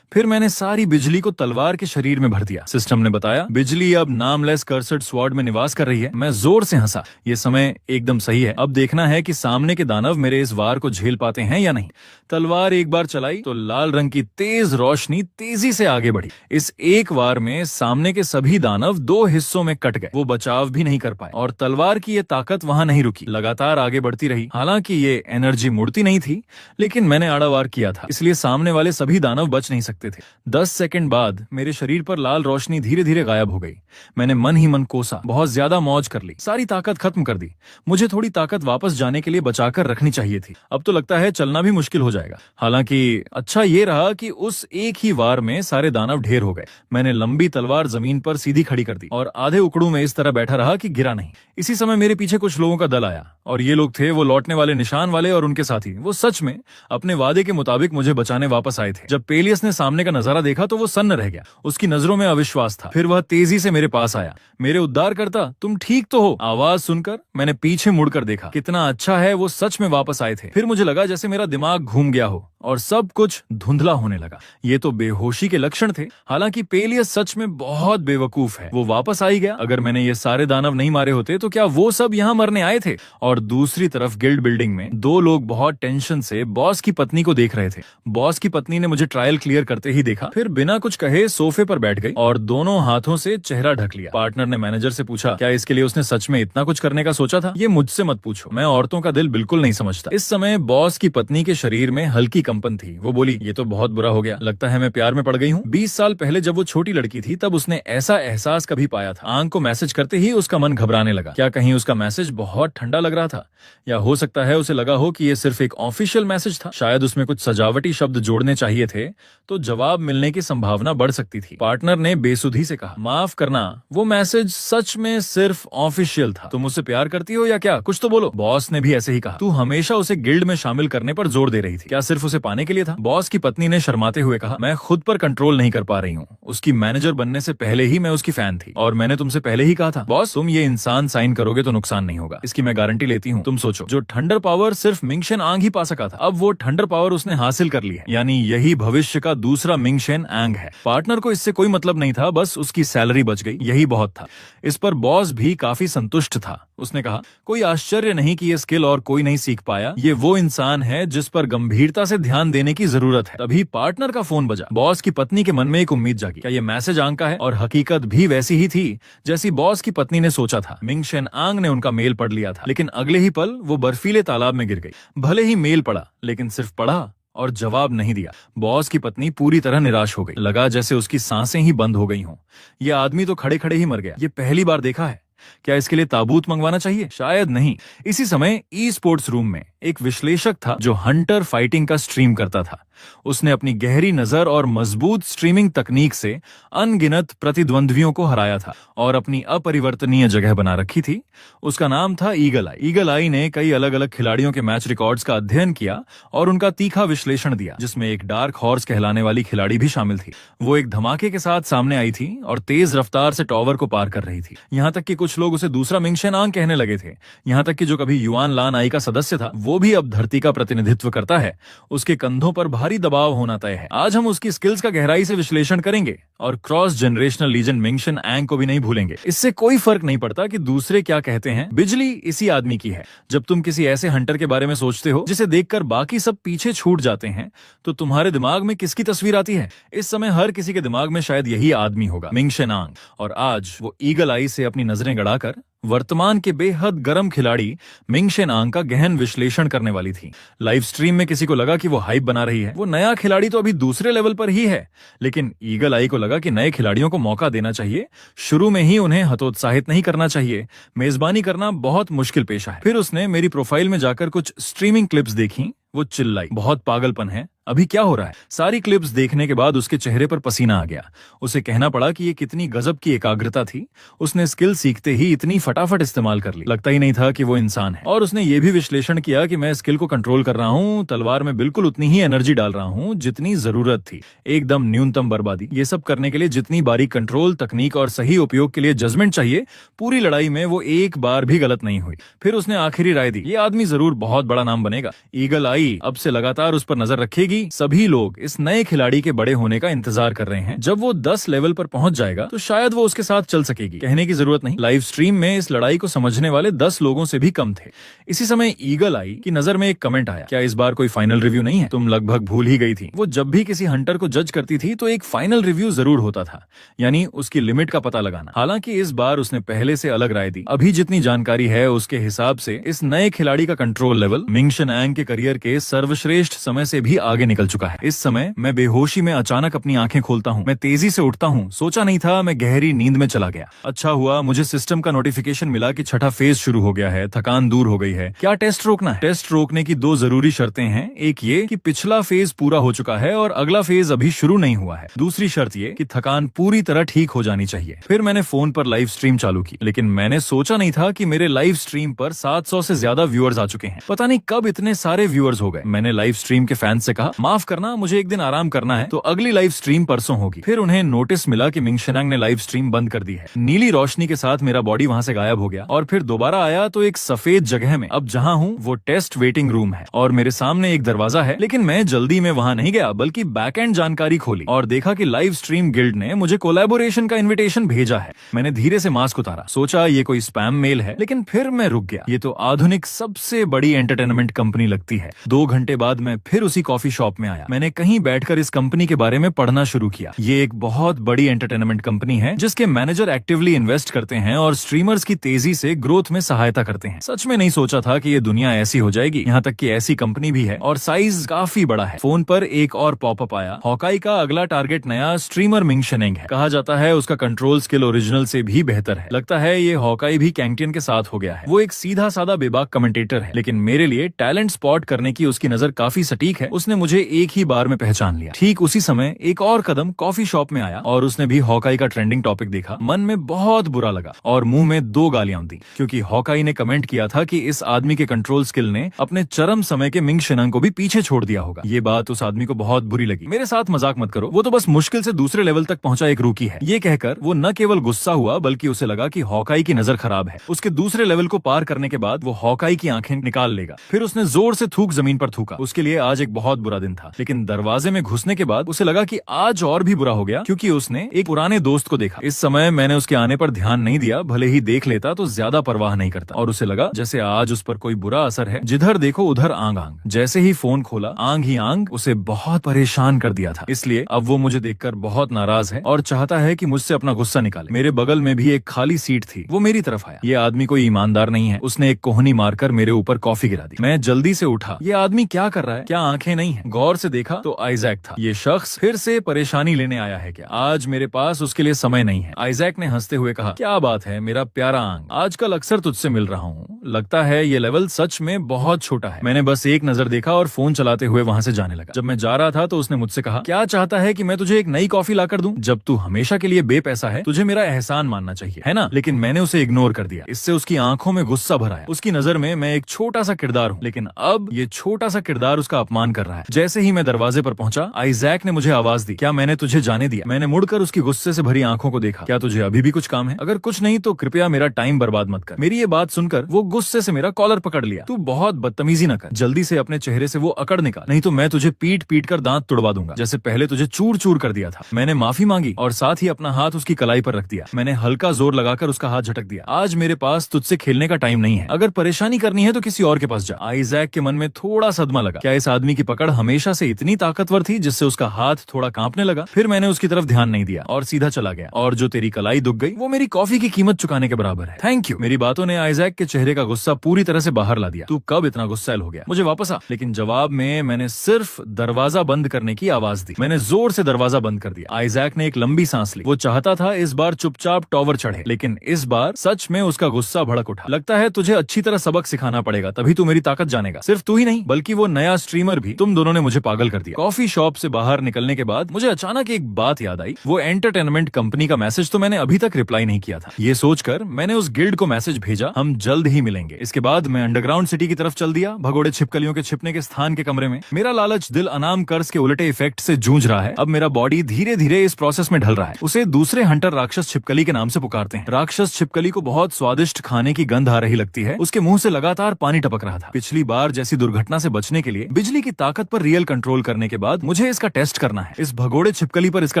फिर मैंने सारी बिजली को तलवार के शरीर में भर दिया। सिस्टम ने बताया, बिजली अब नामलेस कर्सड स्वॉर्ड में निवास कर रही है। मैं जोर से हंसा। ये समय एकदम सही है। अब देखना है कि सामने के दानव मेरे इस वार को झेल पाते हैं या नहीं। तलवार एक बार चलाई तो लाल रंग की तेज रोशनी तेजी से आगे बढ़ी। इस एक वार में सामने के सभी दानव 2 हिस्सों में कट गए। वो बचाव भी नहीं कर पाए, और तलवार की ये ताकत वहां नहीं रुकी, लगातार आगे बढ़ती रही। हालांकि ये एनर्जी मुड़ती नहीं थी, लेकिन मैंने आड़ा वार किया था, इसलिए सामने वाले सभी दानव बच नहीं सकते थे। 10 सेकंड बाद मेरे शरीर पर लाल रोशनी धीरे धीरे गायब हो गई। मैंने मन ही मन कोसा, बहुत ज्यादा मौज कर ली, सारी ताकत खत्म कर दी। मुझे थोड़ी ताकत वापस जाने के लिए बचाकर रखनी चाहिए थी। अब तो लगता है चलना भी मुश्किल हो जाएगा। हालांकि अच्छा ये रहा कि उस एक ही वार में सारे दानव ढेर हो गए। मैंने लंबी तलवार जमीन पर सीधी खड़ी कर दी, और आधे उकड़ू में इस तरह बैठा रहा कि गिरा नहीं। इसी समय मेरे पीछे कुछ लोगों का दल आया, और ये लोग थे वो लौटने वाले निशान वाले और उनके साथी। वो सच में अपने वादे के मुताबिक मुझे बचाने वापस आए थे। जब पेलियस ने सामने का नजारा देखा तो वो सन्न रह गया। उसकी नजरों में अविश्वास था। फिर वह तेजी से मेरे पास आया। मेरे उद्धारकर्ता, तुम ठीक तो हो? आवाज सुनकर मैंने पीछे मुड़कर देखा। कितना अच्छा है, वो सच में वापस आए थे। फिर मुझे लगा जैसे मेरा दिमाग घूम गया हो और सब कुछ धुंधला होने लगा। ये तो बेहोशी के लक्षण थे। हालांकि पेलियस सच में बहुत बेवकूफ है। वो वापस आ ही गया। अगर मैंने ये सारे दानव नहीं मारे होते तो क्या वो सब यहाँ मरने आए थे? और दूसरी तरफ गिल्ड बिल्डिंग में 2 लोग बहुत टेंशन से बॉस की पत्नी को देख रहे थे। बॉस की पत्नी ने मुझे ट्रायल क्लियर करते ही देखा, फिर बिना कुछ कहे सोफे पर बैठ गई और दोनों हाथों से चेहरा ढक लिया। पार्टनर ने मैनेजर से पूछा, क्या इसके लिए उसने सच में इतना कुछ करने का सोचा था? ये मुझसे मत पूछो, मैं औरतों का दिल बिल्कुल नहीं समझता। इस समय बॉस की पत्नी के शरीर में हल्की कंपन थी। वो बोली, ये तो बहुत बुरा हो गया, लगता है मैं प्यार में पड़ गई हूँ। 20 साल पहले जब वो छोटी लड़की थी तब उसने ऐसा एहसास कभी पाया था। आंख को मैसेज करते ही उसका मन घबराने लगा। क्या कहीं उसका मैसेज बहुत ठंडा लग रहा था? या हो सकता है उसे लगा हो कि ये सिर्फ एक ऑफिशियल मैसेज था। शायद उसमें कुछ सजावटी शब्द जोड़ने चाहिए थे, तो जवाब मिलने की संभावना बढ़ सकती थी। पार्टनर ने बेसुधी से कहा, माफ करना, वो मैसेज सच में सिर्फ ऑफिशियल था। तुम उससे प्यार करती हो या क्या? कुछ तो बोलो। बॉस ने भी ऐसे ही कहा, तू हमेशा उसे गिल्ड में शामिल करने पर जोर दे रही थी, क्या सिर्फ उसे पाने के लिए था? बॉस की पत्नी ने शर्माते हुए कहा, मैं खुद पर कंट्रोल नहीं कर पा रही हूँ। उसकी मैनेजर बनने से पहले ही मैं उसकी फैन थी, और मैंने तुमसे पहले ही कहा था, बॉस तुम ये इंसान साइन करोगे तो नुकसान नहीं होगा, इसकी मैं गारंटी लेती हूँ। तुम सोचो, जो थंडर पावर सिर्फ मिंगशेन आंग ही पा सका था, अब वो थंडर पावर उसने हासिल कर ली है। यानी यही भविष्य का दूसरा मिंगशेन आंग है। पार्टनर को इससे कोई मतलब नहीं था, बस उसकी सैलरी बच गई, यही बहुत था। इस पर बॉस भी काफी संतुष्ट था। उसने कहा, कोई आश्चर्य नहीं कि ये स्किल और कोई नहीं सीख पाया। ये वो इंसान है जिस पर गंभीरता से ध्यान ध्यान देने की जरूरत है। तभी पार्टनर का फोन बजा। बॉस की पत्नी के मन में एक उम्मीद जागी, क्या ये मैसेज आंग का है? और हकीकत भी वैसी ही थी जैसी बॉस की पत्नी ने सोचा था। मिंग शेन आंग ने उनका मेल पढ़ लिया था, लेकिन अगले ही पल वो बर्फीले तालाब में गिर गई। भले ही मेल पढ़ा, लेकिन सिर्फ पढ़ा और जवाब नहीं दिया। बॉस की पत्नी पूरी तरह निराश हो गई। लगा जैसे उसकी सांसें ही बंद हो गई हों। यह आदमी तो खड़े खड़े ही मर गया। ये पहली बार देखा है। क्या इसके लिए ताबूत मंगवाना चाहिए? शायद नहीं। इसी समय ई स्पोर्ट्स रूम में एक विश्लेषक था जो हंटर फाइटिंग का स्ट्रीम करता था। उसने अपनी गहरी नजर और मजबूत स्ट्रीमिंग तकनीक से अनगिनत प्रतिद्वंद्वियों को हराया था और अपनी अपरिवर्तनीय जगह बना रखी थी। उसका नाम था ईगल आई। ईगल आई ने कई अलग अलग खिलाड़ियों के मैच रिकॉर्ड्स का अध्ययन किया और उनका तीखा विश्लेषण दिया, जिसमें एक डार्क हॉर्स कहलाने वाली खिलाड़ी भी शामिल थी। वो एक धमाके के साथ सामने आई थी और तेज रफ्तार से टॉवर को पार कर रही थी। यहाँ तक कि कुछ लोग उसे दूसरा मिंग शेन आंग कहने लगे थे। यहाँ तक कि जो कभी युआन लान आई का सदस्य था, वो भी अब धरती का प्रतिनिधित्व करता है। उसके कंधों पर भारी दबाव होना तय है। आज हम उसकी स्किल्स का गहराई से विश्लेषण करेंगे और cross generational legend Ming Shane आंग को भी नहीं भूलेंगे। इससे कोई फर्क नहीं पड़ता कि दूसरे क्या कहते हैं, बिजली इसी आदमी की है। जब तुम किसी ऐसे हंटर के बारे में सोचते हो जिसे देखकर बाकी सब पीछे छूट जाते हैं, तो तुम्हारे दिमाग में किसकी तस्वीर आती है? इस समय हर किसी के दिमाग में शायद यही आदमी होगा, मिंग शेन आंग। और आज वो ईगल आई से अपनी नजरें गड़ाकर वर्तमान के बेहद गर्म खिलाड़ी मिंग शेन आंग का गहन विश्लेषण करने वाली थी। लाइव स्ट्रीम में किसी को लगा कि वो हाइप बना रही है। वो नया खिलाड़ी तो अभी दूसरे लेवल पर ही है, लेकिन ईगल आई को लगा कि नए खिलाड़ियों को मौका देना चाहिए। शुरू में ही उन्हें हतोत्साहित नहीं करना चाहिए। मेजबानी करना बहुत मुश्किल पेशा है। फिर उसने मेरी प्रोफाइल में जाकर कुछ स्ट्रीमिंग क्लिप्स देखी। वो चिल्लाई, बहुत पागलपन है, अभी क्या हो रहा है? सारी क्लिप्स देखने के बाद उसके चेहरे पर पसीना आ गया। उसे कहना पड़ा कि ये कितनी गजब की एकाग्रता थी। उसने स्किल सीखते ही इतनी फटाफट इस्तेमाल कर ली, लगता ही नहीं था कि वो इंसान है। और उसने ये भी विश्लेषण किया कि मैं स्किल को कंट्रोल कर रहा हूँ, तलवार में बिल्कुल उतनी ही एनर्जी डाल रहा हूँ जितनी जरूरत थी, एकदम न्यूनतम बर्बादी। ये सब करने के लिए जितनी बारीक कंट्रोल, तकनीक और सही उपयोग के लिए जजमेंट चाहिए, पूरी लड़ाई में वो एक बार भी गलत नहीं हुई। फिर उसने आखिरी राय दी, ये आदमी जरूर बहुत बड़ा नाम बनेगा। ईगल आई अब से लगातार उस पर नजर रखेगी। सभी लोग इस नए खिलाड़ी के बड़े होने का इंतजार कर रहे हैं। जब वो 10 लेवल पर पहुंच जाएगा तो शायद वो उसके साथ चल सकेगी। कहने की जरूरत नहीं, लाइव स्ट्रीम में इस लड़ाई को समझने वाले 10 लोगों से भी कम थे। इसी समय ईगल आई की नजर में एक कमेंट आया, क्या इस बार कोई फाइनल रिव्यू नहीं है? तुम लगभग भूल ही गई थी। वो जब भी किसी हंटर को जज करती थी तो एक फाइनल रिव्यू जरूर होता था, यानी उसकी लिमिट का पता लगाना। हालांकि इस बार उसने पहले से अलग राय दी। अभी जितनी जानकारी है उसके हिसाब से इस नए खिलाड़ी का कंट्रोल लेवल मिंग शेन आंग के करियर के सर्वश्रेष्ठ समय से भी आगे निकल चुका है। इस समय मैं बेहोशी में अचानक अपनी आंखें खोलता हूँ। मैं तेजी से उठता हूँ। सोचा नहीं था, मैं गहरी नींद में चला गया। अच्छा हुआ मुझे सिस्टम का नोटिफिकेशन मिला कि छठा फेज शुरू हो गया है, थकान दूर हो गई है। क्या टेस्ट रोकना है? टेस्ट रोकने की 2 जरूरी शर्तें हैं। एक ये कि पिछला फेज पूरा हो चुका है और अगला फेज अभी शुरू नहीं हुआ है। दूसरी शर्त ये कि थकान पूरी तरह ठीक हो जानी चाहिए। फिर मैंने फोन पर लाइव स्ट्रीम चालू की, लेकिन मैंने सोचा नहीं था कि मेरे लाइव स्ट्रीम पर 700 से ज्यादा व्यूअर्स आ चुके हैं। पता नहीं कब इतने सारे व्यूअर्स हो गए। मैंने लाइव स्ट्रीम के फैंस से कहा, माफ करना, मुझे एक दिन आराम करना है, तो अगली लाइव स्ट्रीम परसों होगी। फिर उन्हें नोटिस मिला कि मिंग शेन आंग ने लाइव स्ट्रीम बंद कर दी है। नीली रोशनी के साथ मेरा बॉडी वहां से गायब हो गया और फिर दोबारा आया तो एक सफेद जगह में। अब जहां हूँ वो टेस्ट वेटिंग रूम है और मेरे सामने एक दरवाजा है, लेकिन मैं जल्दी में वहां नहीं गया, बल्कि बैक एंड जानकारी खोली और देखा कि लाइव स्ट्रीम गिल्ड ने मुझे कोलैबोरेशन का इन्विटेशन भेजा है। मैंने धीरे से मास्क उतारा, सोचा ये कोई स्पैम मेल है, लेकिन फिर मैं रुक गया। ये तो आधुनिक सबसे बड़ी एंटरटेनमेंट कंपनी लगती है। 2 घंटे बाद मैं फिर उसी कॉफी शॉप में आया। मैंने कहीं बैठकर इस कंपनी के बारे में पढ़ना शुरू किया। ये एक बहुत बड़ी एंटरटेनमेंट कंपनी है जिसके मैनेजर एक्टिवली इन्वेस्ट करते हैं और स्ट्रीमर्स की तेजी से ग्रोथ में सहायता करते हैं। सच में नहीं सोचा था कि ये दुनिया ऐसी हो जाएगी। यहाँ तक कि ऐसी कंपनी भी है और साइज काफी बड़ा है। फोन पर एक और पॉपअप आया। हॉकाई का अगला टारगेट नया स्ट्रीमर मिंग शेन आंग है। कहा जाता है उसका कंट्रोल स्किल ओरिजिनल से भी बेहतर है। लगता है ये हॉकाई भी कैंगटियन के साथ हो गया है। वो एक सीधा साधा बेबाक कमेंटेटर है, लेकिन मेरे लिए टैलेंट स्पॉट करने की उसकी नजर काफी सटीक है। उसने मुझे एक ही बार में पहचान लिया। ठीक उसी समय एक और कदम कॉफी शॉप में आया और उसने भी हॉकाई का ट्रेंडिंग टॉपिक देखा। मन में बहुत बुरा लगा और मुंह में 2 गालियां दी, क्योंकि हॉकाई ने कमेंट किया था कि इस आदमी के कंट्रोल स्किल ने अपने चरम समय के मिंग शेन आंग को भी पीछे छोड़ दिया होगा। ये बात उस आदमी को बहुत बुरी लगी। मेरे साथ मजाक मत करो, वो तो बस मुश्किल से दूसरे लेवल तक पहुंचा एक रूकी है। ये कहकर वो न केवल गुस्सा हुआ, बल्कि उसे लगा कि हॉकाई की नजर खराब है। उसके दूसरे लेवल को पार करने के बाद वो हॉकाई की आंखें निकाल लेगा। फिर उसने जोर से थूक जमीन पर थूका। उसके लिए आज एक बहुत बुरा दिन था, लेकिन दरवाजे में घुसने के बाद उसे लगा कि आज और भी बुरा हो गया, क्योंकि उसने एक पुराने दोस्त को देखा। इस समय मैंने उसके आने पर ध्यान नहीं दिया, भले ही देख लेता तो ज्यादा परवाह नहीं करता, और उसे लगा जैसे आज उस पर कोई बुरा असर है। जिधर देखो उधर आंग आंग। जैसे ही फोन खोला, आंग ही आंग उसे बहुत परेशान कर दिया था। इसलिए अब वो मुझे देखकर बहुत नाराज है और चाहता है कि मुझसे अपना गुस्सा निकाले। मेरे बगल में भी एक खाली सीट थी, वो मेरी तरफ आया। ये आदमी कोई ईमानदार नहीं है। उसने एक कोहनी मारकर मेरे ऊपर कॉफी गिरा दी। मैं जल्दी से उठा। ये आदमी क्या कर रहा है? क्या आंखें नहीं है? गौर से देखा तो आइजैक था। ये शख्स फिर से परेशानी लेने आया है क्या? आज मेरे पास उसके लिए समय नहीं है। आइजैक ने हंसते हुए कहा, क्या बात है मेरा प्यारा आंग, आजकल अक्सर तुझसे मिल रहा हूँ। लगता है ये लेवल सच में बहुत छोटा है। मैंने बस एक नजर देखा और फोन चलाते हुए वहाँ से जाने लगा। जब मैं जा रहा था तो उसने मुझसे कहा, क्या चाहता है कि मैं तुझे एक नई कॉफी लाकर दूं? जब तू हमेशा के लिए बेपैसा है, तुझे मेरा एहसान मानना चाहिए, है ना? लेकिन मैंने उसे इग्नोर कर दिया। इससे उसकी आंखों में गुस्सा भर आया। उसकी नजर में मैं एक छोटा सा किरदार हूँ, लेकिन अब ये छोटा सा किरदार उसका अपमान कर रहा है। जैसे ही मैं दरवाजे पर पहुंचा, आइजैक ने मुझे आवाज दी, क्या मैंने तुझे जाने दिया? मैंने मुड़कर उसकी गुस्से से भरी आंखों को देखा। क्या तुझे अभी भी कुछ काम है? अगर कुछ नहीं तो कृपया मेरा टाइम बर्बाद मत कर। मेरी ये बात सुनकर वो गुस्से से मेरा कॉलर पकड़ लिया। तू बहुत बदतमीजी न कर, जल्दी से अपने चेहरे से वो अकड़ निकाल, नहीं तो मैं तुझे पीट पीट कर दांत तुड़वा दूंगा, जैसे पहले तुझे चूर चूर कर दिया था। मैंने माफी मांगी और साथ ही अपना हाथ उसकी कलाई पर रख दिया। मैंने हल्का जोर लगाकर उसका हाथ झटक दिया। आज मेरे पास तुझसे खेलने का टाइम नहीं है। अगर परेशानी करनी है तो किसी और के पास जा। आइजैक के मन में थोड़ा सदमा लगा। क्या इस आदमी की पकड़ हमेशा से इतनी ताकतवर थी जिससे उसका हाथ थोड़ा कांपने लगा? फिर मैंने उसकी तरफ ध्यान नहीं दिया और सीधा चला गया। और जो तेरी कलाई दुख गई वो मेरी कॉफी की कीमत चुकाने के बराबर है। Thank you. मेरी बातों ने आइजैक के चेहरे का गुस्सा पूरी तरह से बाहर ला दिया। तू कब इतना गुस्सैल हो गया? मुझे वापस आ। लेकिन जवाब में मैंने सिर्फ दरवाजा बंद करने की आवाज दी। मैंने जोर से दरवाजा बंद कर दिया। आइजैक ने एक लंबी सांस ली। वो चाहता था इस बार चुपचाप टॉवर चढ़े, लेकिन इस बार सच में उसका गुस्सा भड़क उठा। लगता है तुझे अच्छी तरह सबक सिखाना पड़ेगा, तभी तू मेरी ताकत जानेगा। सिर्फ तू ही नहीं बल्कि वो नया स्ट्रीमर भी। तुम दोनों ने मुझे पागल कर दिया। कॉफी शॉप से बाहर निकलने के बाद मुझे अचानक एक बात याद आई। वो एंटरटेनमेंट कंपनी का मैसेज तो मैंने अभी तक रिप्लाई नहीं किया था। ये सोचकर मैंने उस गिल्ड को मैसेज भेजा, हम जल्द ही मिलेंगे। इसके बाद मैं अंडरग्राउंड सिटी की तरफ चल दिया, भगोड़े छिपकलियों के छिपने के स्थान के कमरे में। मेरा लालच दिल अनाम कर्ज के उलटे इफेक्ट से जूझ रहा है। अब मेरा बॉडी धीरे धीरे इस प्रोसेस में ढल रहा है। उसे दूसरे हंटर राक्षस छिपकली के नाम से पुकारते हैं। राक्षस छिपकली को बहुत स्वादिष्ट खाने की गंध आ रही लगती है। उसके मुंह से लगातार पानी टपक रहा था। पिछली बार जैसी दुर्घटना से बचने के लिए बिजली की ताकत पर रियल कंट्रोल करने के बाद मुझे इसका टेस्ट करना है। इस भगोड़े छिपकली पर इसका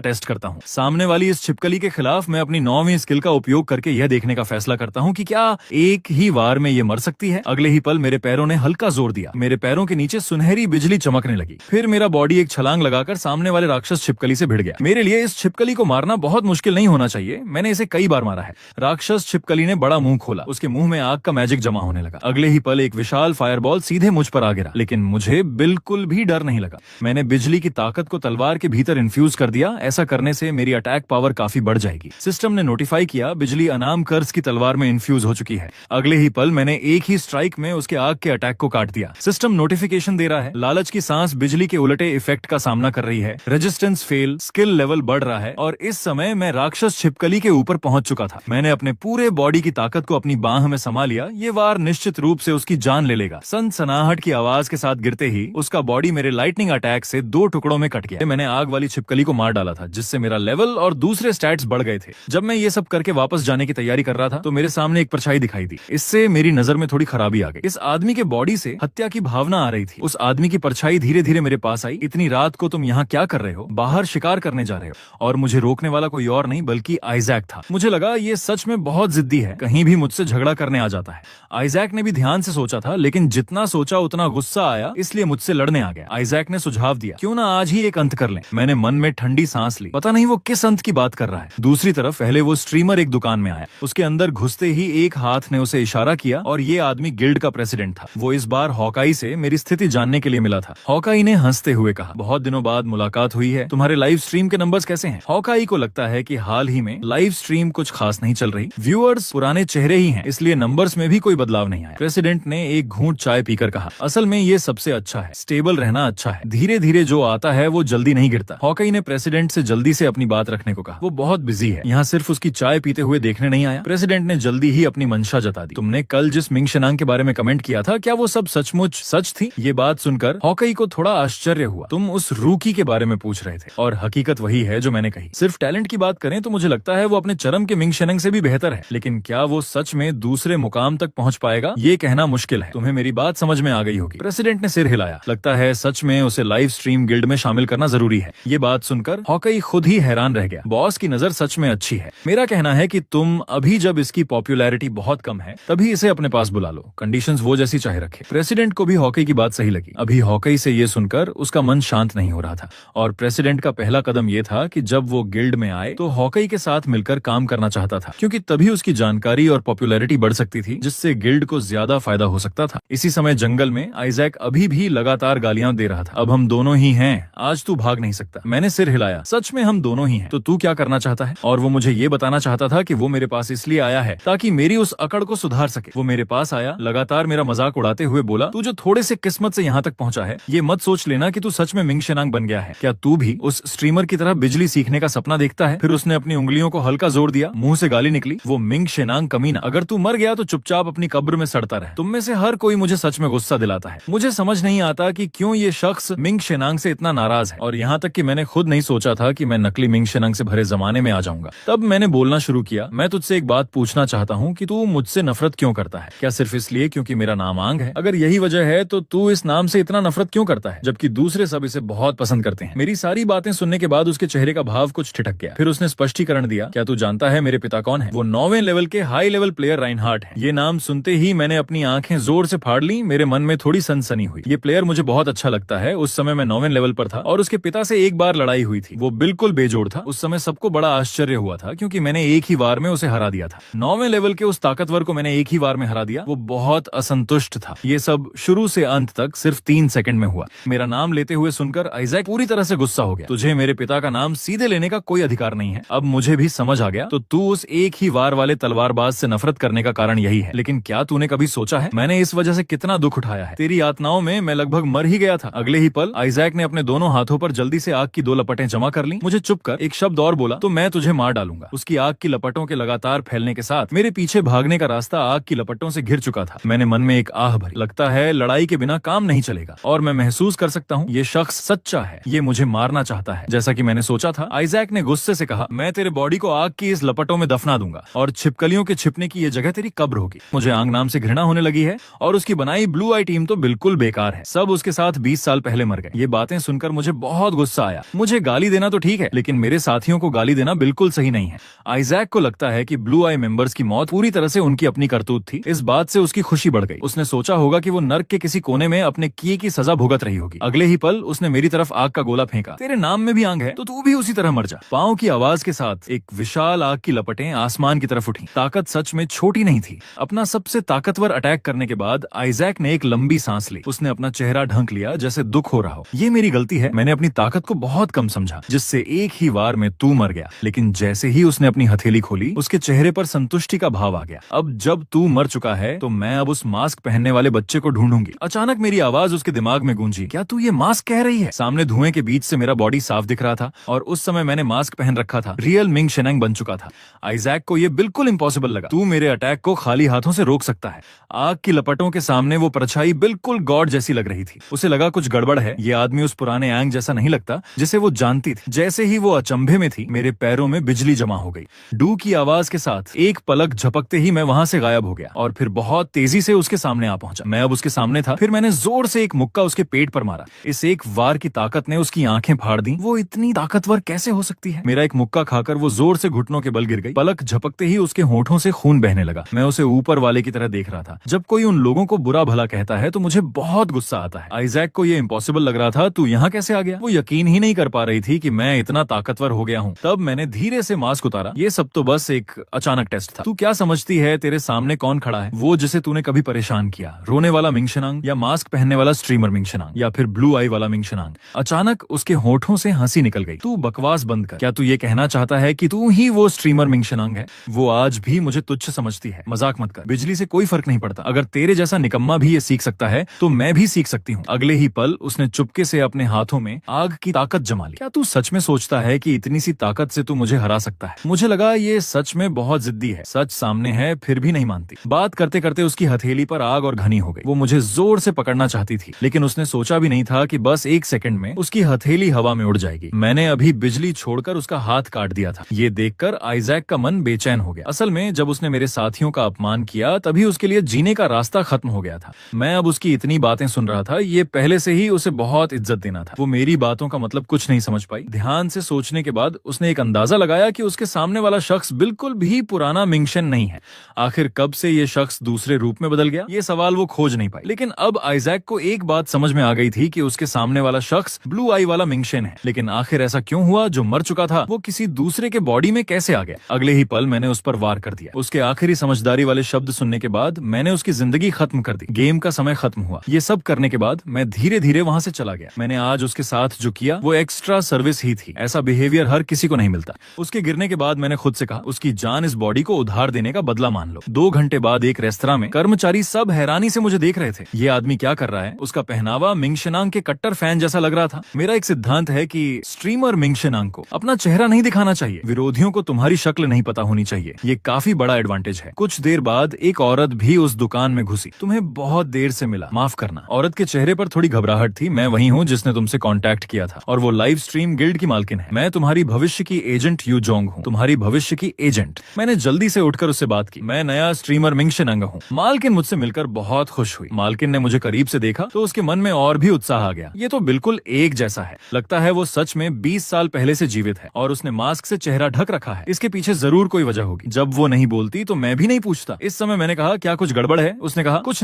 टेस्ट करता हूँ। सामने वाली इस छिपकली के खिलाफ मैं अपनी 9वीं स्किल का उपयोग करके यह देखने का फैसला करता हूँ कि क्या एक ही वार में ये मर सकती है। अगले ही पल मेरे पैरों ने हल्का जोर दिया। मेरे पैरों के नीचे सुनहरी बिजली चमकने लगी। फिर मेरा बॉडी एक छलांग लगाकर सामने वाले राक्षस छिपकली से भिड़ गया। मेरे लिए इस छिपकली को मारना बहुत मुश्किल नहीं होना चाहिए। मैंने इसे कई बार मारा है। राक्षस छिपकली ने बड़ा मुंह खोला। उसके मुंह में आग का मैजिक जमा होने लगा। अगले ही पल एक विशाल फायरबॉल सीधे मुझ पर आ गिरा, लेकिन मुझे बिल्कुल भी डर नहीं लगा। मैंने बिजली की ताकत को तलवार के भीतर इन्फ्यूज कर दिया। ऐसा करने से मेरी अटैक पावर काफी बढ़ जाएगी। सिस्टम ने नोटिफाई किया, बिजली अनाम कर्ज की तलवार में इन्फ्यूज हो चुकी है। अगले ही पल मैंने एक ही स्ट्राइक में उसके आग के अटैक को काट दिया। सिस्टम नोटिफिकेशन दे रहा है, लालच की सांस बिजली के उलटे इफेक्ट का सामना कर रही है। रेजिस्टेंस फेल, स्किल लेवल बढ़ रहा है और इस समय मैं राक्षस छिपकली के ऊपर पहुंच चुका था। मैंने अपने पूरे बॉडी की ताकत को अपनी बाह में समा लिया। ये वार निश्चित रूप से उसकी जान ले लेगा। सनसनाहट की आवाज के साथ गिरते ही उसका बॉडी मेरे लाइटनिंग अटैक से 2 टुकड़ों में कट गया। मैंने आग वाली छिपकली को मार डाला था, जिससे मेरा लेवल और दूसरे स्टैट्स बढ़ गए थे। जब मैं ये सब करके वापस जाने की तैयारी कर रहा था तो मेरे सामने एक परछाई दिखाई दी। इससे मेरी नजर में थोड़ी खराबी आ गई। इस आदमी के बॉडी से हत्या की भावना आ रही थी। उस आदमी की परछाई धीरे धीरे मेरे पास आई। इतनी रात को तुम यहाँ क्या कर रहे हो? बाहर शिकार करने जा रहे हो? और मुझे रोकने वाला कोई और नहीं बल्कि आइजैक था। मुझे लगा ये सच में बहुत जिद्दी है, कहीं भी मुझसे झगड़ा करने आ जाता है। आइजैक ने भी ध्यान से सोचा था, लेकिन जितना सोचा उतना गुस्सा आया, इसलिए मुझसे लड़ने आ गया। आइजैक ने सुझाव दिया, क्यों ना आज ही एक अंत कर लें। मैंने मन में ठंडी सांस ली। पता नहीं वो किस अंत की बात कर रहा है। दूसरी तरफ पहले वो स्ट्रीमर एक दुकान में आया। उसके अंदर घुसते ही एक हाथ ने उसे इशारा किया और ये आदमी गिल्ड का प्रेसिडेंट था। वो इस बार हॉकाई से मेरी स्थिति जानने के लिए मिला था। हॉकाई ने हंसते हुए कहा, बहुत दिनों बाद मुलाकात हुई है, तुम्हारे लाइव स्ट्रीम के नंबर्स कैसे हैं? हॉकाई को लगता है कि हाल ही में लाइव स्ट्रीम कुछ खास नहीं चल रही। व्यूअर्स पुराने चेहरे ही हैं, इसलिए नंबर्स में भी कोई बदलाव नहीं आया। प्रेसिडेंट ने एक घूंट चाय पीकर कहा, असल में ये सबसे अच्छा है, स्टेबल रहना अच्छा है, धीरे धीरे जो आता है वो जल्दी नहीं गिरता। हॉकाई ने प्रेसिडेंट से जल्दी से अपनी बात रखने को कहा। वो बहुत बिजी है, यहाँ सिर्फ उसकी चाय पीते हुए देखने नहीं आया। प्रेसिडेंट ने जल्दी ही अपनी मंशा जता दी, तुमने कल जिस मिंग शेनांग के बारे में कमेंट किया था, क्या वो सब सचमुच सच थी? ये बात सुनकर हॉकई को थोड़ा आश्चर्य हुआ। तुम उस रूकी के बारे में पूछ रहे थे और हकीकत वही है जो मैंने कही। सिर्फ टैलेंट की बात करें तो मुझे लगता है वो अपने चरम के मिंग शेनांग से भी बेहतर है, लेकिन क्या वो सच में दूसरे मुकाम तक पहुंच पाएगा, ये कहना मुश्किल है। तुम्हें मेरी बात समझ में आ गई होगी। प्रेसिडेंट ने सिर हिलाया। लगता है सच में उसे लाइव स्ट्रीम गिल्ड में शामिल करना जरूरी है। ये बात सुनकर हॉकई खुद ही हैरान रह गया। बॉस की नजर सच में अच्छी है। मेरा कहना है कि तुम अभी, जब इसकी पॉपुलैरिटी बहुत कम है, तभी इसे अपने पास बुला लो। कंडीशंस वो जैसी चाहे रखे। प्रेसिडेंट को भी हॉकई की बात सही लगी। अभी हॉकई से ये सुनकर उसका मन शांत नहीं हो रहा था और प्रेसिडेंट का पहला कदम ये था कि जब वो गिल्ड में आए तो हॉकई के साथ मिलकर काम करना चाहता था, क्योंकि तभी उसकी जानकारी और पॉपुलैरिटी बढ़ सकती थी, जिससे गिल्ड को ज्यादा फायदा हो सकता था। इसी समय जंगल में आइजैक अभी भी लगातार गालियां दे रहा था। अब हम दोनों ही हैं, आज तू भाग नहीं सकता। मैंने सिर हिलाया। सच में हम दोनों ही हैं। तो तू क्या करना चाहता है? और वो मुझे ये बताना चाहता था कि वो मेरे पास इसलिए आया है ताकि मेरी उस अकड़ को सुधार सके। वो मेरे पास आया, लगातार मेरा मजाक उड़ाते हुए बोला, तू जो थोड़े से किस्मत से यहाँ तक पहुंचा है, ये मत सोच लेना कि तू सच में मिंग शेनांग बन गया है। क्या तू भी उस स्ट्रीमर की तरह बिजली सीखने का सपना देखता है? फिर उसने अपनी उंगलियों को हल्का जोर दिया। मुंह से गाली निकली, वो मिंग शेनांग कमीना, अगर तू मर गया तो चुपचाप अपनी कब्र में सड़ता रहे। तुम में से हर कोई मुझे सच में गुस्सा दिलाता है। मुझे समझ नहीं आता कि क्यों ये शख्स मिंग शेनांग से इतना नाराज है, और यहाँ तक कि मैंने खुद नहीं सोचा था कि मैं नकली मिंग शेनांग से भरे जमाने में आ जाऊंगा। तब मैंने बोलना शुरू किया, मैं तुझसे एक बात पूछना चाहता हूँ कि तू मुझसे नफरत क्यों करता है? क्या सिर्फ इसलिए क्योंकि मेरा नाम आंग है? अगर यही वजह है तो तू इस नाम से इतना नफरत क्यों करता है, जबकि दूसरे सब इसे बहुत पसंद करते हैं? मेरी सारी बातें सुनने के बाद उसके चेहरे का भाव कुछ ठिठक गया। फिर उसने स्पष्टीकरण दिया, क्या तू जानता है मेरे पिता कौन है? वो 9वें लेवल के हाई लेवल प्लेयर राइनहार्ट है। ये नाम सुनते ही मैंने अपनी आंखें जोर से फाड़ ली। मेरे मन में थोड़ी सनसनी हुई। ये प्लेयर मुझे बहुत अच्छा लगता है। उस समय मैं 9वें लेवल पर था और उसके पिता से एक बार लड़ाई हुई थी। वो बिल्कुल बेजोड़ था। उस समय सबको बड़ा आश्चर्य हुआ था क्योंकि मैंने एक ही वार में उसे हरा दिया था। 9वें लेवल के उस ताकतवर को मैंने एक ही वार में हरा दिया। वो बहुत असंतुष्ट था। ये सब शुरू से अंत तक सिर्फ 3 सेकंड में हुआ। मेरा नाम लेते हुए सुनकर आइजैक पूरी तरह से गुस्सा हो गया। तुझे मेरे पिता का नाम सीधे लेने का कोई अधिकार नहीं है। अब मुझे भी समझ आ गया। तो तू उस एक ही वार वाले तलवारबाज से नफरत करने का कारण यही है। लेकिन क्या तूने कभी सोचा है मैंने इस वजह से कितना दुख उठाया है? तेरी यातनाओं में मैं लगभग मर ही गया था। अगले ही पल आइजैक ने अपने दोनों हाथों पर जल्दी से आग की 2 लपटें जमा कर ली। मुझे चुप कर एक शब्द और बोला तो मैं तुझे मार डालूंगा। उसकी आग की लपटों के लगातार फैलने के साथ मेरे पीछे भागने का रास्ता आग की लपटों से घिर चुका था। मैंने मन में एक आह भरी। लगता है लड़ाई के बिना काम नहीं चलेगा और मैं महसूस कर सकता हूँ ये शख्स सच्चा है। ये मुझे मारना चाहता है जैसा कि मैंने सोचा था। आइजैक ने गुस्से से कहा, मैं तेरे बॉडी को आग की इस लपटों में दफना दूंगा और छिपकलियों के छिपने की ये जगह तेरी कब्र होगी। मुझे आंग नाम से घृणा होने लगी है और उसकी बनाई ब्लू आई टीम तो बिल्कुल बेकार है। सब उसके साथ 20 साल पहले मर गए। ये बातें सुनकर मुझे बहुत गुस्सा आया। मुझे गाली देना तो ठीक है, लेकिन मेरे साथियों को गाली देना बिल्कुल सही नहीं है। आइजैक को लगता है कि ब्लू आई मेंबर्स की मौत पूरी तरह से उनकी अपनी करतूत थी। इस बात से उसकी खुशी बढ़ गई। उसने सोचा होगा कि वो नर्क के किसी कोने में अपने किए की सजा भुगत रही होगी। अगले ही पल उसने मेरी तरफ आग का गोला फेंका। तेरे नाम में भी आग है तो तू भी उसी तरह मर जा। पांव की आवाज के साथ एक विशाल आग की लपटें आसमान की तरफ उठी। ताकत सच में छोटी नहीं थी। अपना सबसे ताकतवर अटैक करने के बाद आइजैक ने एक लंबी सांस ली। उसने अपना चेहरा ढंक लिया जैसे दुख हो रहा हो। ये मेरी गलती है। मैंने अपनी ताकत को बहुत कम समझा, जिससे एक ही वार में तू मर गया। लेकिन जैसे ही उसने अपनी हथेली खोली उसके चेहरे पर संतुष्टि का भाव आ गया। अब जब तू मर चुका है तो मैं अब उस मास्क पहनने वाले बच्चे को ढूंढूंगी। अचानक मेरी आवाज उसके दिमाग में गूंजी, क्या तू ये मास्क कह रही है? सामने धुएं के बीच से मेरा बॉडी साफ दिख रहा था और उस समय मैंने मास्क पहन रखा था। रियल मिंग शेनांग बन चुका था। आइजैक को ये बिल्कुल इम्पॉसिबल लगा। तू मेरे अटैक को खाली हाथों से रोक सकता है। आग की लपटों के सामने वो परछाई बिल्कुल गॉड जैसी लग रही थी। उसे लगा कुछ गड़बड़ है। ये आदमी उस पुराने आंग जैसा नहीं लगता जिसे वो जानती थी। जैसे ही वो अचंभे में थी मेरे पैरों में बिजली जमा हो गई। डू की आवाज के साथ एक पलक झपकते ही मैं वहां से गायब हो गया और फिर बहुत तेजी से उसके सामने आ पहुंचा। मैं अब उसके सामने था। फिर मैंने जोर से एक मुक्का उसके पेट पर मारा। इस एक वार की ताकत ने उसकी आंखें फाड़ दी। वो इतनी ताकतवर कैसे हो सकती है? मेरा एक मुक्का खाकर वो जोर से घुटनों के बल गिर गई। पलक झपकते ही उसके होठों से खून बहने लगा। मैं उसे ऊपर वाले की तरह देख रहा था। जब कोई उन लोगों को बुरा भला कहता है तो मुझे बहुत गुस्सा आता है। आइजैक को ये इम्पॉसिबल लग रहा था। तू यहाँ कैसे आ गया? वो यकीन ही नहीं कर पा रही थी कि मैं इतना ताकतवर हो गया हूँ। तब मैंने धीरे से मास्क उतारा। ये सब तो बस एक अचानक टेस्ट था। तू क्या समझती है तेरे सामने कौन खड़ा है? वो जिसे तूने कभी परेशान किया, रोने वाला मिंग शेनांग या मास्क पहनने वाला स्ट्रीमर मिंग शेनांग या फिर ब्लू आई वाला मिंग शेनांग? अचानक उसके होठों से हंसी निकल गई। तू बकवास बंद कर। क्या तू ये कहना चाहता है कि तू ही वो स्ट्रीमर मिंग शेनांग है? वो आज भी मुझे तुच्छ समझती है। मजाक मत कर। बिजली से कोई फर्क नहीं पड़ता। अगर तेरे जैसा निकम्मा भी ये सीख सकता है तो मैं भी सीख सकती हूँ। अगले ही पल उसने चुपके से अपने हाथों में आग की ताकत जमा ली। क्या तू सच में सोचता है कि इतनी सी ताकत से तू मुझे हरा सकता है? मुझे लगा ये सच में बहुत जिद्दी है। सच सामने है फिर भी नहीं मानती। बात करते करते उसकी हथेली पर आग और घनी हो गई। वो मुझे जोर से पकड़ना चाहती थी, लेकिन उसने सोचा भी नहीं था कि बस 1 सेकंड में उसकी हथेली हवा में उड़ जाएगी। मैंने अभी बिजली छोड़कर उसका हाथ काट दिया था। ये देखकर आइजैक का मन बेचैन हो गया। असल में जब उसने मेरे साथियों का अपमान किया तभी उसके लिए जीने का रास्ता खत्म हो गया था। मैं अब उसकी इतनी बातें सुन रहा था, ये पहले से ही उसे बहुत इज्जत देना था। वो मेरी बातों का मतलब कुछ नहीं समझ पाई। ध्यान से सोचने के बाद उसने एक अंदाजा लगाया कि उसके सामने वाला शख्स बिल्कुल भी पुराना मिंगशन नहीं है। आखिर कब से ये शख्स दूसरे रूप में बदल गया, ये सवाल वो खोज नहीं पाई। लेकिन अब आइजैक को एक बात समझ में आ गई थी कि उसके सामने वाला शख्स ब्लू आई वाला मिंगशन है। लेकिन आखिर ऐसा क्यों हुआ? जो मर चुका था वो किसी दूसरे के बॉडी में कैसे आ गया? अगले ही पल मैंने उस पर वार कर दिया। उसके आखिरी समझदारी वाले शब्द सुनने के बाद मैंने उसकी जिंदगी खत्म कर दी। गेम का समय खत्म हुआ। ये सब करने के बाद मैं धीरे धीरे वहां से चला गया। मैंने आज उसके साथ जो किया वो एक्स्ट्रा सर्विस ही थी। ऐसा बिहेवियर हर किसी को नहीं मिलता। उसके गिरने के बाद मैंने खुद से कहा, उसकी जान इस बॉडी को उधार देने का बदला मान लो। 2 घंटे बाद एक रेस्तरां में कर्मचारी सब हैरानी से मुझे देख रहे थे। ये आदमी क्या कर रहा है? उसका पहनावा मिंग शेनांग के कट्टर फैन जैसा लग रहा था। मेरा एक सिद्धांत है कि स्ट्रीमर मिंग शेनांग को अपना चेहरा नहीं दिखाना चाहिए। विरोधियों को तुम्हारी शक्ल नहीं पता होनी चाहिए। ये काफी बड़ा एडवांटेज है। कुछ देर बाद एक औरत भी उस दुकान में घुसी। तुम्हें बहुत देर से मिला, माफ करना। औरत के चेहरे पर थोड़ी घबराहट थी। मैं वही हूँ जिसने तुमसे कांटेक्ट किया था और वो लाइव स्ट्रीम गिल्ड की मालकिन है। मैं तुम्हारी भविष्य की एजेंट यू जोंग हूँ, तुम्हारी भविष्य की एजेंट। मैंने जल्दी से उठकर उससे बात की। मैं नया स्ट्रीमर मिंग शेनांग हूँ। मालकिन मुझसे मिलकर बहुत खुश हुई। मालकिन ने मुझे करीब से देखा तो उसके मन में और भी उत्साह आ गया। ये तो बिल्कुल एक जैसा है। लगता है वो सच में 20 साल पहले से जीवित है और उसने मास्क से चेहरा ढक रखा है। इसके पीछे जरूर कोई वजह होगी। जब वो नहीं बोलती तो मैं भी नहीं पूछता। इस समय मैंने कहा, क्या कुछ गड़बड़ है? उसने कहा, कुछ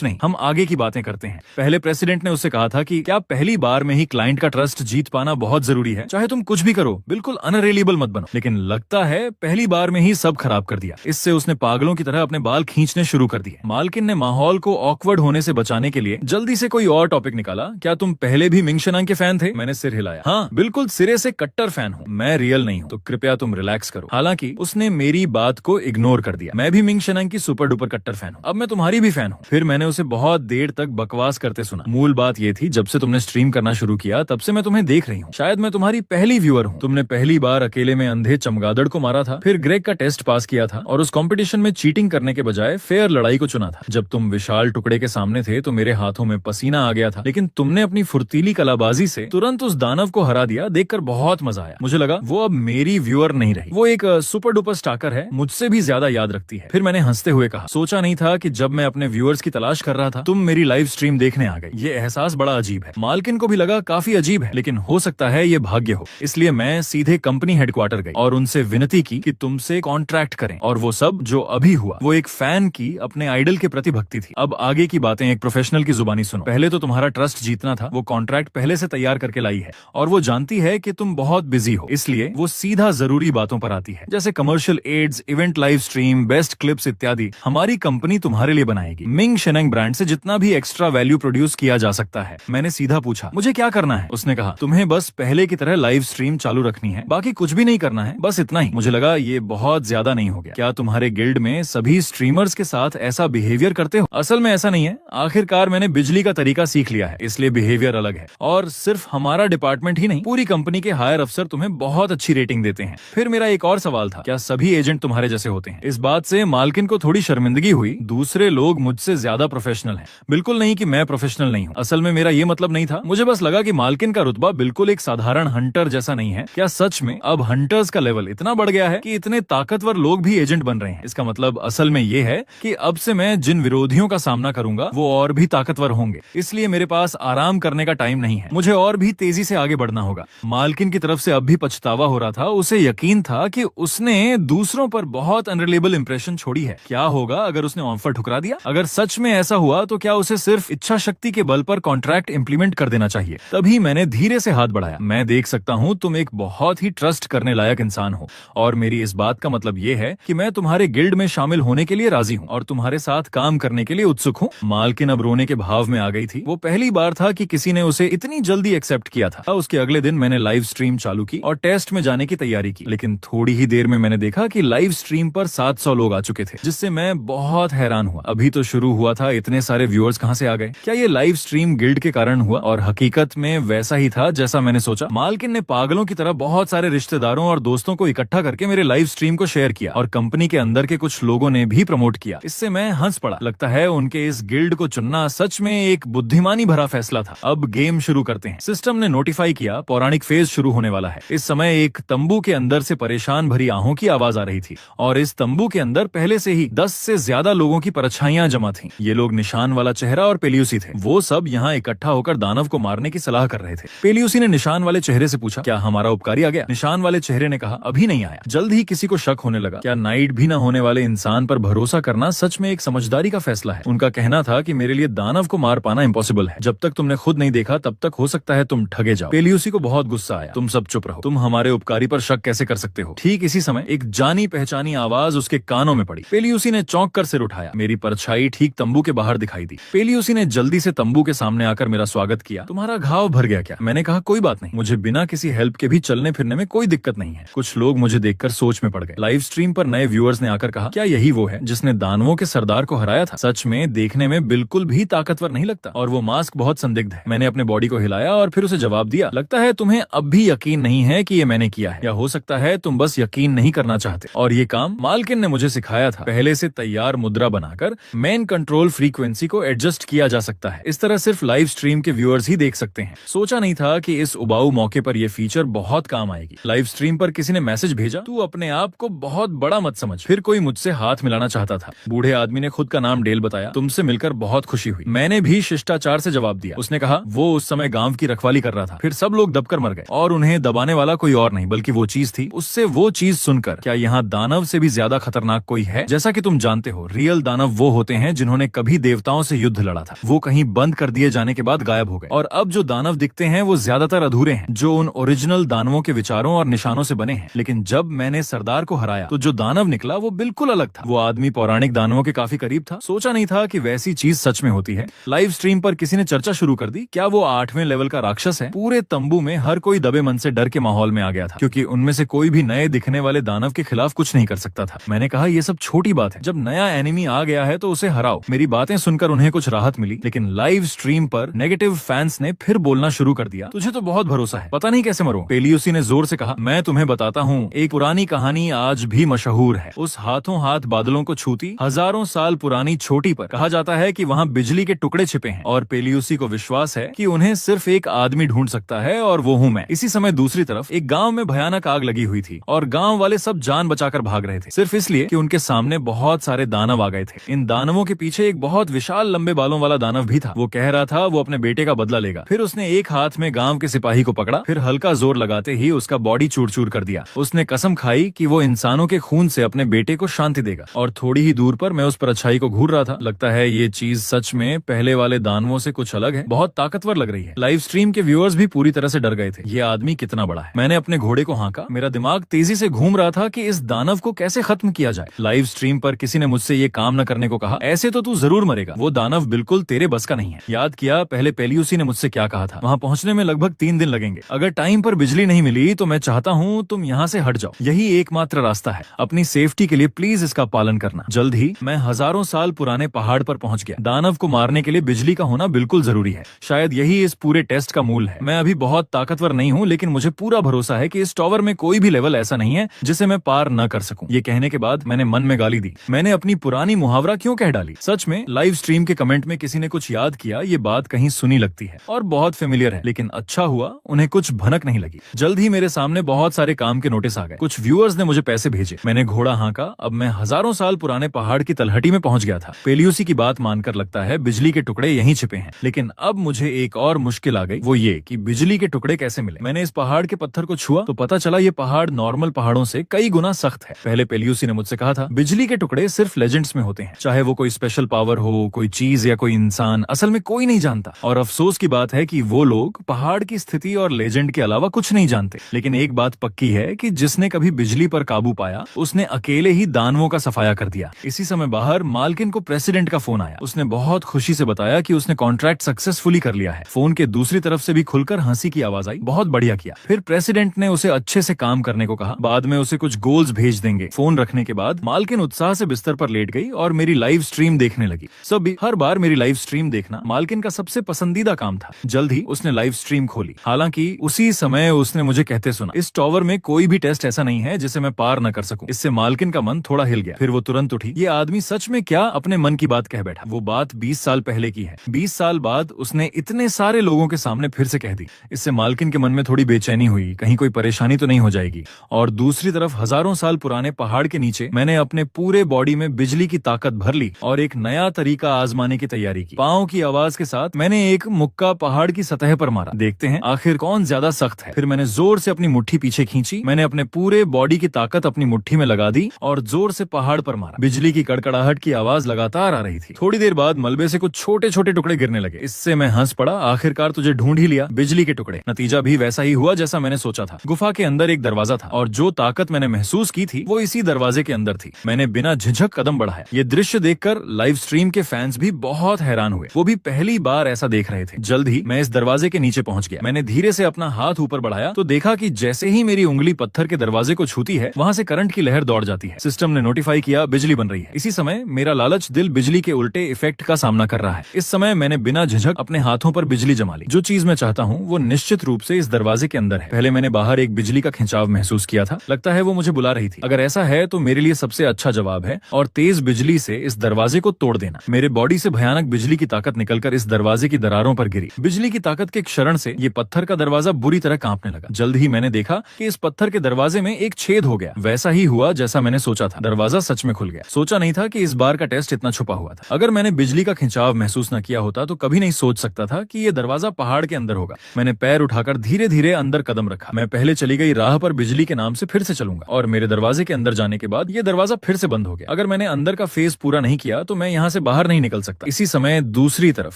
नहीं, हम आगे की बातें करते हैं। पहले प्रेसिडेंट ने उससे कहा था कि क्या पहली बार में ही क्लाइंट का ट्रस्ट जीत पाना बहुत जरूरी है? चाहे तुम कुछ भी करो, बिल्कुल अनरिलेबल मत बनो। लेकिन लगता है पहली बार में ही सब खराब कर दिया। इससे उसने पागलों की तरह अपने बाल खींचने शुरू कर दिए। मालकिन ने माहौल को ऑकवर्ड होने से बचाने के लिए जल्दी से कोई और टॉपिक निकाला। क्या तुम पहले भी मिंग शेनांग के फैन थे? मैंने सिर हिलाया। हाँ, बिल्कुल सिरे से कट्टर फैन हूँ। मैं रियल नहीं हूँ, तो कृपया तुम रिलैक्स करो। हालांकि उसने मेरी बात को इग्नोर कर दिया। मैं भी मिंग शेनांग की सुपर डुपर कट्टर फैन हूँ। अब मैं तुम्हारी भी फैन हूँ। फिर मैंने उसे बहुत देर तक बकवास करते सुना। मूल बात ये थी, जब से तुमने स्ट्रीम करना शुरू किया तब से मैं तुम्हें देख रही हूँ। शायद मैं तुम्हारी पहली व्यूअर हूँ। तुमने पहली बार अकेले में अंधे चमगादड़ को मारा था, फिर ग्रेग का टेस्ट पास किया था और उस कंपटीशन में चीटिंग करने के बजाय फेयर लड़ाई को चुना था। जब तुम विशाल टुकड़े के सामने थे तो मेरे हाथों में पसीना आ गया था, लेकिन तुमने अपनी फुर्तीली कलाबाजी से तुरंत उस दानव को हरा दिया। देखकर बहुत मजा आया। मुझे लगा वो अब मेरी व्यूअर नहीं रही, वो एक सुपर डुपर स्टाकर है, मुझसे भी ज्यादा याद रखती है। फिर मैंने हंसते हुए कहा, सोचा नहीं था कि जब मैं अपने व्यूअर्स की तलाश कर रहा था तुम मेरी लाइव स्ट्रीम देखने आ गई। ये एहसास बड़ा अजीब है। मालकिन को भी लगा काफी अजीब है, लेकिन हो सकता है ये भाग्य हो। इसलिए मैं सीधे कंपनी हेडक्वार्टर गई और उनसे विनती की कि तुमसे कॉन्ट्रैक्ट करें। और वो सब जो अभी हुआ वो एक फैन की अपने आइडल के प्रति भक्ति थी। अब आगे की बातें एक प्रोफेशनल की जुबानी सुनो। पहले तो तुम्हारा ट्रस्ट जीतना था। वो कॉन्ट्रैक्ट पहले से तैयार करके लाई है और वो जानती है कि तुम बहुत बिजी हो, इसलिए वो सीधा जरूरी बातों पर आती है, जैसे commercial ads, event live stream, best clips इत्यादि। हमारी कंपनी तुम्हारे लिए बनाएगी। मिंग शेनांग ब्रांड से जितना भी एक्स्ट्रा वैल्यू प्रोड्यूस किया जा सकता है। मैंने सीधा पूछा, मुझे क्या करना है? उसने कहा, तुम्हें बस पहले की तरह लाइव स्ट्रीम चालू रखनी है, बाकी कुछ भी नहीं करना है, बस इतना ही। मुझे लगा ये बहुत ज्यादा नहीं हो गया? क्या तुम्हारे गिल्ड में सभी स्ट्रीमर्स के साथ ऐसा बिहेवियर करते हो? असल में ऐसा नहीं है। आखिरकार मैंने बिजली का तरीका सीख लिया है, इसलिए बिहेवियर अलग है। और सिर्फ हमारा डिपार्टमेंट ही नहीं, पूरी कंपनी के हायर अफसर तुम्हें बहुत अच्छी रेटिंग देते हैं। फिर मेरा एक और सवाल था, क्या सभी एजेंट तुम्हारे जैसे होते हैं? इस बात से मालकिन को थोड़ी शर्मिंदगी हुई। दूसरे लोग मुझसे ज्यादा प्रोफेशनल हैं। बिल्कुल नहीं कि मैं प्रोफेशनल नहीं हूँ। असल में मेरा ये मतलब नहीं था। मुझे बस लगा कि मालकिन का रुतबा बिल्कुल एक साधारण हंटर जैसा नहीं है। क्या सच में अब हंटर्स का लेवल इतना बढ़ गया है कि इतने ताकतवर लोग भी एजेंट बन रहे हैं? इसका मतलब असल में ये है कि अब से मैं जिन विरोधियों का सामना करूंगा वो और भी ताकतवर होंगे। इसलिए मेरे पास आराम करने का टाइम नहीं है। मुझे और भी तेजी से आगे बढ़ना होगा। मालकिन की तरफ से अब भी पछतावा हो रहा था। उसे यकीन था कि उसने दूसरों पर बहुत अनरिलेबल इंप्रेशन छोड़ी है। क्या होगा अगर उसने ऑफर ठुकरा दिया? अगर सच में ऐसा हुआ तो क्या उसे सिर्फ इच्छा शक्ति के बल पर कॉन्ट्रैक्ट इंप्लीमेंट कर देना चाहिए? तभी मैंने धीरे से हाथ बढ़ाया। मैं देख सकता हूँ तुम एक बहुत ही ट्रस्ट करने लायक इंसान हो और मेरी इस बात का मतलब ये है कि मैं तुम्हारे गिल्ड में शामिल होने के लिए राजी हूँ और तुम्हारे साथ काम करने के लिए उत्सुक हूँ। मालकिन अब रोने के भाव में आ गई थी। वो पहली बार था कि किसी ने उसे इतनी जल्दी एक्सेप्ट किया था। उसके अगले दिन मैंने लाइव स्ट्रीम चालू की और टेस्ट में जाने की तैयारी की, लेकिन थोड़ी ही देर में मैंने देखा कि लाइव स्ट्रीम पर 700 लोग आ चुके थे, जिससे मैं बहुत हैरान हुआ। अभी तो शुरू हुआ था, इतने सारे व्यूअर्स कहाँ से आ गए? क्या ये लाइव स्ट्रीम गिल्ड के कारण हुआ? और हकीकत में वैसा ही था जैसा मैंने सोचा। मालकिन ने पागलों की तरह बहुत सारे रिश्तेदारों और दोस्तों को इकट्ठा करके मेरे लाइव स्ट्रीम को शेयर किया और कंपनी के अंदर के कुछ लोगों ने भी भी प्रमोट किया। इससे मैं हंस पड़ा। लगता है उनके इस गिल्ड को चुनना सच में एक बुद्धिमानी भरा फैसला था। अब गेम शुरू करते हैं। सिस्टम ने नोटिफाई किया पौराणिक फेज शुरू होने वाला है। इस समय एक तंबू के अंदर से परेशान भरी आहों की आवाज आ रही थी और इस तंबू के अंदर पहले से ही 10 से ज्यादा लोगों की परछाइयां जमा थीं। ये लोग निशान वाला चेहरा और पेलियुसी थे। वो सब यहाँ इकट्ठा होकर दानव को मारने की सलाह कर रहे थे। पेलियुसी ने निशान वाले चेहरे से पूछा, क्या हमारा उपकारी आ गया? निशान वाले चेहरे ने कहा, अभी नहीं आया। जल्द ही किसी को शक होने लगा। क्या नाइट भी न होने वाले इंसान पर भरोसा करना सच में एक समझदारी का फैसला है? उनका कहना था कि मेरे लिए दानव को मार पाना इम्पॉसिबल है। जब तक तुमने खुद नहीं देखा तब तक हो सकता है तुम ठगे जाओ। पेलियुसी को बहुत गुस्सा आया। तुम सब चुप रहो। तुम हमारे उपकारी पर शक कैसे कर सकते हो? ठीक इसी समय एक जानी पहचानी आवाज उसके कानों में पड़ी। पेलियुसी ने चौंक कर सिर उठाया। मेरी परछाई ठीक तंबू के बाहर दिखाई दी। पेलियुसी ने जल्दी से तंबू के सामने आकर मेरा स्वागत किया। तुम्हारा घाव भर गया क्या? मैंने कहा, कोई बात नहीं, मुझे बिना किसी हेल्प के भी चलने फिरने में कोई दिक्कत नहीं है। कुछ लोग मुझे देखकर सोच में पड़ गए। लाइव स्ट्रीम पर नए व्यूअर्स ने आकर कहा, क्या यही वो है जिसने दानवों के सरदार को हराया था? सच में देखने में बिल्कुल भी ताकतवर नहीं लगता और वो मास्क बहुत संदिग्ध है। मैंने अपने बॉडी को हिलाया और फिर उसे जवाब दिया, लगता है तुम्हें अब भी यकीन नहीं है कि ये मैंने किया है, या हो सकता है तुम बस यकीन नहीं करना चाहते। और ये काम मालकिन ने मुझे सिखाया था। पहले से तैयार मुद्रा बनाकर मेन कंट्रोल फ्रीक्वेंसी को एडजस्ट किया जा सकता है। इस तरह सिर्फ लाइव स्ट्रीम के व्यूअर्स ही देख सकते हैं। सोचा नहीं था कि इस उबाऊ मौके पर यह फीचर बहुत काम आएगी। लाइव स्ट्रीम पर किसी ने मैसेज भेजा, तू अपने आप को बहुत बड़ा मत समझ। फिर कोई मुझसे हाथ मिलाना चाहता था। बूढ़े आदमी ने खुद का नाम डेल बताया। तुमसे मिलकर बहुत खुशी हुई। मैंने भी शिष्टाचार से जवाब दिया। उसने कहा वो उस समय गांव की रखवाली कर रहा था। फिर सब लोग दबकर मर गए और उन्हें दबाने वाला कोई और नहीं बल्कि वो चीज थी। उससे वो चीज सुनकर, क्या यहाँ दानव से भी ज्यादा खतरनाक कोई है? जैसा कि तुम जानते हो, रियल दानव वो होते हैं जिन्होंने कभी देवताओं से युद्ध लड़ा था। वो कहीं बंद कर दिए जाने के बाद गायब हो गए और अब जो दानव दिखते हैं वो ज्यादातर अधूरे हैं, जो उन ओरिजिनल दानवों के विचारों और निशानों से बने हैं। लेकिन जब मैंने सरदार को हराया तो जो दानव निकला वो बिल्कुल अलग था। वो आदमी पौराणिक दानवों के काफी करीब था। सोचा नहीं था कि वैसी चीज सच में होती है। लाइव स्ट्रीम पर किसी ने चर्चा शुरू कर दी, क्या वो 8वें लेवल का राक्षस है? पूरे तंबू में हर कोई दबे मन से डर के माहौल में आ गया था, क्योंकि उनमें से कोई भी नए दिखने वाले दानव के खिलाफ कुछ नहीं कर सकता था। मैंने कहा, ये सब छोटी बात है। जब नया एनिमी आ गया है तो उसे हराओ। मेरी बातें सुनकर उन्हें कुछ राहत मिली। लेकिन लाइव स्ट्रीम पर नेगेटिव फैंस ने फिर बोलना शुरू कर दिया, तुझे तो बहुत भरोसा है, पता नहीं कैसे मरो। पेलियुसी ने जोर से कहा, मैं तुम्हें बताता हूँ, एक पुरानी कहानी आज भी मशहूर है। उस हाथों हाथ बादलों को छूती हजारों साल पुरानी छोटी पर कहा जाता है कि वहाँ बिजली के टुकड़े छिपे हैं और पेलियुसी को विश्वास है कि उन्हें सिर्फ एक आदमी ढूंढ सकता है और वो हूँ मैं। इसी समय दूसरी तरफ एक गांव में भयानक आग लगी हुई थी और गांव वाले सब जान बचाकर भाग रहे थे, सिर्फ इसलिए कि उनके सामने बहुत सारे दानव आ गए थे। इन दानवों के पीछे एक बहुत विशाल लंबे बालों वाला दानव भी था। वो कह रहा था वो अपने बेटे का बदला लेगा। फिर उसने एक हाथ में गांव के सिपाही को पकड़ा, फिर हल्का जोर लगाते ही उसका बॉडी चूर चूर कर दिया। उसने कसम खाई कि वो इंसानों के खून से अपने बेटे को शांति देगा। और थोड़ी ही दूर पर मैं उस परछाई को घूर रहा था। लगता है ये चीज सच में पहले वाले दानवों से कुछ अलग है, बहुत ताकतवर लग रही है। लाइव स्ट्रीम के व्यूअर्स भी पूरी तरह से डर गए थे। ये आदमी कितना बड़ा है। मैंने अपने घोड़े को हाँका। मेरा दिमाग तेजी से घूम रहा था कि इस दानव को कैसे खत्म किया जाए। लाइव स्ट्रीम पर किसी ने मुझसे ये काम न करने को कहा, ऐसे तो तू जरूर मरेगा, वो दानव बिल्कुल तेरे बस का नहीं है। याद किया पहले पेलियुसी ने मुझसे क्या कहा था, वहाँ पहुँचने में लगभग 3 दिन लगेंगे। अगर टाइम पर बिजली नहीं मिली तो मैं चाहता हूँ तुम यहाँ से हट जाओ। यही एकमात्र रास्ता है। अपनी सेफ्टी के लिए प्लीज इसका पालन करना। जल्द ही मैं हजारों साल पुराने पहाड़ पर पहुँच गया। दानव को मारने के लिए बिजली का होना बिल्कुल जरूरी है। शायद यही इस पूरे टेस्ट का मूल है। मैं अभी बहुत ताकतवर नहीं हूँ, लेकिन मुझे पूरा भरोसा है कि इस टॉवर में कोई भी लेवल ऐसा नहीं है जिसे मैं पार न कर सकूं। ये कहने के बाद मैंने मन में गाली दी। मैंने अपनी पुरानी मुहावरा क्यों कह डाली। सच में लाइव स्ट्रीम के कमेंट में किसी ने कुछ याद किया, ये बात कहीं सुनी लगती है और बहुत फेमिलियर है, लेकिन अच्छा हुआ उन्हें कुछ भनक नहीं लगी। जल्द ही मेरे सामने बहुत सारे काम के नोटिस आ गए। कुछ व्यूअर्स ने मुझे पैसे भेजे। मैंने घोड़ा हाँका। अब मैं हजारों साल पुराने पहाड़ की तलहटी में पहुंच गया था। पेलियुसी की बात मानकर लगता है बिजली के टुकड़े यहीं छिपे हैं, लेकिन अब मुझे एक और मुश्किल आ गई, वो ये कि बिजली के टुकड़े कैसे मिले। मैंने इस पहाड़ के पत्थर को छुआ तो पता चला ये पहाड़ नॉर्मल पहाड़ों से कई गुना सख्त है। पहले पेलियुसी ने मुझसे कहा था बिजली के टुकड़े सिर्फ लेजेंड्स में होते हैं, चाहे वो कोई स्पेशल पावर हो, कोई चीज या कोई इंसान, असल में कोई नहीं जानता। और अफसोस की बात है कि वो लोग पहाड़ की स्थिति और लेजेंड के अलावा कुछ नहीं जानते। लेकिन एक बात पक्की है कि जिसने कभी बिजली पर काबू पाया उसने अकेले ही दानवों का सफाया कर दिया। इसी समय बाहर मालकिन को प्रेसिडेंट का फोन आया। उसने बहुत खुशी से बताया कि उसने कॉन्ट्रैक्ट सक्सेसफुली कर लिया है। फोन के दूसरी तरफ से भी खुलकर हंसी की आवाज आई, बहुत बढ़िया किया। फिर प्रेसिडेंट ने उसे अच्छे से काम करने को कहा, बाद में उसे कुछ गोल्स भेज देंगे। फोन रखने के बाद मालकिन उत्साह से बिस्तर पर लेट गई और मेरी लाइव स्ट्रीम देखने लगी। सभी हर बार मेरी लाइव स्ट्रीम देखना मालकिन का सबसे पसंदीदा काम था। जल्द ही उसने लाइव स्ट्रीम खोली। हालांकि उसी समय उसने मुझे कहते सुना, इस टॉवर में कोई भी टेस्ट ऐसा नहीं है जिसे मैं पार न कर सकूं। इससे मालकिन का मन थोड़ा हिल गया। फिर वो तुरंत उठी। ये आदमी सच में क्या अपने मन की बात कह बैठा। वो बात 20 साल पहले की है। 20 साल बाद उसने इतने सारे लोगों के सामने फिर से कह दी। इससे मालकिन के मन में थोड़ी बेचैनी हुई, कहीं कोई परेशानी तो नहीं हो जाएगी। और दूसरी तरफ हजारों साल पुराने पहाड़ के नीचे मैंने अपने पूरे बॉडी में बिजली की ताकत भर ली और एक नया तरीका आजमाने की तैयारी की। पांव की आवाज के साथ मैंने एक मुक्का पहाड़ की सतह पर मारा। देखते हैं आखिर कौन ज्यादा सख्त है। फिर मैंने जोर से अपनी मुट्ठी पीछे खींची। मैंने अपने पूरे बॉडी की ताकत अपनी मुट्ठी में लगा दी और जोर से पहाड़ पर मारा। बिजली की कड़कड़ाहट की आवाज लगातार आ रही थी। थोड़ी देर बाद मलबे से कुछ छोटे छोटे टुकड़े गिरने लगे। इससे मैं हंस पड़ा। आखिरकार तुझे ढूंढ ही लिया, बिजली के टुकड़े। नतीजा भी वैसा ही हुआ जैसा मैंने सोचा था। गुफा के अंदर एक दरवाजा था और जो ताकत मैंने महसूस की थी वो इसी दरवाजे के अंदर थी। मैंने बिना झिझक कदम बढ़ाया। ये दृश्य देखकर लाइव स्ट्रीम के फैंस भी बहुत हैरान हुए। वो भी पहली बार ऐसा देख रहे थे। जल्द ही मैं इस दरवाजे के नीचे पहुंच गया। मैंने धीरे से अपना हाथ ऊपर बढ़ाया तो देखा कि जैसे ही मेरी उंगली पत्थर के दरवाजे को छूती है वहां से करंट की लहर दौड़ जाती है। सिस्टम ने नोटिफाई किया बिजली बन रही है। इसी समय मेरा लालच दिल बिजली के उल्टे इफेक्ट का सामना कर रहा है। इस समय मैंने बिना झिझक अपने हाथों पर बिजली जमा ली। जो चीज मैं चाहता हूँ वो निश्चित रूप से इस दरवाजे के अंदर है। पहले मैंने बाहर एक बिजली का खिंचाव महसूस किया था। लगता है वो मुझे बुला रही थी। अगर ऐसा है तो मेरे लिए सबसे अच्छा जवाब है और तेज बिजली से इस दरवाजे को तोड़ देना। मेरे बॉडी से भयानक बिजली की ताकत निकलकर इस दरवाजे की दरारों पर गिरी। बिजली की ताकत के क्षरण से ये पत्थर का दरवाजा बुरी तरह कांपने लगा। जल्द ही मैंने देखा कि इस पत्थर के दरवाजे में एक छेद हो गया। वैसा ही हुआ जैसा मैंने सोचा था। दरवाजा सच में खुल गया। सोचा नहीं था कि इस बार का टेस्ट इतना छुपा हुआ था। अगर मैंने बिजली का खिंचाव महसूस न किया होता तो कभी नहीं सोच सकता था कि ये दरवाजा पहाड़ के अंदर होगा। मैंने पैर उठाकर धीरे धीरे अंदर कदम रखा। मैं पहले चली गई राह पर बिजली के नाम से फिर से चलूंगा और मेरे दरवाजे के अंदर जाने के बाद ये दरवाजा फिर से बंद हो गया। अगर मैंने अंदर का फेज पूरा नहीं किया तो मैं यहाँ से बाहर नहीं निकल सकता। इसी समय दूसरी तरफ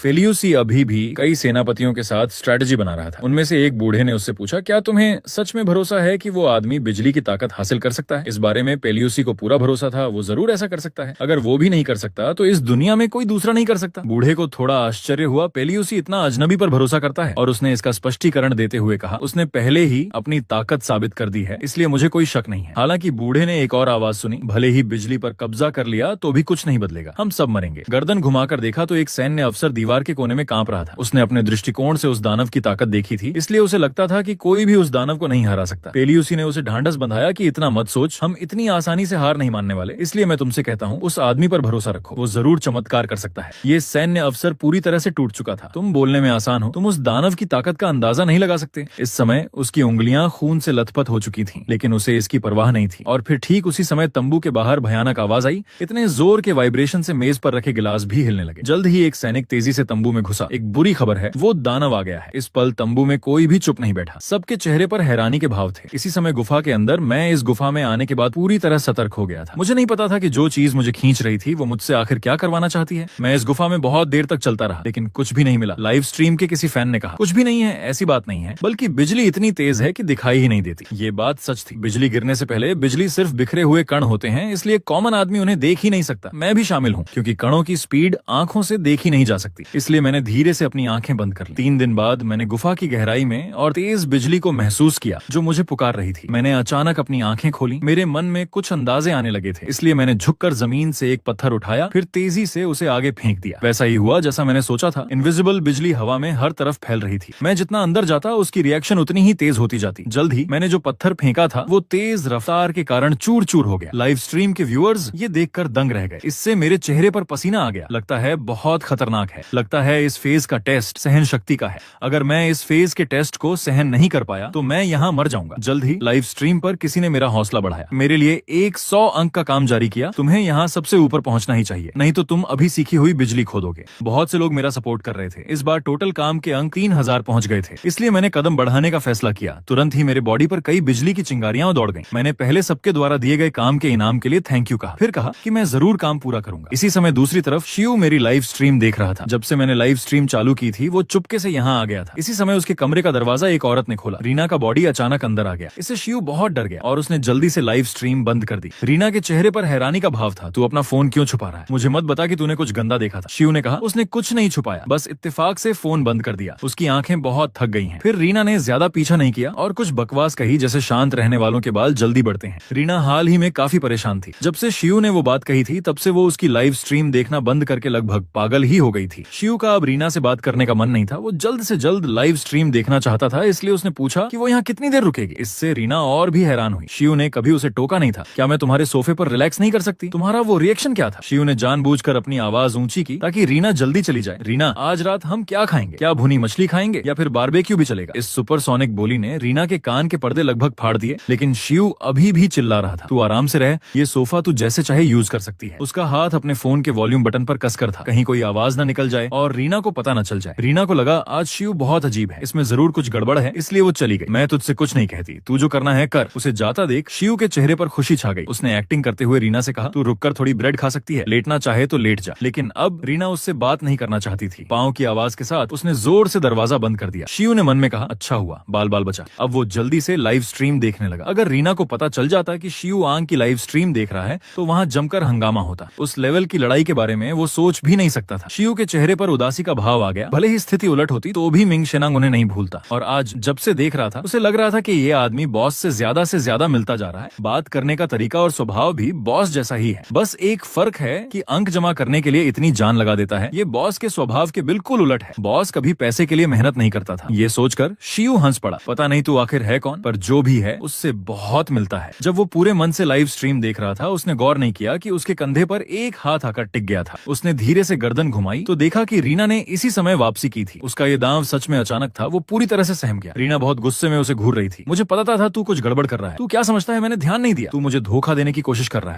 फेलियूसी अभी भी कई सेनापतियों के साथ स्ट्रेटेजी बना रहा था। उनमें से एक बूढ़े ने उससे पूछा, क्या तुम्हें सच में भरोसा है कि वो आदमी बिजली की ताकत हासिल कर सकता है? इस बारे में पेलियूसी को पूरा भरोसा था। वो जरूर ऐसा कर सकता है। अगर वो भी नहीं कर सकता तो इस दुनिया में कोई दूसरा नहीं कर सकता। बूढ़े को थोड़ा आश्चर्य हुआ। पेलियूसी इतना अजनबी पर भरोसा करता है? और उसने इसका स्पष्टीकरण देते हुए कहा, उसने पहले ही अपनी ताकत साबित कर दी है, इसलिए मुझे कोई शक नहीं है। हालांकि बूढ़े ने एक और आवाज सुनी, भले ही बिजली पर कब्जा कर लिया तो भी कुछ नहीं बदलेगा, हम सब मरेंगे। गर्दन घुमाकर देखा तो एक सैन्य अफसर दीवार के कोने में कांप रहा था। उसने अपने दृष्टिकोण से उस दानव की ताकत देखी थी, इसलिए उसे लगता था कि कोई भी उस दानव को नहीं हरा सकता। पेलियूसी ने उसे ढांढस बंधाया कि इतना मत सोच, हम इतनी आसानी से हार नहीं मानने वाले, इसलिए मैं तुमसे कहता हूँ उस आदमी पर भरोसा रखो, वो जरूर चमत्कार कर सकता है। ये सैन्य अफसर पूरी तरह से टूट चुका था। तुम बोलने में आसान हो, तुम उस दानव की ताकत का अंदाजा नहीं लगा सकते। इस समय उसकी उंगलियां खून से लथपथ हो चुकी थीं, लेकिन उसे इसकी परवाह नहीं थी। और फिर ठीक उसी समय तंबू के बाहर भयानक आवाज आई। इतने जोर के वाइब्रेशन से मेज पर रखे गिलास भी हिलने लगे। जल्द ही एक सैनिक तेजी से तंबू में घुसा। एक बुरी खबर है, वो दानव आ गया है। इस पल तंबू में कोई भी चुप नहीं बैठा। सबके चेहरे पर हैरानी के भाव थे। इसी समय गुफा के अंदर मैं इस गुफा में आने के बाद पूरी तरह सतर्क हो गया था। मुझे नहीं पता था कि जो चीज मुझे खींच रही थी वो मुझसे आखिर क्या करवाना चाहती है। मैं इस गुफा में बहुत देर तक चलता रहा, लेकिन कुछ भी नहीं मिला। लाइव स्ट्रीम के किसी फैन ने कहा, कुछ भी नहीं है, ऐसी बात नहीं है, बल्कि बिजली इतनी तेज है कि दिखाई ही नहीं देती। ये बात सच थी। बिजली गिरने से पहले बिजली सिर्फ बिखरे हुए कण होते हैं, इसलिए कॉमन आदमी उन्हें देख ही नहीं सकता। मैं भी शामिल हूँ, क्योंकि कणों की स्पीड आंखों से देखी नहीं जा सकती। इसलिए मैंने धीरे से अपनी आंखें बंद कर ली। 3 दिन बाद मैंने गुफा की गहराई में और तेज बिजली को महसूस किया जो मुझे पुकार रही थी। मैंने अचानक अपनी आंखें खोली। मेरे मन में कुछ अंदाजे आने लगे थे, इसलिए मैंने झुककर जमीन से एक पत्थर उठाया, फिर तेजी से उसे आगे फेंक दिया। वैसा ही हुआ जैसा मैंने सोचा था। इनविजिबल बिजली हवा में हर तरफ फैल रही थी। मैं जितना अंदर जाता उसकी रिएक्शन उतनी ही तेज होती जाती। जल्द ही मैंने जो पत्थर फेंका था वो तेज रफ्तार के कारण चूर चूर हो गया। लाइव स्ट्रीम के व्यूअर्स ये देखकर दंग रह गए। इससे मेरे चेहरे पर पसीना आ गया। लगता है बहुत खतरनाक है। लगता है इस फेज का टेस्ट सहन शक्ति का है। अगर मैं इस फेज के टेस्ट को सहन नहीं कर पाया तो मैं यहाँ मर जाऊंगा। जल्द ही लाइव स्ट्रीम पर किसी ने मेरा हौसला बढ़ाया, मेरे लिए एक 100 अंक का काम जारी किया। तुम्हें यहाँ सबसे ऊपर पहुंचना ही चाहिए, नहीं तो तुम अभी सीखी हुई बिजली खो दोगे। बहुत से लोग मेरा सपोर्ट कर रहे थे। इस बार टोटल काम के अंक 3000 पहुंच गए थे, इसलिए मैंने कदम बढ़ाने का फैसला किया। तुरंत ही मेरे बॉडी पर कई बिजली की चिंगारियां दौड़ गईं। मैंने पहले सबके द्वारा दिए गए काम के इनाम के लिए थैंक यू कहा, फिर कहा कि मैं जरूर काम पूरा करूंगा। इसी समय दूसरी तरफ शिव मेरी लाइव स्ट्रीम देख रहा था। जब से मैंने लाइव स्ट्रीम चालू की थी वो चुपके से यहाँ आ गया था। इसी समय उसके कमरे का दरवाजा एक औरत ने खोला। रीना का बॉडी अचानक अंदर आ गया। इससे शिव बहुत डर गया और उसने जल्दी से लाइव स्ट्रीम बंद कर दी। रीना के चेहरे पर हैरानी का भाव था। तू अपना फोन क्यों छुपा रहा है? मुझे मत बता कि तूने कुछ गंदा देखा था। शिव ने कहा, उसने कुछ नहीं छुपाया, बस इत्तेफाक से फोन बंद कर दिया। उसकी आंखें बहुत थक गई हैं। फिर रीना ने ज्यादा पीछा नहीं किया और कुछ बकवास कही, जैसे शांत रहने वालों के बाल जल्दी बढ़ते हैं। रीना हाल ही में काफी परेशान थी। जब से शिव ने वो बात कही थी तब से वो उसकी लाइव स्ट्रीम देखना बंद करके लगभग पागल ही हो गई थी। शिव का अब रीना से बात करने का मन नहीं था। वो जल्द से जल्द लाइव स्ट्रीम देखना चाहता था, इसलिए उसने पूछा कि वो यहाँ कितनी देर रुकेगी। इससे रीना और भी हैरान हुई। शिव ने कभी उसे टोका नहीं था। क्या मैं तुम्हारे सोफे पर रिलैक्स नहीं नहीं कर सकती? तुम्हारा वो रिएक्शन क्या था? शिव ने जानबूझकर अपनी आवाज ऊंची की ताकि रीना जल्दी चली जाए। रीना, आज रात हम क्या खाएंगे? क्या भुनी मछली खाएंगे या फिर बारबेक्यू भी चलेगा? इस सुपरसोनिक बोली ने रीना के कान के पर्दे लगभग फाड़ दिए, लेकिन शिव अभी भी चिल्ला रहा था, तू आराम से रह, ये सोफा तू जैसे चाहे यूज कर सकती है। उसका हाथ अपने फोन के वॉल्यूम बटन पर कसकर था, कहीं कोई आवाज न निकल जाए और रीना को पता न चल जाए। रीना को लगा आज शिव बहुत अजीब है, इसमें जरूर कुछ गड़बड़ है, इसलिए वो चली गई। मैं तुझसे कुछ नहीं कहती, तू जो करना है कर। उसे जाता देख शिव के चेहरे पर खुशी छा गई। उसने एक्टिंग करते हुए रीना से कहा, तू रुककर थोड़ी ब्रेड खा सकती है, लेटना चाहे तो लेट जा। लेकिन अब रीना उससे बात नहीं करना चाहती थी। पाँव की आवाज के साथ उसने जोर से दरवाजा बंद कर दिया। शिव ने मन में कहा, अच्छा हुआ, बाल बाल बचा। अब वो जल्दी से लाइव स्ट्रीम देखने लगा। अगर रीना को पता चल जाता कि शिव आंग की लाइव स्ट्रीम देख रहा है तो वहाँ जमकर हंगामा होता। उस लेवल की लड़ाई के बारे में वो सोच भी नहीं सकता था। शिव के चेहरे पर उदासी का भाव आ गया। भले ही स्थिति उलट होती तो भी मिंग शेनांग उन्हें नहीं भूलता, और आज जब से देख रहा था उसे लग रहा था कि ये आदमी बॉस से ज्यादा मिलता जा रहा है। बात करने का तरीका और स्वभाव भी बॉस जैसा ही है, बस एक फर्क है कि अंक जमा करने के लिए इतनी जान लगा देता है। ये बॉस के स्वभाव के बिल्कुल उलट है। बॉस कभी पैसे के लिए मेहनत नहीं करता था। ये सोचकर शिव हंस पड़ा। पता नहीं तू आखिर है कौन, पर जो भी है उससे बहुत मिलता है। जब वो पूरे मन से लाइव स्ट्रीम देख रहा था उसने गौर नहीं किया कि उसके कंधे पर एक हाथ आकर टिक गया था। उसने धीरे से गर्दन घुमाई तो देखा कि रीना ने इसी समय वापसी की थी। उसका ये दांव सच में अचानक था। वो पूरी तरह से सहम गया। रीना बहुत गुस्से में उसे घूर रही थी। मुझे पता था तू कुछ गड़बड़ कर रहा है। तू क्या समझता है मैंने ध्यान नहीं दिया? तू मुझे धोखा देने की कोशिश कर रहा है।